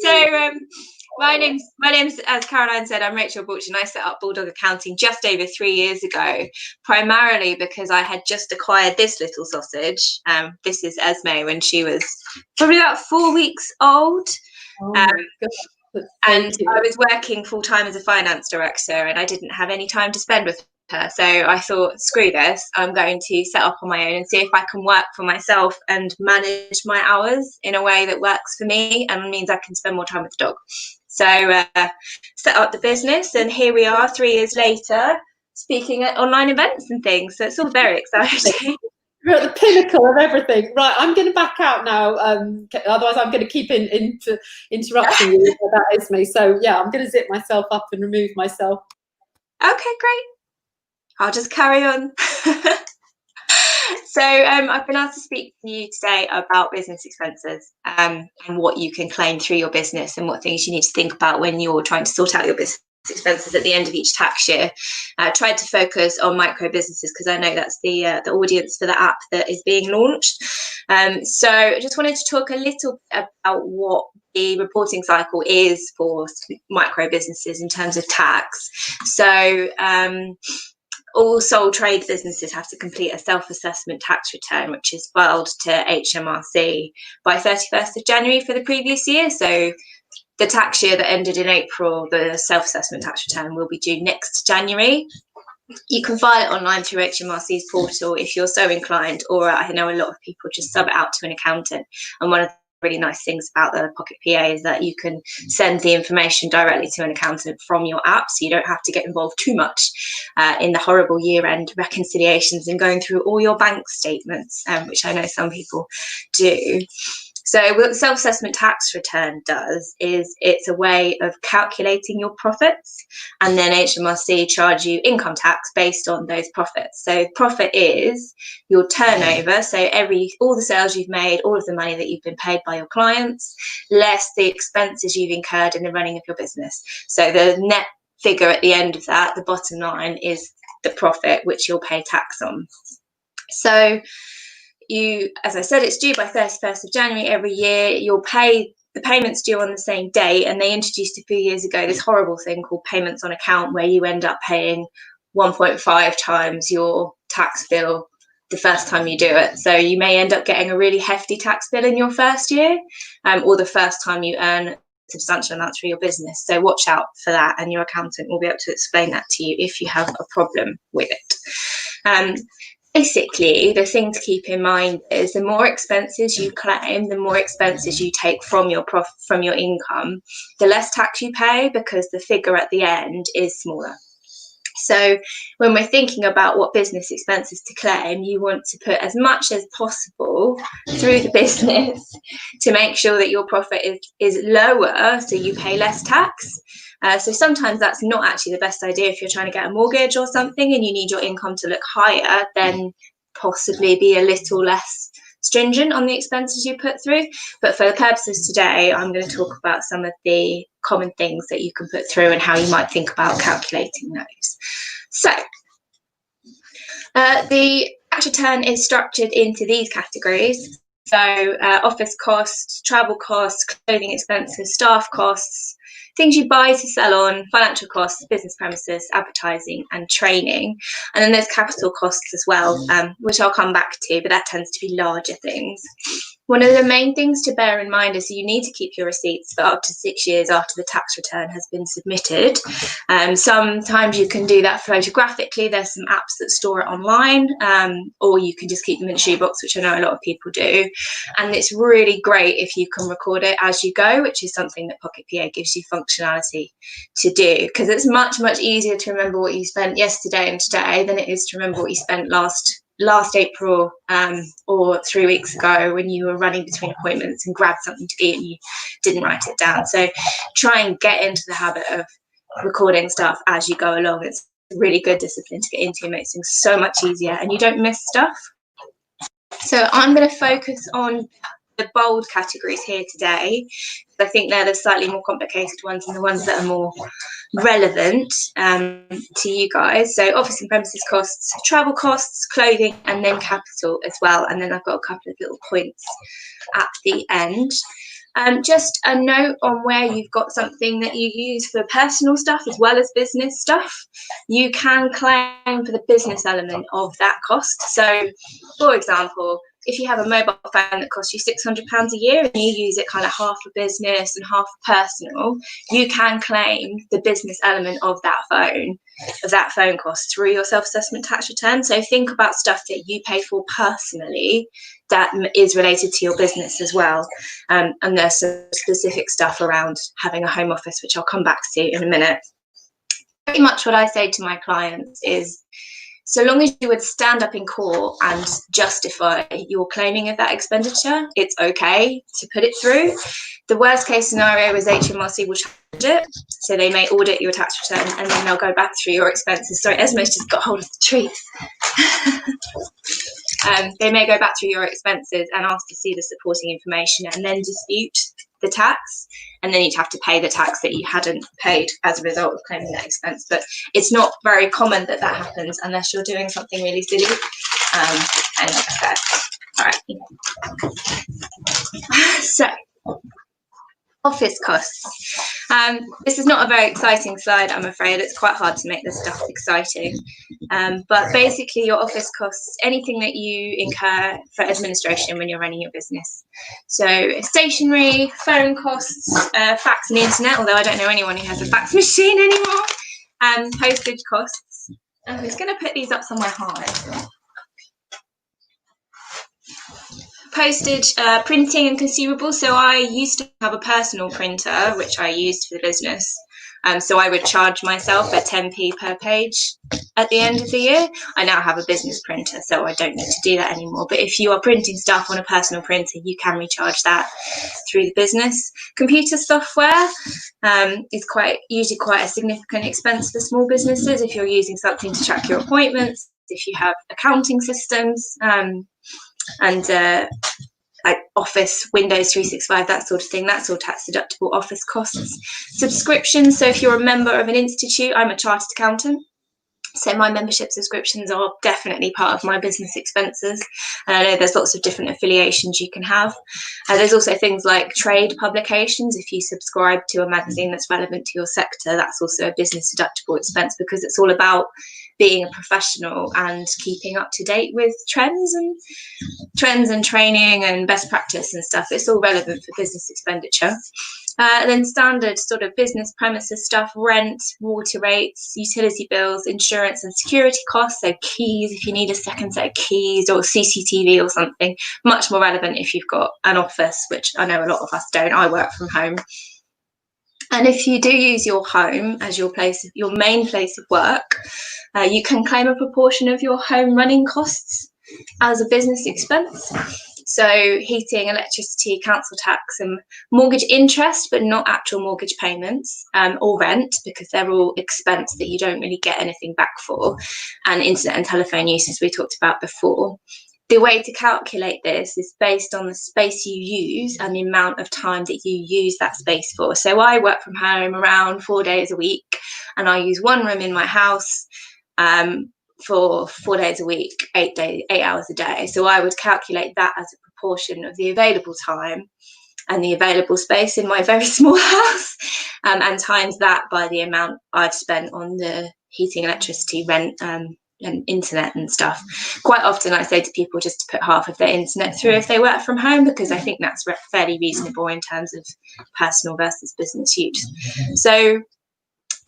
Speaker 7: So my name's, as Caroline said, I'm Rachel Balchin. I set up Bulldog Accounting just over 3 years ago, primarily because I had just acquired this little sausage. This is Esme when she was probably about 4 weeks old. And I was working full-time as a finance director, and I didn't have any time to spend with her. So I thought, screw this, I'm going to set up on my own and see if I can work for myself and manage my hours in a way that works for me and means I can spend more time with the dog. So set up the business, and here we are 3 years later, speaking at online events and things. So it's all very exciting.
Speaker 2: We're at the pinnacle of everything. Right, I'm going to back out now. Otherwise, I'm going to keep interrupting you about Esme. So yeah, I'm going to zip myself up and remove myself.
Speaker 7: Okay, great. I'll just carry on. So I've been asked to speak to you today about business expenses and what you can claim through your business, and what things you need to think about when you're trying to sort out your business expenses at the end of each tax year. I tried to focus on micro businesses because I know that's the audience for the app that is being launched. So I just wanted to talk a little bit about what the reporting cycle is for micro businesses in terms of tax. So all sole trade businesses have to complete a self-assessment tax return, which is filed to HMRC by 31st of January for the previous year. So the tax year that ended in April, the self-assessment tax return will be due next January. You can file it online through HMRC's portal if you're so inclined, or I know a lot of people just sub it out to an accountant. And one of the really nice things about the Pocket PA is that you can send the information directly to an accountant from your app, so you don't have to get involved too much in the horrible year-end reconciliations and going through all your bank statements, which I know some people do. So what the self-assessment tax return does is it's a way of calculating your profits, and then HMRC charge you income tax based on those profits. So profit is your turnover, so all the sales you've made, all of the money that you've been paid by your clients, less the expenses you've incurred in the running of your business. So the net figure at the end of that, the bottom line, is the profit which you'll pay tax on. So as I said, it's due by 31st of January every year. You'll pay the payments due on the same date, and they introduced a few years ago this horrible thing called payments on account, where you end up paying 1.5 times your tax bill the first time you do it. So you may end up getting a really hefty tax bill in your first year, or the first time you earn substantial amounts for your business. So watch out for that, and your accountant will be able to explain that to you if you have a problem with it. Basically, the thing to keep in mind is the more expenses you claim, the more expenses you take from your income, the less tax you pay, because the figure at the end is smaller. So when we're thinking about what business expenses to claim, you want to put as much as possible through the business to make sure that your profit is lower, so you pay less tax. So sometimes that's not actually the best idea. If you're trying to get a mortgage or something and you need your income to look higher, then possibly be a little less stringent on the expenses you put through. But for the purposes today, I'm going to talk about some of the common things that you can put through and how you might think about calculating those. So the tax return is structured into these categories. So office costs, travel costs, clothing expenses, staff costs, things you buy to sell on, financial costs, business premises, advertising and training. And then there's capital costs as well, which I'll come back to, but that tends to be larger things. One of the main things to bear in mind is you need to keep your receipts for up to 6 years after the tax return has been submitted. Sometimes you can do that photographically. There's some apps that store it online, or you can just keep them in a shoebox, which I know a lot of people do. And it's really great if you can record it as you go, which is something that Pocket PA gives you functionality to do, because it's much, much easier to remember what you spent yesterday and today than it is to remember what you spent last April or 3 weeks ago when you were running between appointments and grabbed something to eat and you didn't write it down. So try and get into the habit of recording stuff as you go along. It's a really good discipline to get into. It makes things so much easier and you don't miss stuff. So I'm going to focus on the bold categories here today. I think they're the slightly more complicated ones and the ones that are more relevant to you guys. So office and premises costs, travel costs, clothing, and then capital as well. And then I've got a couple of little points at the end. Just a note on where you've got something that you use for personal stuff as well as business stuff. You can claim for the business element of that cost. So, for example, if you have a mobile phone that costs you £600 a year and you use it kind of half for business and half for personal, you can claim the business element of that phone cost through your self-assessment tax return. So think about stuff that you pay for personally that is related to your business as well. And there's some specific stuff around having a home office, which I'll come back to in a minute. Pretty much what I say to my clients is, so long as you would stand up in court and justify your claiming of that expenditure, it's okay to put it through. The worst case scenario is HMRC will charge it. So they may audit your tax return and then they'll go back through your expenses. Sorry, Esme's just got hold of the trees. They may go back through your expenses and ask to see the supporting information and then dispute the tax, and then you'd have to pay the tax that you hadn't paid as a result of claiming that expense. But it's not very common that happens unless you're doing something really silly. And like I said, all right. So office costs. This is not a very exciting slide, I'm afraid. It's quite hard to make this stuff exciting. But basically your office costs, anything that you incur for administration when you're running your business. So stationery, phone costs, fax and the internet, although I don't know anyone who has a fax machine anymore, postage costs. I'm just going to put these up somewhere high. Postage, printing and consumables. So I used to have a personal printer, which I used for the business. So I would charge myself at 10p per page at the end of the year. I now have a business printer, so I don't need to do that anymore. But if you are printing stuff on a personal printer, you can recharge that through the business. Computer software is usually quite a significant expense for small businesses if you're using something to track your appointments, if you have accounting systems, and like Office, Windows 365, that sort of thing. That's all tax deductible office costs. Subscriptions, so if you're a member of an institute, I'm a chartered accountant, So my membership subscriptions are definitely part of my business expenses. And I know there's lots of different affiliations you can have. There's also things like trade publications. If you subscribe to a magazine that's relevant to your sector, that's also a business deductible expense, because it's all about being a professional and keeping up to date with trends and training and best practice and stuff. It's all relevant for business expenditure. Then standard sort of business premises stuff, rent, water rates, utility bills, insurance and security costs. So keys, if you need a second set of keys, or CCTV or something, much more relevant if you've got an office, which I know a lot of us don't. I work from home. And if you do use your home as your main place of work, you can claim a proportion of your home running costs as a business expense. So heating, electricity, council tax and mortgage interest, but not actual mortgage payments, or rent, because they're all expense that you don't really get anything back for, and internet and telephone use, as we talked about before. The way to calculate this is based on the space you use and the amount of time that you use that space for. So I work from home around 4 days a week, and I use one room in my house for 4 days a week, 8 hours a day. So I would calculate that as a proportion of the available time and the available space in my very small house, and times that by the amount I've spent on the heating, electricity, rent, and internet and stuff. Quite often I say to people just to put half of their internet through if they work from home, because I think that's fairly reasonable in terms of personal versus business use. So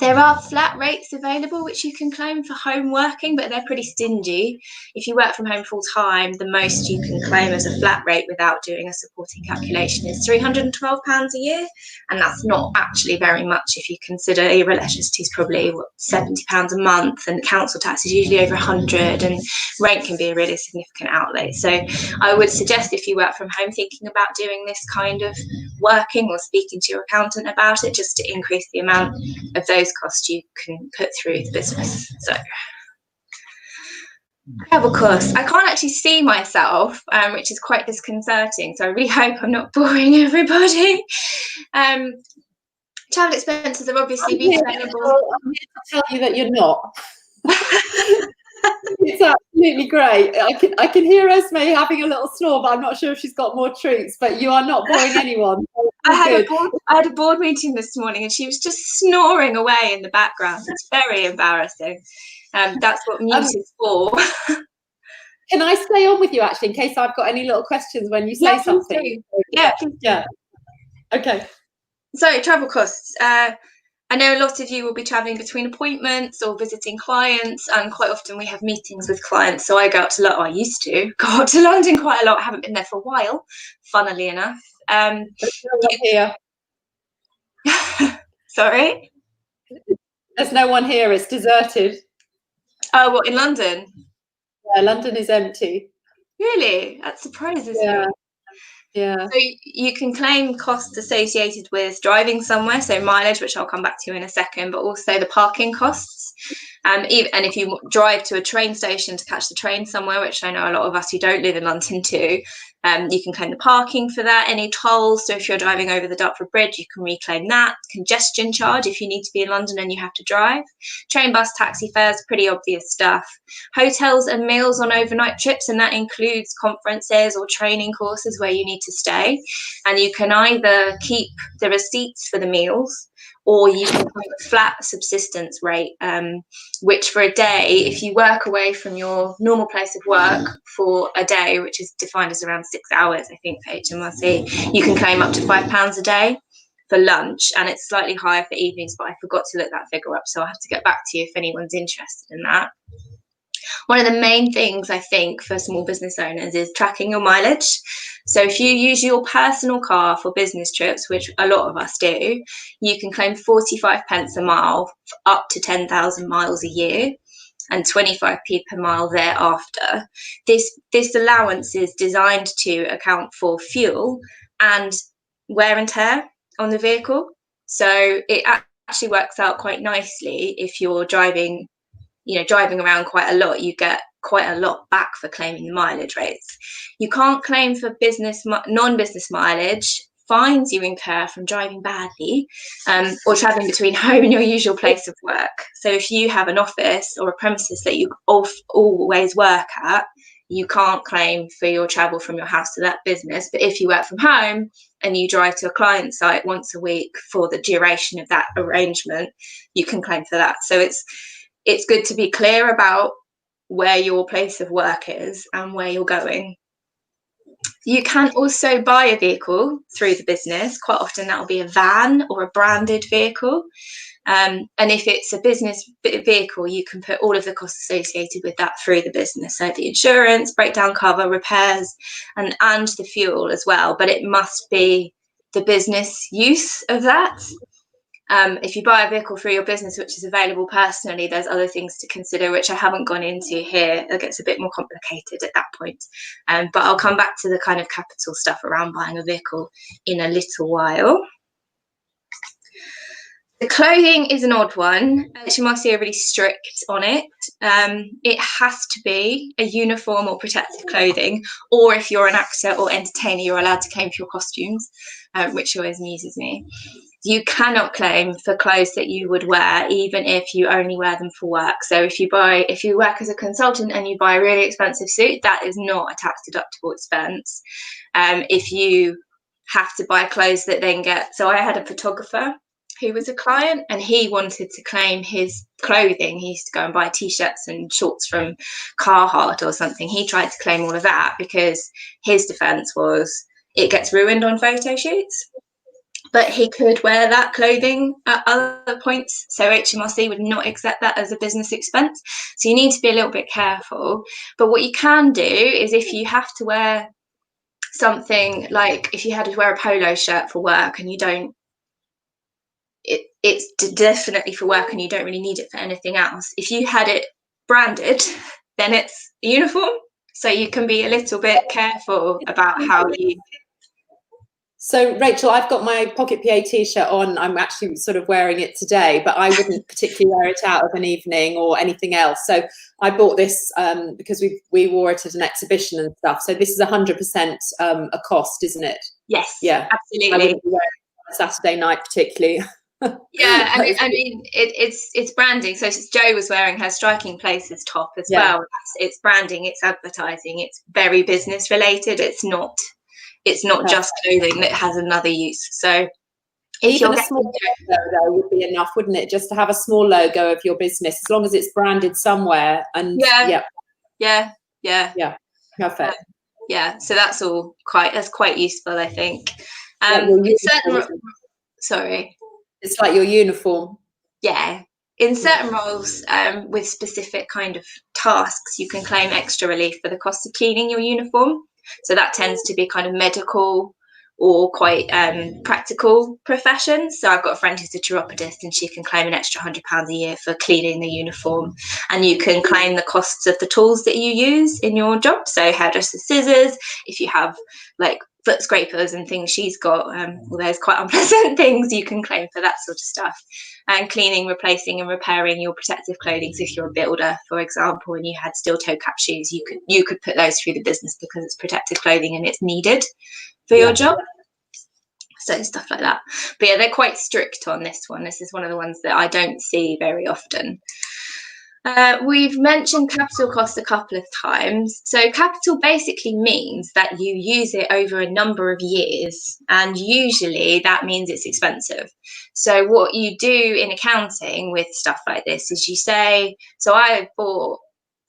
Speaker 7: there are flat rates available which you can claim for home working, but they're pretty stingy. If you work from home full time, the most you can claim as a flat rate without doing a supporting calculation is £312 a year. And that's not actually very much if you consider your electricity is probably £70 a month, and council tax is usually over 100, and rent can be a really significant outlay. So I would suggest, if you work from home, thinking about doing this kind of working or speaking to your accountant about it, just to increase the amount of those costs you can put through the business. So travel costs. I can't actually see myself, which is quite disconcerting. So I really hope I'm not boring everybody. Travel expenses are obviously reclaimable.
Speaker 2: I'm here to tell you that you're not. It's absolutely great. I can hear Esme having a little snore, but I'm not sure if she's got more treats. But you are not boring anyone.
Speaker 7: I had a board meeting this morning, and she was just snoring away in the background. It's very embarrassing. That's what mute is for.
Speaker 2: Can I stay on with you, actually, in case I've got any little questions when you say something? Yeah. Okay.
Speaker 7: So travel costs. I know a lot of you will be traveling between appointments or visiting clients, and quite often we have meetings with clients. So I go out to London. I used to go out to London quite a lot. I haven't been there for a while, funnily enough.
Speaker 2: Here.
Speaker 7: Sorry?
Speaker 2: There's no one here. It's deserted.
Speaker 7: Oh, what, in London?
Speaker 2: Yeah, London is empty.
Speaker 7: Really? That surprises me.
Speaker 2: Yeah.
Speaker 7: So you can claim costs associated with driving somewhere, so mileage, which I'll come back to in a second, but also the parking costs. And if you drive to a train station to catch the train somewhere, which I know a lot of us who don't live in London do, you can claim the parking for that. Any tolls, so if you're driving over the Dartford Bridge, you can reclaim that. Congestion charge if you need to be in London and you have to drive. Train, bus, taxi fares, pretty obvious stuff. Hotels and meals on overnight trips, and that includes conferences or training courses where you need to stay. And you can either keep the receipts for the meals, or you can claim a flat subsistence rate, which for a day, if you work away from your normal place of work for a day, which is defined as around 6 hours, I think, for HMRC, you can claim up to £5 a day for lunch, and it's slightly higher for evenings, but I forgot to look that figure up, so I'll have to get back to you if anyone's interested in that. One of the main things, I think, for small business owners is tracking your mileage. So if you use your personal car for business trips, which a lot of us do, you can claim 45 pence a mile for up to 10,000 miles a year, and 25p per mile thereafter. This allowance is designed to account for fuel and wear and tear on the vehicle. So it actually works out quite nicely. If you're driving around quite a lot, you get quite a lot back for claiming the mileage rates. You can't claim for non-business mileage fines you incur from driving badly or travelling between home and your usual place of work. So if you have an office or a premises that you always work at, you can't claim for your travel from your house to that business. But if you work from home and you drive to a client site once a week for the duration of that arrangement, you can claim for that. So it's good to be clear about where your place of work is and where you're going. You can also buy a vehicle through the business. Quite often that will be a van or a branded vehicle. And if it's a business vehicle, you can put all of the costs associated with that through the business. So the insurance, breakdown cover, repairs, and the fuel as well. But it must be the business use of that. If you buy a vehicle through your business, which is available personally, there's other things to consider, which I haven't gone into here. It gets a bit more complicated at that point. But I'll come back to the kind of capital stuff around buying a vehicle in a little while. The clothing is an odd one. HMRC are really strict on it. It has to be a uniform or protective clothing, or if you're an actor or entertainer, you're allowed to claim for your costumes, which always amuses me. You cannot claim for clothes that you would wear, even if you only wear them for work. So if you work as a consultant and you buy a really expensive suit, that is not a tax deductible expense. If you have to buy clothes that then so I had a photographer who was a client and he wanted to claim his clothing. He used to go and buy t-shirts and shorts from Carhartt or something. He tried to claim all of that because his defense was it gets ruined on photo shoots. But he could wear that clothing at other points. So HMRC would not accept that as a business expense. So you need to be a little bit careful. But what you can do is if you have to wear something, like if you had to wear a polo shirt for work and you don't, it's definitely for work and you don't really need it for anything else. If you had it branded, then it's a uniform. So you can be a little bit careful about how you...
Speaker 2: So, Rachel, I've got my Pocket PA t-shirt on. I'm actually sort of wearing it today, but I wouldn't particularly wear it out of an evening or anything else. So I bought this because we wore it at an exhibition and stuff. So this is 100% a cost, isn't it?
Speaker 7: Yes,
Speaker 2: yeah,
Speaker 7: absolutely.
Speaker 2: I wouldn't wear it on a Saturday night particularly.
Speaker 7: Yeah, I mean, it's branding. So Jo was wearing her Striking Places top as well. It's branding, it's advertising, it's very business related. It's not just clothing that has another use. So if
Speaker 2: even a small logo would be enough, wouldn't it? Just to have a small logo of your business, as long as it's branded somewhere. And
Speaker 7: yeah,
Speaker 2: perfect.
Speaker 7: Yeah, so that's quite useful, I think. Sorry.
Speaker 2: It's like your uniform.
Speaker 7: Yeah. In certain roles with specific kind of tasks, you can claim extra relief for the cost of cleaning your uniform. So that tends to be kind of medical or quite practical professions. So I've got a friend who's a chiropodist and she can claim an extra £100 a year for cleaning the uniform. And you can claim the costs of the tools that you use in your job. So hairdresser's scissors, if you have like foot scrapers and things she's got, there's quite unpleasant things, you can claim for that sort of stuff. And cleaning, replacing and repairing your protective clothing. So if you're a builder, for example, and you had steel toe cap shoes, you could put those through the business because it's protective clothing and it's needed for your job. So stuff like that. But yeah, they're quite strict on this one. This is one of the ones that I don't see very often. We've mentioned capital costs a couple of times. So capital basically means that you use it over a number of years, and usually that means it's expensive. So what you do in accounting with stuff like this is you say, so I bought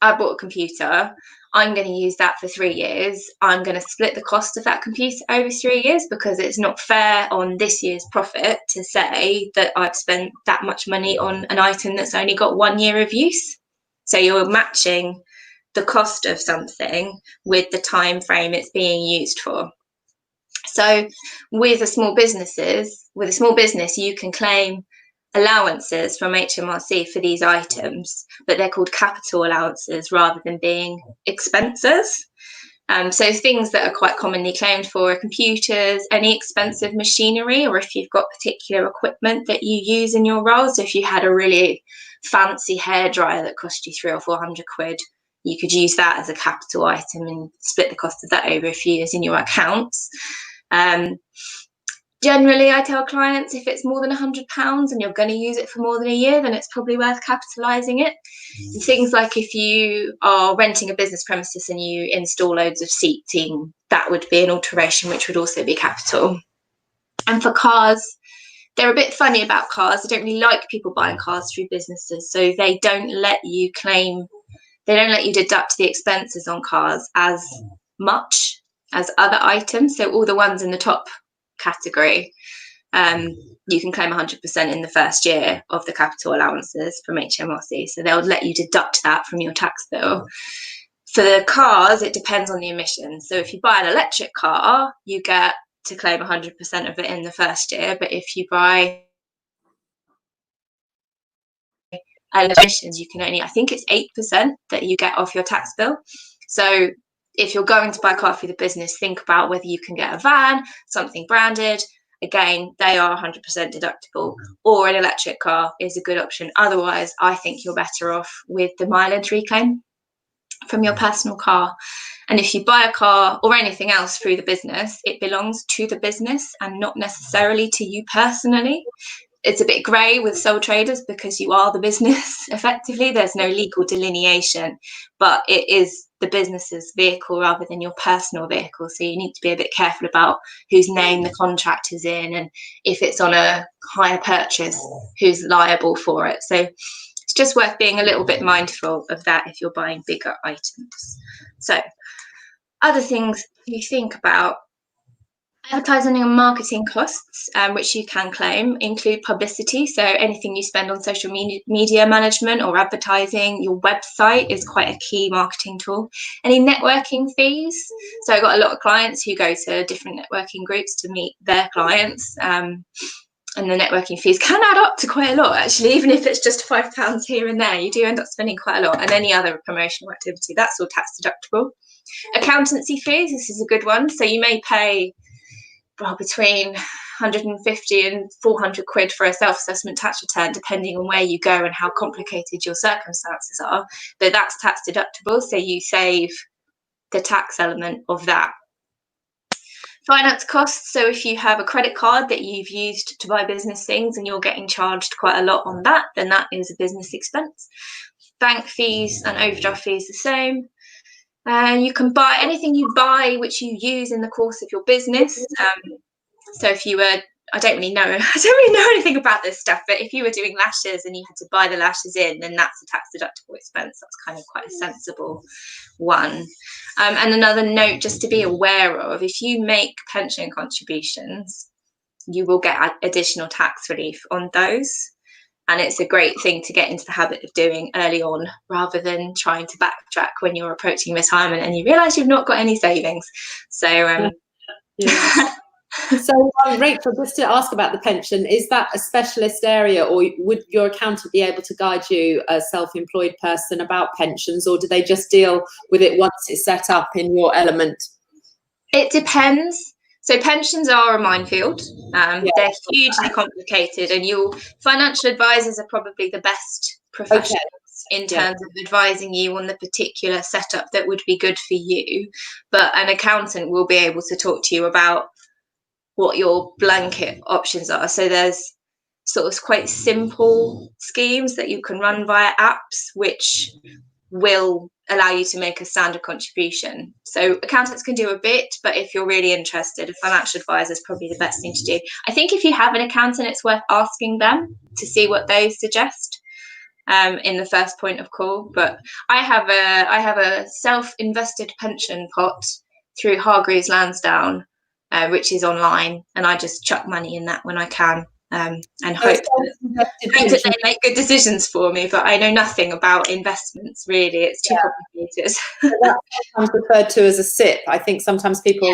Speaker 7: a computer, I'm going to use that for 3 years. I'm going to split the cost of that computer over 3 years because it's not fair on this year's profit to say that I've spent that much money on an item that's only got 1 year of use. So you're matching the cost of something with the time frame it's being used for. So with a small business, you can claim allowances from HMRC for these items, but they're called capital allowances rather than being expenses. So things that are quite commonly claimed for are computers, any expensive machinery, or if you've got particular equipment that you use in your role. So if you had a really fancy hairdryer that cost you 300 or 400 quid, you could use that as a capital item and split the cost of that over a few years in your accounts. Generally, I tell clients if it's more than £100 and you're going to use it for more than a year, then it's probably worth capitalising it. Things like if you are renting a business premises and you install loads of seating, that would be an alteration, which would also be capital. And for cars, they're a bit funny about cars. They don't really like people buying cars through businesses, so they don't let you deduct the expenses on cars as much as other items. So all the ones in the top category, you can claim 100% in the first year of the capital allowances from HMRC. So they'll let you deduct that from your tax bill. For the cars, it depends on the emissions. So if you buy an electric car, you get to claim 100% of it in the first year. But if you buy emissions, you can only, I think it's 8% that you get off your tax bill. So if you're going to buy a car for the business, think about whether you can get a van, something branded. Again, they are 100% deductible, or an electric car is a good option. Otherwise, I think you're better off with the mileage reclaim from your personal car. And if you buy a car or anything else through the business, it belongs to the business and not necessarily to you personally. It's a bit grey with sole traders because you are the business effectively. There's no legal delineation, but it is the business's vehicle rather than your personal vehicle. So you need to be a bit careful about whose name the contract is in, and if it's on a hire purchase, who's liable for it. So it's just worth being a little bit mindful of that if you're buying bigger items. So other things you think about: advertising and marketing costs, which you can claim, include publicity. So anything you spend on social media management or advertising. Your website is quite a key marketing tool. Any networking fees. So I've got a lot of clients who go to different networking groups to meet their clients. And the networking fees can add up to quite a lot, actually. Even if it's just £5 here and there, you do end up spending quite a lot. And any other promotional activity, that's all tax deductible. Accountancy fees, this is a good one. So you may pay between 150 and 400 quid for a self-assessment tax return, depending on where you go and how complicated your circumstances are. But that's tax deductible, so you save the tax element of that. Finance costs, so if you have a credit card that you've used to buy business things and you're getting charged quite a lot on that, then that is a business expense. Bank fees and overdraft fees the same. You can buy anything you buy which you use in the course of your business. So if you were, I don't really know anything about this stuff, but if you were doing lashes and you had to buy the lashes in, then that's a tax deductible expense. That's kind of quite a sensible one. And another note just to be aware of: if you make pension contributions, you will get additional tax relief on those. And it's a great thing to get into the habit of doing early on, rather than trying to backtrack when you're approaching retirement and you realise you've not got any savings. So,
Speaker 2: So, Rachel, just to ask about the pension, is that a specialist area, or would your accountant be able to guide you, a self-employed person, about pensions, or do they just deal with it once it's set up in your element?
Speaker 7: It depends. So pensions are a minefield. They're hugely complicated, and your financial advisors are probably the best professionals in terms of advising you on the particular setup that would be good for you. But an accountant will be able to talk to you about what your blanket options are. So there's sort of quite simple schemes that you can run via apps, which will allow you to make a standard contribution. So accountants can do a bit, but if you're really interested, a financial advisor is probably the best thing to do. I think if you have an accountant, it's worth asking them to see what they suggest in the first point of call. But I have a self-invested pension pot through Hargreaves Lansdowne, which is online, and I just chuck money in that when I can. And hope that they make good decisions for me, but I know nothing about investments, really. It's too complicated.
Speaker 2: That's sometimes referred to as a SIP. I think sometimes people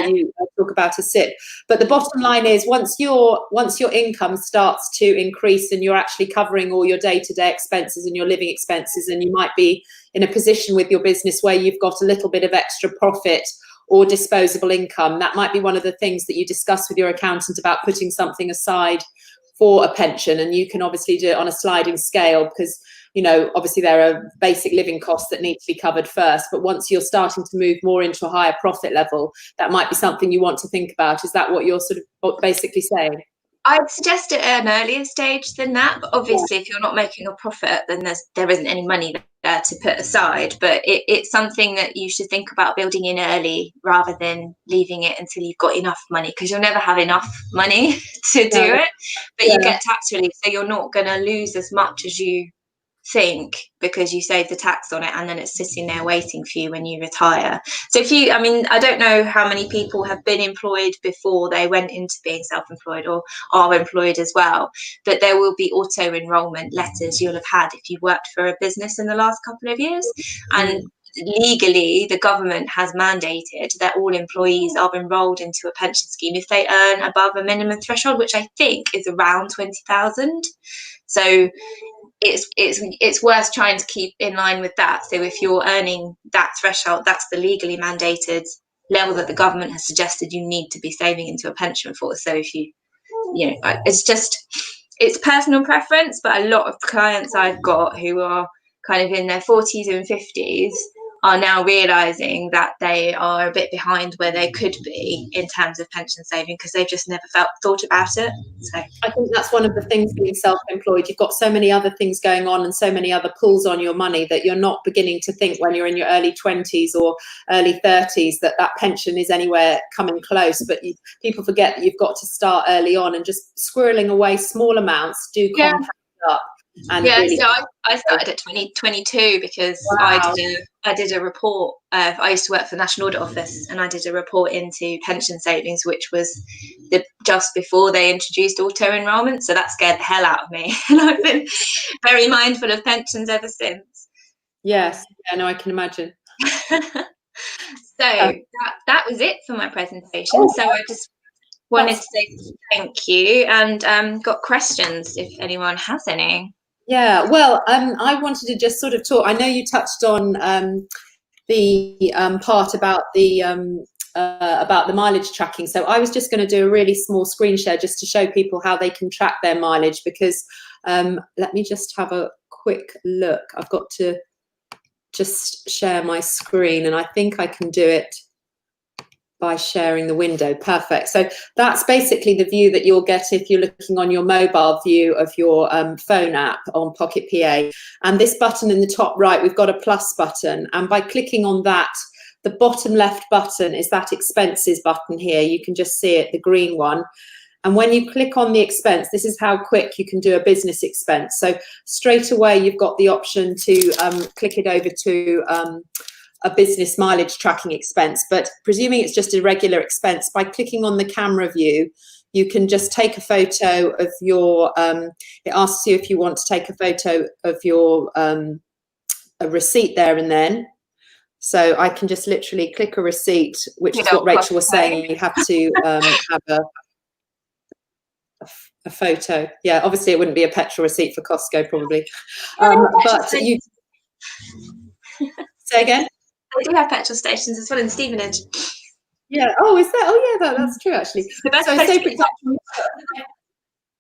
Speaker 2: talk about a SIP, but the bottom line is once your income starts to increase and you're actually covering all your day-to-day expenses and your living expenses, and you might be in a position with your business where you've got a little bit of extra profit or disposable income, that might be one of the things that you discuss with your accountant about putting something aside for a pension. And you can obviously do it on a sliding scale, because you know, obviously there are basic living costs that need to be covered first, but once you're starting to move more into a higher profit level, that might be something you want to think about. Is that what you're sort of basically saying?
Speaker 7: I'd suggest it at an earlier stage than that, but obviously if you're not making a profit, then there isn't any money there to put aside. But it's something that you should think about building in early rather than leaving it until you've got enough money, because you'll never have enough money to do it. But you get tax relief, so you're not going to lose as much as you think, because you save the tax on it and then it's sitting there waiting for you when you retire. So I mean, I don't know how many people have been employed before they went into being self-employed or are employed as well, but there will be auto enrollment letters you'll have had if you worked for a business in the last couple of years. And legally, the government has mandated that all employees are enrolled into a pension scheme if they earn above a minimum threshold, which I think is around 20,000. So it's worth trying to keep in line with that. So if you're earning that threshold, that's the legally mandated level that the government has suggested you need to be saving into a pension for. So if you know, it's personal preference, but a lot of clients I've got who are kind of in their 40s and 50s are now realizing that they are a bit behind where they could be in terms of pension saving, because they've just never thought about it. So
Speaker 2: I think that's one of the things being self-employed. You've got so many other things going on and so many other pulls on your money that you're not beginning to think when you're in your early 20s or early 30s that pension is anywhere coming close. But people forget that you've got to start early on, and just squirreling away small amounts do compound up. And really,
Speaker 7: so I started at 2022 because I did a report. I used to work for the National Audit Office, and I did a report into pension savings, which was just before they introduced auto enrolment. So that scared the hell out of me, and I've been very mindful of pensions ever since.
Speaker 2: Yes, no, I can imagine.
Speaker 7: So that was it for my presentation. So I just wanted to say thank you, and got questions if anyone has any.
Speaker 2: Yeah, well, I wanted to just sort of talk. I know you touched on the part about the mileage tracking. So I was just going to do a really small screen share just to show people how they can track their mileage, because let me just have a quick look. I've got to just share my screen, and I think I can do it by sharing the window. Perfect. So that's basically the view that you'll get if you're looking on your mobile view of your phone app on Pocket PA. And this button in the top right, we've got a plus button. And by clicking on that, the bottom left button is that expenses button here. You can just see it, the green one. And when you click on the expense, this is how quick you can do a business expense. So straight away, you've got the option to click it over to a business mileage tracking expense. But presuming it's just a regular expense, by clicking on the camera view, you can just take a photo of your, it asks you if you want to take a photo of your a receipt there and then. So I can just literally click a receipt, which is what Rachel was saying. You have to have a photo. Yeah, obviously it wouldn't be a petrol receipt for Costco probably. But you say again?
Speaker 7: They do have petrol stations as well in Stevenage.
Speaker 2: Yeah. Oh, is that? Oh, yeah. That's true, actually. So, say for example,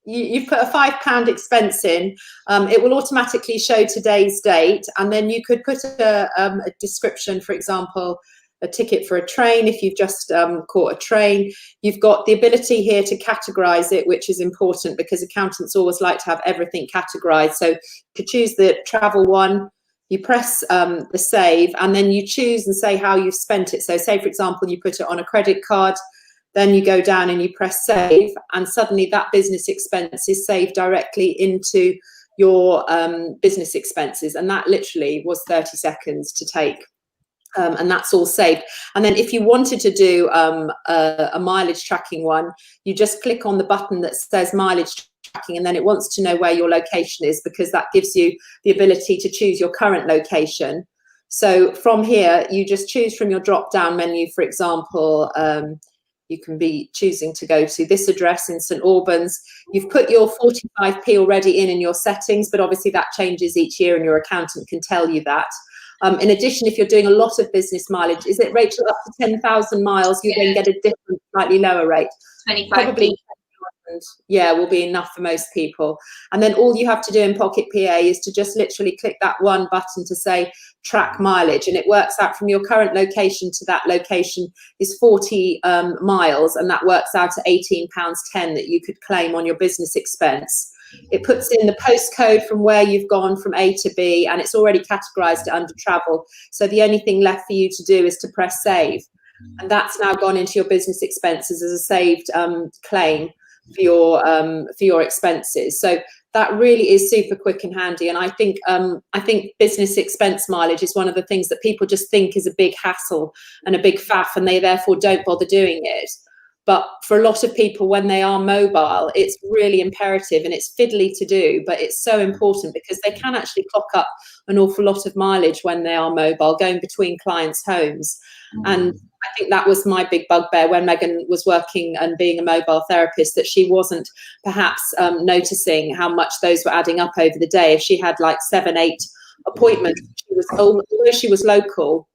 Speaker 2: you've put a £5 expense in. It will automatically show today's date, and then you could put a description, for example, a ticket for a train. If you've just caught a train, you've got the ability here to categorize it, which is important because accountants always like to have everything categorized. So you could choose the travel one. You press the save, and then you choose and say how you've spent it. So say, for example, you put it on a credit card, then you go down and you press save, and suddenly that business expense is saved directly into your business expenses. And that literally was 30 seconds to take. And that's all saved. And then if you wanted to do a mileage tracking one, you just click on the button that says mileage tracking, and then it wants to know where your location is, because that gives you the ability to choose your current location. So from here, you just choose from your drop down menu. For example, you can be choosing to go to this address in St Albans. You've put your 45p already in your settings, but obviously that changes each year and your accountant can tell you that. In addition, if you're doing a lot of business mileage, is it, Rachel, up to 10,000 miles, you then get a different, slightly lower rate?
Speaker 7: 25p.
Speaker 2: yeah, will be enough for most people. And then all you have to do in Pocket PA is to just literally click that one button to say track mileage, and it works out from your current location to that location is 40 miles, and that works out at £18.10 that you could claim on your business expense. It puts in the postcode from where you've gone from A to B, and it's already categorized it under travel. So the only thing left for you to do is to press save. And that's now gone into your business expenses as a saved claim for your expenses. So that really is super quick and handy. And I think business expense mileage is one of the things that people just think is a big hassle and a big faff, and they therefore don't bother doing it. But for a lot of people, when they are mobile, it's really imperative, and it's fiddly to do, but it's so important because they can actually clock up an awful lot of mileage when they are mobile, going between clients' homes. And I think that was my big bugbear when Megan was working and being a mobile therapist, that she wasn't perhaps noticing how much those were adding up over the day. If she had like 7, 8 appointments, although she was local,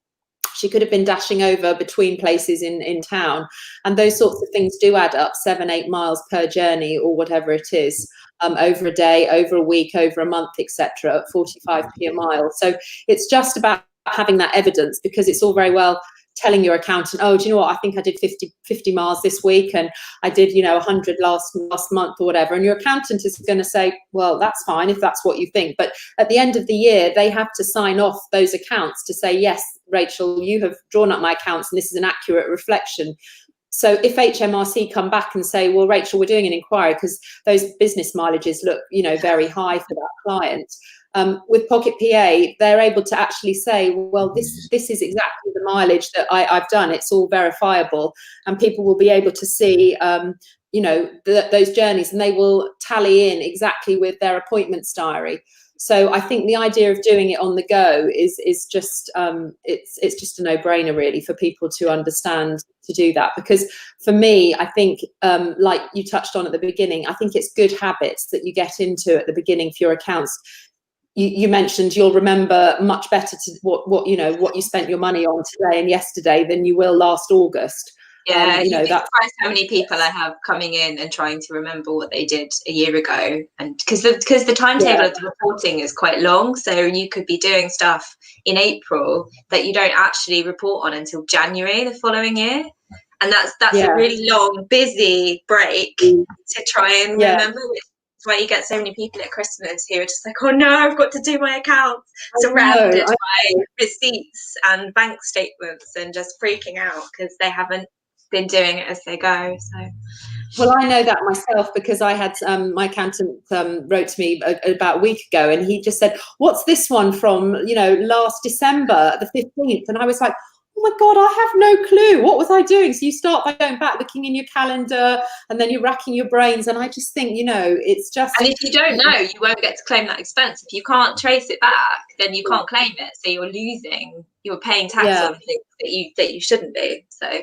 Speaker 2: she could have been dashing over between places in town, and those sorts of things do add up, 7, 8 miles per journey or whatever it is, over a day, over a week, over a month, etc., at 45p a mile. So it's just about having that evidence, because it's all very well telling your accountant, oh, do you know what, I think I did 50 miles this week, and I did 100 last month or whatever, and your accountant is going to say, well, that's fine if that's what you think, but at the end of the year they have to sign off those accounts to say, yes, Rachel, you have drawn up my accounts and this is an accurate reflection. So if HMRC come back and say, well, Rachel, we're doing an inquiry because those business mileages look very high for that client, with Pocket PA, they're able to actually say, well, this is exactly the mileage that I've done. It's all verifiable, and people will be able to see, those journeys, and they will tally in exactly with their appointments diary. So I think the idea of doing it on the go is just it's just a no-brainer really for people to understand to do that. Because for me, I think like you touched on at the beginning, I think it's good habits that you get into at the beginning for your accounts. You mentioned you'll remember much better to what you spent your money on today and yesterday than you will last August.
Speaker 7: Yeah, you'd be surprised how many people I have coming in and trying to remember what they did a year ago, and because the timetable of the reporting is quite long, so you could be doing stuff in April that you don't actually report on until January the following year, and that's a really long, busy break to try and remember. Why you get so many people at Christmas who are just like, oh no, I've got to do my accounts, surrounded by receipts and bank statements and just freaking out because they haven't been doing it as they go. So,
Speaker 2: well, I know that myself because I had my accountant wrote to me about a week ago, and he just said, what's this one from last December the 15th, and I was like, oh my God, I have no clue. What was I doing? So you start by going back, looking in your calendar, and then you're racking your brains. And I just think, it's just... And
Speaker 7: if you don't know, you won't get to claim that expense. If you can't trace it back, then you can't claim it. So you're paying tax on things that you shouldn't be. So...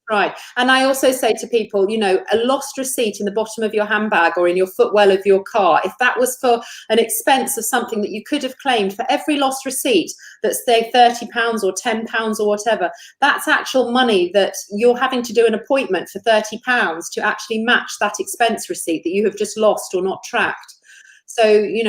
Speaker 2: Right. And I also say to people, a lost receipt in the bottom of your handbag or in your footwell of your car, if that was for an expense of something that you could have claimed, for every lost receipt that's say £30 or £10 or whatever, that's actual money that you're having to do an appointment for £30 to actually match that expense receipt that you have just lost or not tracked. So, you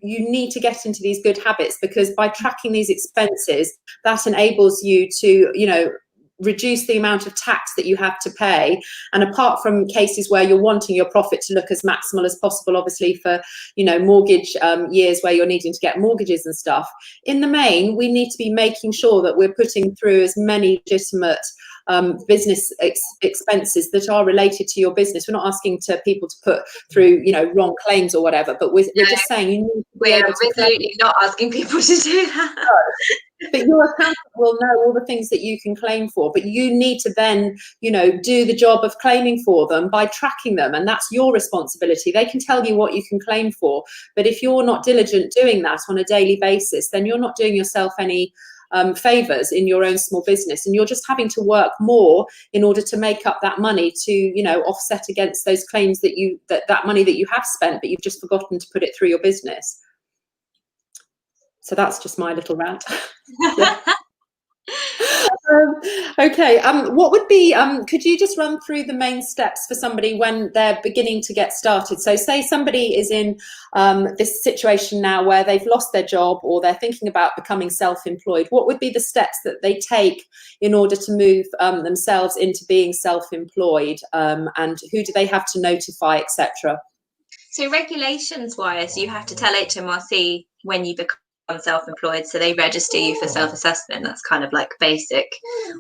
Speaker 2: need to get into these good habits, because by tracking these expenses, that enables you to, reduce the amount of tax that you have to pay. And apart from cases where you're wanting your profit to look as maximal as possible, obviously for, mortgage years where you're needing to get mortgages and stuff, in the main, we need to be making sure that we're putting through as many legitimate business expenses that are related to your business. We're not asking people to put through, wrong claims or whatever, but we're just saying you need to be able to
Speaker 7: absolutely not asking people to do that.
Speaker 2: No. But your accountant will know all the things that you can claim for, but you need to then, do the job of claiming for them by tracking them, and that's your responsibility. They can tell you what you can claim for, but if you're not diligent doing that on a daily basis, then you're not doing yourself any favors in your own small business, and you're just having to work more in order to make up that money to offset against those claims that money that you have spent, but you've just forgotten to put it through your business. So that's just my little rant. Okay. What would be? Could you just run through the main steps for somebody when they're beginning to get started? So, say somebody is in this situation now where they've lost their job or they're thinking about becoming self-employed. What would be the steps that they take in order to move themselves into being self-employed? And who do they have to notify, etc.?
Speaker 7: So, regulations wise, you have to tell HMRC when you become self-employed, so they register you for self-assessment. That's kind of like basic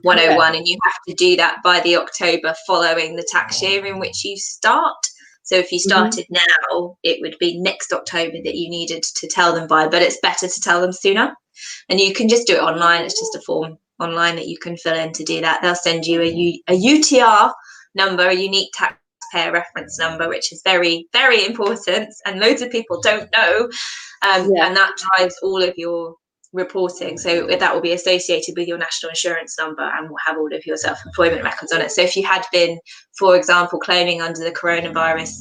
Speaker 7: 101, and you have to do that by the October following the tax year in which you start. So if you started now, it would be next October that you needed to tell them by, but it's better to tell them sooner. And you can just do it online. It's just a form online that you can fill in to do that. They'll send you a UTR number, a unique taxpayer reference number, which is very, very important, and loads of people don't know. And that drives all of your reporting. So that will be associated with your national insurance number and will have all of your self-employment records on it. So if you had been, for example, claiming under the coronavirus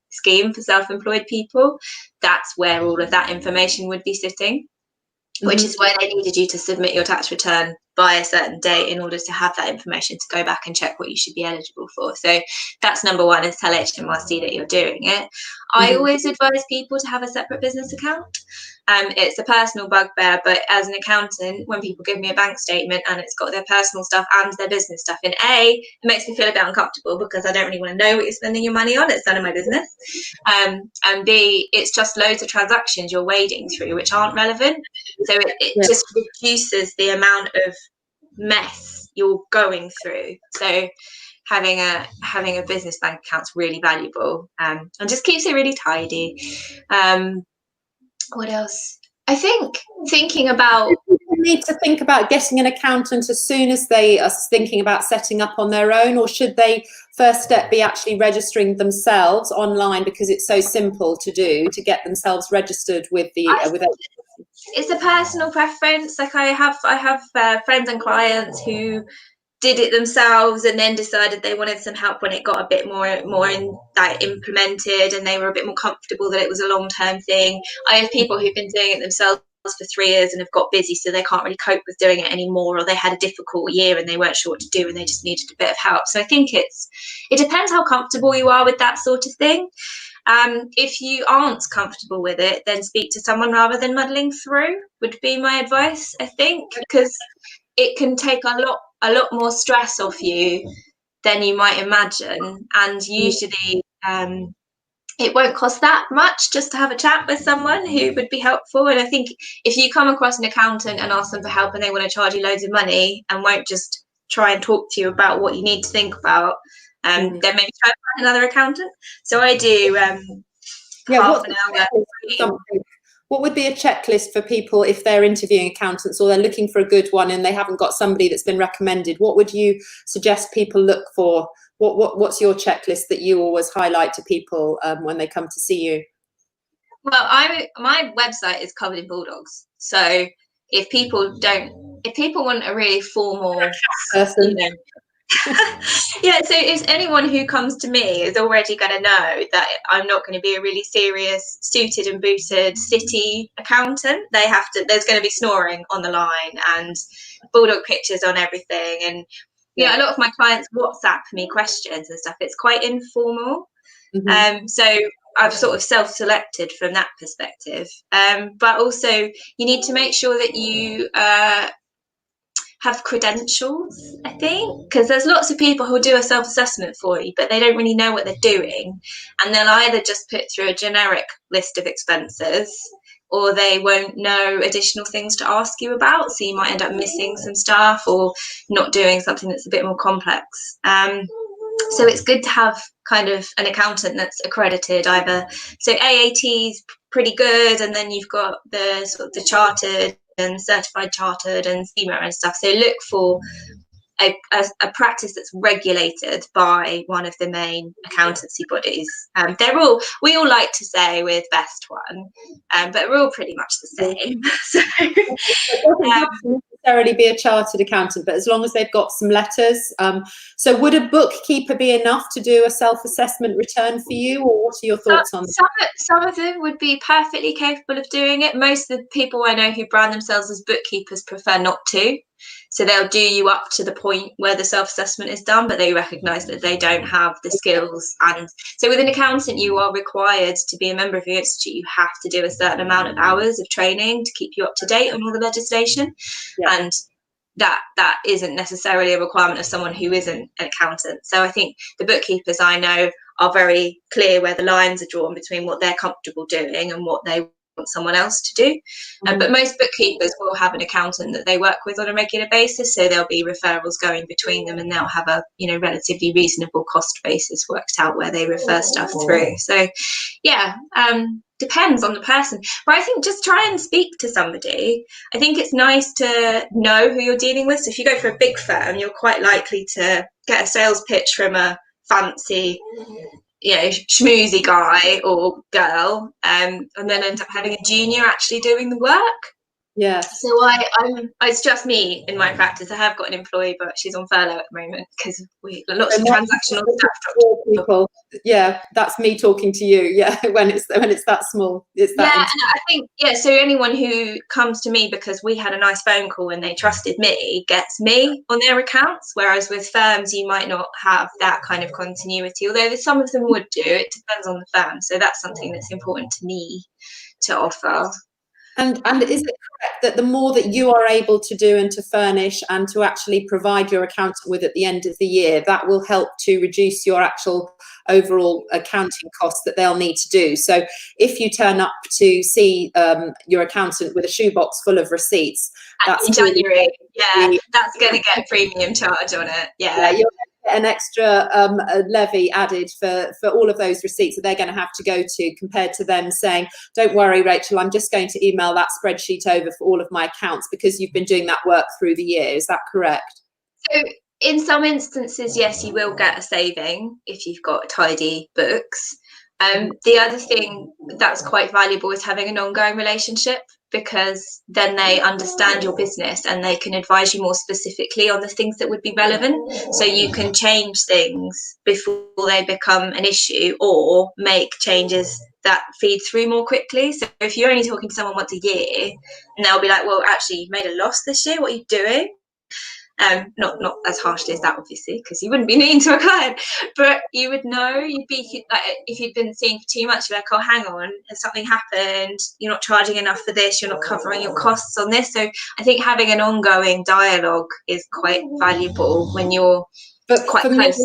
Speaker 7: scheme for self-employed people, that's where all of that information would be sitting, which is why they needed you to submit your tax return by a certain date in order to have that information to go back and check what you should be eligible for. So that's number one, is tell HMRC that you're doing it. I always advise people to have a separate business account. It's a personal bugbear, but as an accountant, when people give me a bank statement and it's got their personal stuff and their business stuff in, it makes me feel a bit uncomfortable because I don't really want to know what you're spending your money on. It's none of my business. And B, it's just loads of transactions you're wading through which aren't relevant. So it just reduces the amount of mess you're going through. So having a business bank account's really valuable, and just keeps it really tidy. What else? I think thinking about,
Speaker 2: people need to think about getting an accountant as soon as they are thinking about setting up on their own, or should they first step be actually registering themselves online, because it's so simple to do, to get themselves registered with the
Speaker 7: it's a personal preference. Like I have friends and clients who did it themselves and then decided they wanted some help when it got a bit more implemented and they were a bit more comfortable that it was a long-term thing. I have people who've been doing it themselves for 3 years and have got busy, so they can't really cope with doing it anymore, or they had a difficult year and they weren't sure what to do and they just needed a bit of help. So I think it depends how comfortable you are with that sort of thing. If you aren't comfortable with it, then speak to someone rather than muddling through, would be my advice, I think, because it can take a lot more stress off you than you might imagine, and usually it won't cost that much just to have a chat with someone who would be helpful. And I think if you come across an accountant and ask them for help and they want to charge you loads of money and won't just try and talk to you about what you need to think about, then maybe try to find another accountant. So I do half an hour.
Speaker 2: What would be a checklist for people if they're interviewing accountants or they're looking for a good one and they haven't got somebody that's been recommended? What would you suggest people look for? What's your checklist that you always highlight to people when they come to see you?
Speaker 7: Well, my website is covered in bulldogs. So if people want a really formal person, yeah, so if anyone who comes to me is already going to know that I'm not going to be a really serious suited and booted city accountant. There's going to be snoring on the line and bulldog pictures on everything, and a lot of my clients WhatsApp me questions and stuff. It's quite informal. So I've sort of self-selected from that perspective, but also you need to make sure that you have credentials, I think, because there's lots of people who do a self-assessment for you, but they don't really know what they're doing, and they'll either just put through a generic list of expenses, or they won't know additional things to ask you about, so you might end up missing some stuff or not doing something that's a bit more complex. So it's good to have kind of an accountant that's accredited either. So AAT is pretty good, and then you've got the sort of the chartered and certified chartered and SEMA and stuff. So look for a practice that's regulated by one of the main accountancy bodies. We all like to say we're the best one, but we're all pretty much the same. So
Speaker 2: it doesn't have to necessarily be a chartered accountant, but as long as they've got some letters. So would a bookkeeper be enough to do a self-assessment return for you, or what are your thoughts on that?
Speaker 7: Some of them would be perfectly capable of doing it. Most of the people I know who brand themselves as bookkeepers prefer not to. So they'll do you up to the point where the self-assessment is done, but they recognise that they don't have the skills. And so with an accountant, you are required to be a member of your institute. You have to do a certain amount of hours of training to keep you up to date on all the legislation. Yeah. And that isn't necessarily a requirement of someone who isn't an accountant. So I think the bookkeepers I know are very clear where the lines are drawn between what they're comfortable doing and what they want someone else to do. But most bookkeepers will have an accountant that they work with on a regular basis, so there'll be referrals going between them, and they'll have a relatively reasonable cost basis worked out where they refer stuff through. So yeah, depends on the person, but I think just try and speak to somebody. I think it's nice to know who you're dealing with. So if you go for a big firm, you're quite likely to get a sales pitch from a fancy schmoozy guy or girl, and then end up having a junior actually doing the work.
Speaker 2: Yeah.
Speaker 7: So it's just me in my practice. I have got an employee, but she's on furlough at the moment because we lots of transactional stuff.
Speaker 2: People. Yeah, that's me talking to you. Yeah, when it's that small, it's that.
Speaker 7: Yeah, and I think so anyone who comes to me because we had a nice phone call and they trusted me gets me on their accounts. Whereas with firms, you might not have that kind of continuity. Although some of them would do. It depends on the firm. So that's something that's important to me to offer.
Speaker 2: And is it correct that the more that you are able to do and to furnish and to actually provide your accountant with at the end of the year, that will help to reduce your actual overall accounting costs that they'll need to do? So if you turn up to see your accountant with a shoebox full of receipts, that's
Speaker 7: in January, that's going to get a premium charge on it. Yeah,
Speaker 2: you'll get an extra levy added for all of those receipts that they're going to have to go to, compared to them saying, don't worry, Rachel, I'm just going to email that spreadsheet over for all of my accounts, because you've been doing that work through the year. Is that correct?
Speaker 7: So in some instances, yes, you will get a saving if you've got tidy books. The other thing that's quite valuable is having an ongoing relationship, because then they understand your business and they can advise you more specifically on the things that would be relevant. So you can change things before they become an issue, or make changes that feed through more quickly. So if you're only talking to someone once a year, and they'll be like, well, actually, you've made a loss this year, what are you doing? Not as harshly as that, obviously, because you wouldn't be mean to a client, but you would know. You'd be like, if you'd been seeing for too much, you're like, oh, hang on, has something happened? You're not charging enough for this, you're not covering your costs on this. So I think having an ongoing dialogue is quite valuable when you're quite close.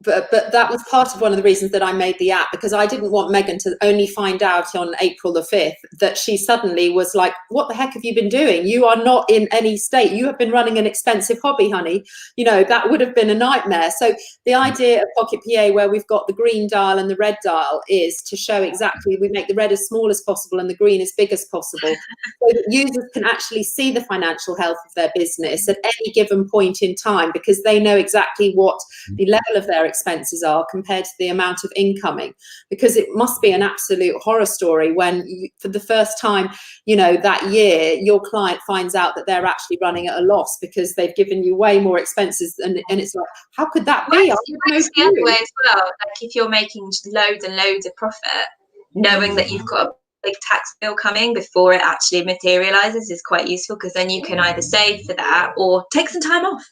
Speaker 2: But that was part of one of the reasons that I made the app, because I didn't want Megan to only find out on April the 5th that she suddenly was like, what the heck have you been doing? You are not in any state. You have been running an expensive hobby, honey. That would have been a nightmare. So the idea of Pocket PA, where we've got the green dial and the red dial, is to show exactly, we make the red as small as possible and the green as big as possible, so that users can actually see the financial health of their business at any given point in time, because they know exactly what the level of their expenses are compared to the amount of incoming. Because it must be an absolute horror story when for the first time that year your client finds out that they're actually running at a loss because they've given you way more expenses, and it's like, how could that be?
Speaker 7: It's the other way as well. Like if you're making loads and loads of profit, knowing that you've got a big tax bill coming before it actually materializes is quite useful, because then you can either save for that or take some time off.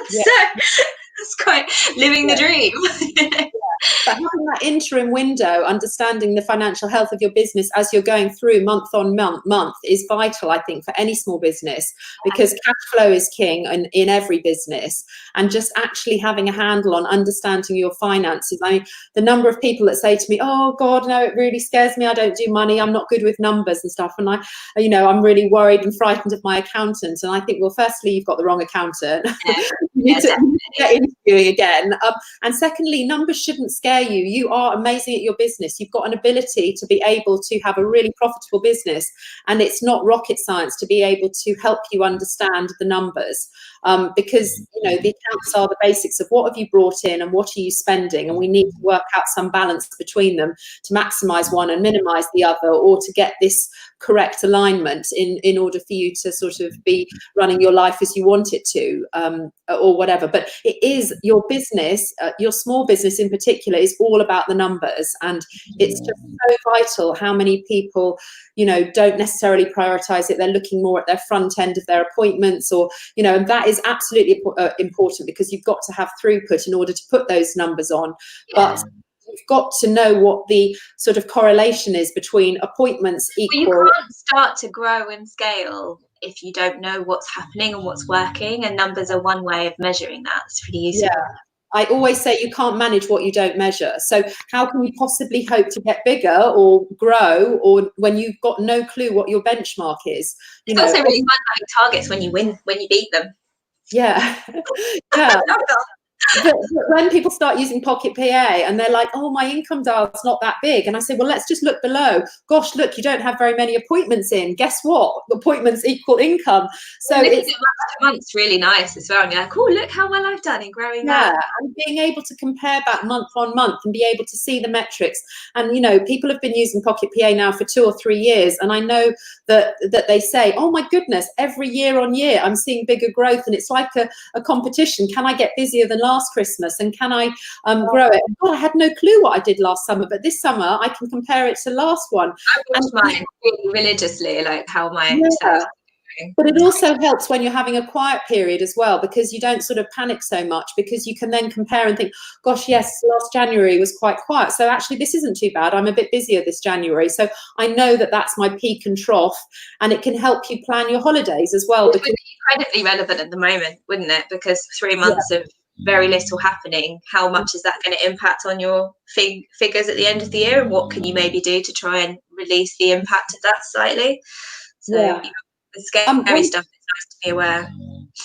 Speaker 7: So it's quite living the dream.
Speaker 2: But having that interim window, understanding the financial health of your business as you're going through month on month is vital, I think, for any small business, because cash flow is king in every business. And just actually having a handle on understanding your finances. I mean, the number of people that say to me, oh God, no, it really scares me. I don't do money. I'm not good with numbers and stuff. And I'm really worried and frightened of my accountant. And I think, well, firstly, you've got the wrong accountant. You need to get interviewing again. And secondly, numbers shouldn't scare you. You are amazing at your business. You've got an ability to be able to have a really profitable business, and it's not rocket science to be able to help you understand the numbers. because you know the accounts are the basics of what have you brought in and what are you spending, and we need to work out some balance between them to maximize one and minimize the other, or to get this correct alignment in order for you to sort of be running your life as you want it to, or whatever. But it is your business, your small business in particular, is all about the numbers, and it's just so vital how many people, you know, don't necessarily prioritize it. They're looking more at their front end of their appointments, or, you know, and that is absolutely important, because you've got to have throughput in order to put those numbers on. But you've got to know what the sort of correlation is between appointments equal.
Speaker 7: Well, you can't start to grow and scale if you don't know what's happening and what's working, and numbers are one way of measuring that. It's pretty useful.
Speaker 2: Yeah. I always say you can't manage what you don't measure. So how can you possibly hope to get bigger or grow, or when you've got no clue what your benchmark is?
Speaker 7: It's also really fun having targets when you win, when you beat them.
Speaker 2: Yeah. Yeah. But when people start using Pocket PA and they're like, oh, my income dial's not that big, and I say, well, let's just look below. Gosh, look, you don't have very many appointments in. Guess what? Appointments equal income. So it's
Speaker 7: month's really nice as well. And you're like, oh, look how well I've done in growing
Speaker 2: that.
Speaker 7: that.
Speaker 2: And being able to compare back month on month and be able to see the metrics. And, you know, people have been using Pocket PA now for 2 or 3 years. And I know that they say, oh, my goodness, every year on year, I'm seeing bigger growth. And it's like a competition. Can I get busier than last Christmas, and can I grow it? God, I had no clue what I did last summer, but this summer I can compare it to last one.
Speaker 7: I watch mine really religiously, like how my
Speaker 2: but it also helps when you're having a quiet period as well, because you don't sort of panic so much, because you can then compare and think, gosh, yes, last January was quite quiet, so actually this isn't too bad. I'm a bit busier this January, so I know that that's my peak and trough, and it can help you plan your holidays as well.
Speaker 7: It would be incredibly relevant at the moment, wouldn't it? Because 3 months of very little happening, how much is that going to impact on your figures at the end of the year, and what can you maybe do to try and release the impact of that slightly? So the scary stuff, it's nice to be aware.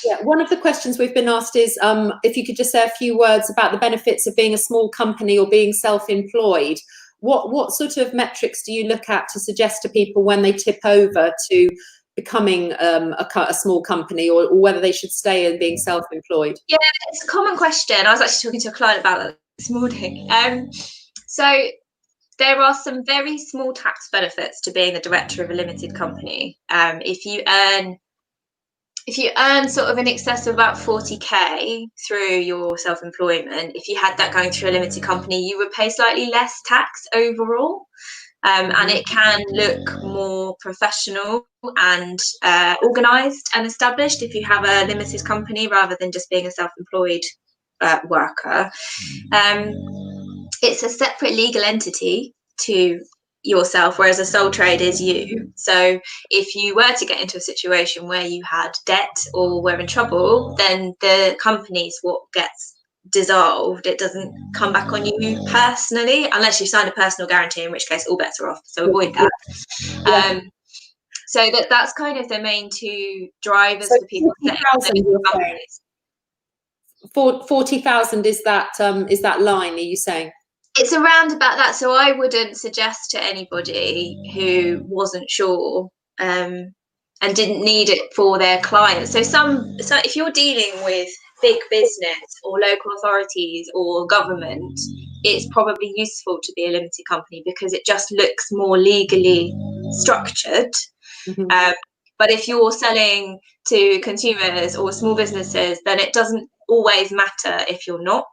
Speaker 2: Yeah, one of the questions we've been asked is if you could just say a few words about the benefits of being a small company or being self-employed. What sort of metrics do you look at to suggest to people when they tip over to becoming a small company, or whether they should stay in being self-employed?
Speaker 7: Yeah, it's a common question. I was actually talking to a client about that this morning. So there are some very small tax benefits to being the director of a limited company. If you earn sort of in excess of about 40k through your self-employment, if you had that going through a limited company, you would pay slightly less tax overall. And it can look more professional and organised and established if you have a limited company rather than just being a self-employed worker. It's a separate legal entity to yourself, whereas a sole trade is you. So if you were to get into a situation where you had debt or were in trouble, then the company's what gets dissolved. It doesn't come back on you personally, unless you've signed a personal guarantee, in which case all bets are off, so avoid that. So that's kind of the main two drivers for people.
Speaker 2: 40,000 is that line, are you saying?
Speaker 7: It's around about that, so I wouldn't suggest to anybody who wasn't sure and didn't need it for their clients. So if you're dealing with big business or local authorities or government, it's probably useful to be a limited company because it just looks more legally structured. But if you're selling to consumers or small businesses, then it doesn't always matter if you're not.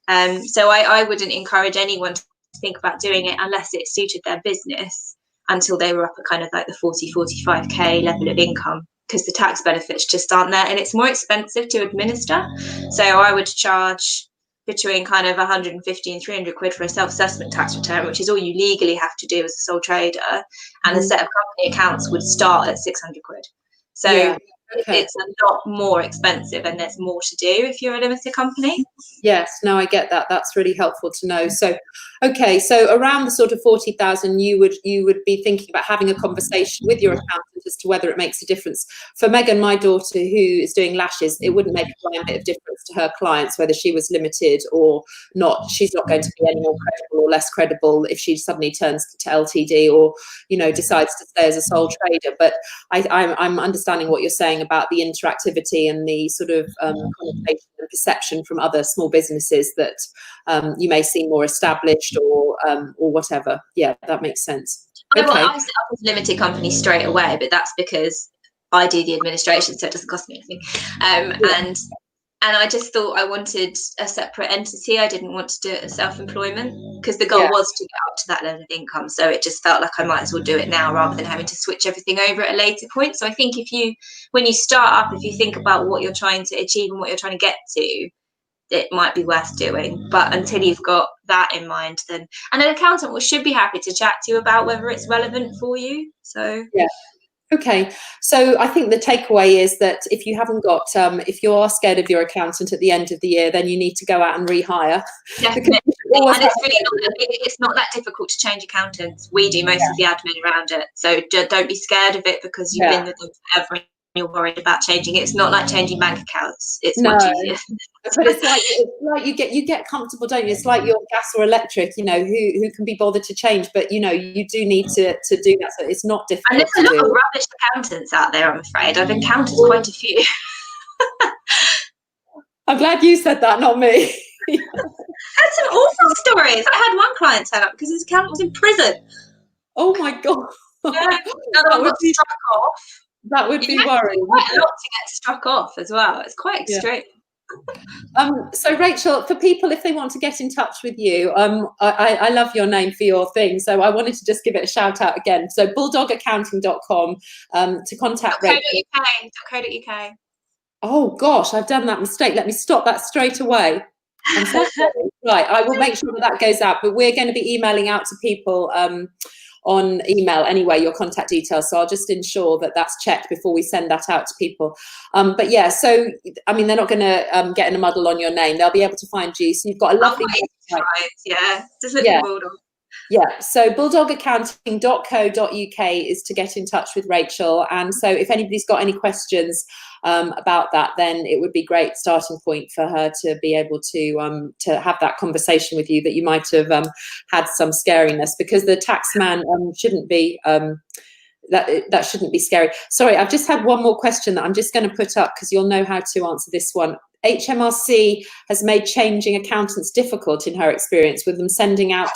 Speaker 7: So I wouldn't encourage anyone to think about doing it unless it suited their business until they were up at kind of like the 45k level of income, because the tax benefits just aren't there, and it's more expensive to administer. So I would charge between kind of 150 and 300 quid for a self-assessment tax return, which is all you legally have to do as a sole trader, and a set of company accounts would start at 600 quid. So it's a lot more expensive, and there's more to do if you're a limited company.
Speaker 2: Yes, no, I get that. That's really helpful to know. So, okay, so around the sort of 40,000, you would be thinking about having a conversation with your accountant as to whether it makes a difference. For Megan, my daughter, who is doing lashes, it wouldn't make a blind bit of difference to her clients whether she was limited or not. She's not going to be any more credible or less credible if she suddenly turns to LTD or, you know, decides to stay as a sole trader. But I'm understanding what you're saying about the interactivity and the sort of connotation and perception from other small businesses that you may seem more established or whatever. Yeah, that makes sense.
Speaker 7: Okay.
Speaker 2: Okay.
Speaker 7: Well, I was limited company straight away, but that's because I do the administration, so it doesn't cost me anything. And I just thought I wanted a separate entity. I didn't want to do it as self-employment because the goal was to get up to that level of income. So it just felt like I might as well do it now rather than having to switch everything over at a later point. So I think when you start up, if you think about what you're trying to achieve and what you're trying to get to, it might be worth doing. But until you've got that in mind, then, and an accountant should be happy to chat to you about whether it's relevant for you. So
Speaker 2: yeah. Okay, so I think the takeaway is that if you haven't got, if you are scared of your accountant at the end of the year, then you need to go out and rehire.
Speaker 7: Definitely, and it's not that difficult to change accountants. We do most of the admin around it, so don't be scared of it because you've been with them forever and you're worried about changing it. It's not like changing bank accounts. It's much easier.
Speaker 2: But it's like you get comfortable, don't you? It's like your gas or electric, you know, who can be bothered to change, but you know, you do need to do that. So it's not difficult.
Speaker 7: And there's a lot of rubbish accountants out there, I'm afraid. I've encountered quite a few.
Speaker 2: I'm glad you said that, not me.
Speaker 7: I had some awful stories. I had one client turn up because his accountant was in prison.
Speaker 2: Oh my God.
Speaker 7: Another one got struck off.
Speaker 2: That would be worrying.
Speaker 7: Quite a lot to get struck off as well. It's quite extreme.
Speaker 2: So Rachel, for people, if they want to get in touch with you, I love your name for your thing, so I wanted to just give it a shout out again. So bulldogaccounting.com to contact Rachel.
Speaker 7: .co.uk.
Speaker 2: Oh gosh, I've done that mistake. Let me stop that straight away. I'm so sorry. Right, I will make sure that goes out, but we're going to be emailing out to people on email anyway, your contact details. So I'll just ensure that that's checked before we send that out to people. But yeah, so, I mean, they're not going to get in a muddle on your name. They'll be able to find you. So you've got a lovely website.
Speaker 7: Yeah, just look for Bulldog.
Speaker 2: Yeah, so bulldogaccounting.co.uk is to get in touch with Rachel. And so if anybody's got any questions about that, then it would be a great starting point for her to be able to have that conversation with you that you might have had some scariness, because the tax man shouldn't be that shouldn't be scary. Sorry, I've just had one more question that I'm just going to put up because you'll know how to answer this one. HMRC has made changing accountants difficult in her experience, with them sending out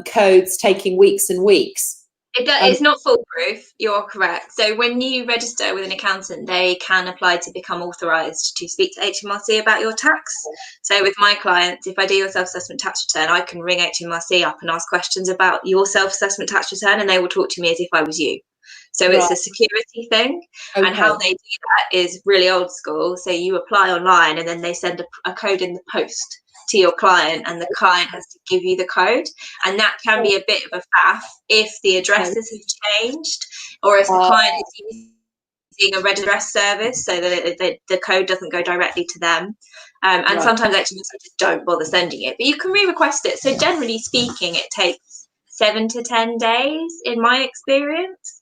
Speaker 2: codes taking weeks and weeks.
Speaker 7: It's not foolproof. You're correct. So when you register with an accountant, they can apply to become authorised to speak to HMRC about your tax. So with my clients, if I do your self-assessment tax return, I can ring HMRC up and ask questions about your self-assessment tax return, and they will talk to me as if I was you. So it's a security thing. Okay. And how they do that is really old school. So you apply online and then they send a code in the post to your client, and the client has to give you the code, and that can be a bit of a faff if the addresses have changed, or if the client is using a red address service so that the code doesn't go directly to them, and sometimes actually just don't bother sending it, but you can re-request it. So generally speaking, it takes 7 to 10 days in my experience.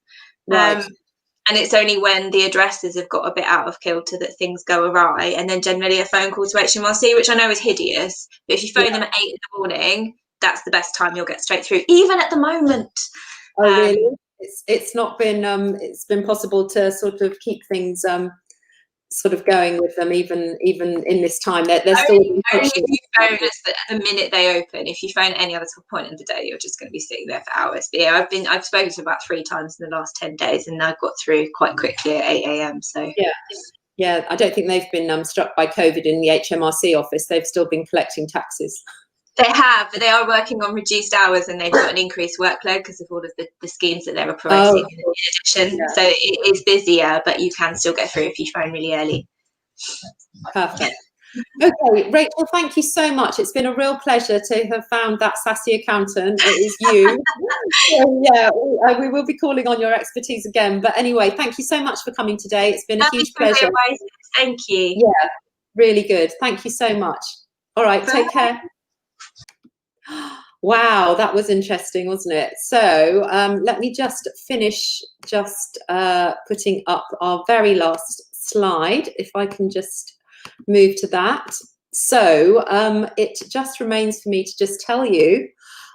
Speaker 7: And it's only when the addresses have got a bit out of kilter that things go awry, and then generally a phone call to HMRC, which I know is hideous, but if you phone them at 8 in the morning, that's the best time you'll get straight through, even at the moment.
Speaker 2: Oh, really? It's not been it's been possible to sort of keep things sort of going with them even in this time. They're still
Speaker 7: only if you phone us at the minute they open. If you phone at any other point in the day, you're just going to be sitting there for hours. But yeah, I've spoken to about 3 times in the last 10 days, and I've got through quite quickly at 8 a.m. So
Speaker 2: yeah, I don't think they've been struck by COVID in the HMRC office. They've still been collecting taxes.
Speaker 7: They have, but they are working on reduced hours, and they've got an increased workload because of all of the schemes that they're promoting in addition. Yeah. So it is busier, but you can still get through if you phone really early.
Speaker 2: Perfect. Okay, Rachel, thank you so much. It's been a real pleasure to have found that sassy accountant. It is you. So, yeah, we will be calling on your expertise again. But anyway, thank you so much for coming today. It's been a huge pleasure.
Speaker 7: Thank you.
Speaker 2: Yeah, really good. Thank you so much. All right, take care. Wow, that was interesting, wasn't it? So let me just finish putting up our very last slide, if I can just move to that. So it just remains for me to just tell you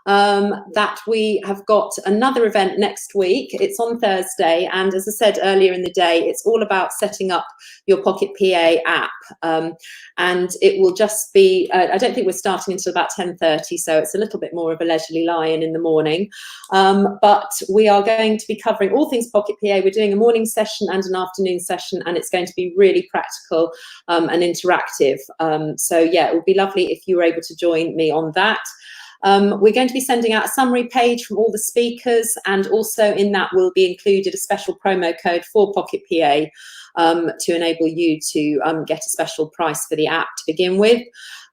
Speaker 2: that we have got another event next week. It's on Thursday, and as I said earlier in the day, it's all about setting up your Pocket PA app, and it will just be, I don't think we're starting until about 10:30, so it's a little bit more of a leisurely lie-in in the morning, but we are going to be covering all things Pocket PA. We're doing a morning session and an afternoon session, and it's going to be really practical and interactive. So yeah, it would be lovely if you were able to join me on that. We're going to be sending out a summary page from all the speakers, and also in that will be included a special promo code for Pocket PA to enable you to get a special price for the app to begin with.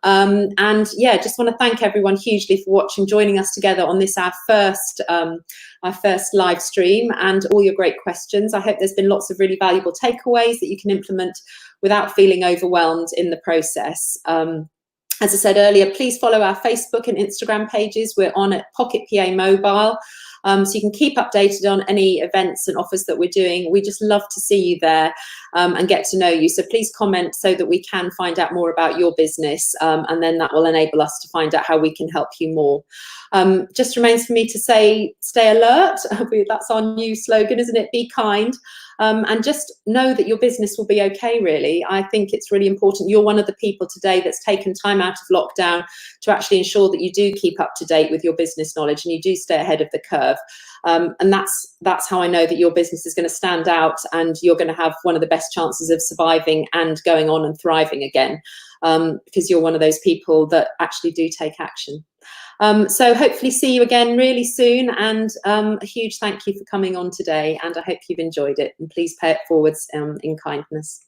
Speaker 2: And yeah, just want to thank everyone hugely for watching, joining us together on this, our first live stream, and all your great questions. I hope there's been lots of really valuable takeaways that you can implement without feeling overwhelmed in the process. As I said earlier, please follow our Facebook and Instagram pages. We're on at Pocket PA Mobile, so you can keep updated on any events and offers that we're doing. We just love to see you there and get to know you. So please comment so that we can find out more about your business, and then that will enable us to find out how we can help you more. Just remains for me to say, stay alert. That's our new slogan, isn't it? Be kind. And just know that your business will be okay, really. I think it's really important. You're one of the people today that's taken time out of lockdown to actually ensure that you do keep up to date with your business knowledge and you do stay ahead of the curve. And that's how I know that your business is going to stand out, and you're going to have one of the best chances of surviving and going on and thriving again, because you're one of those people that actually do take action. So hopefully see you again really soon, and a huge thank you for coming on today, and I hope you've enjoyed it, and please pay it forwards in kindness.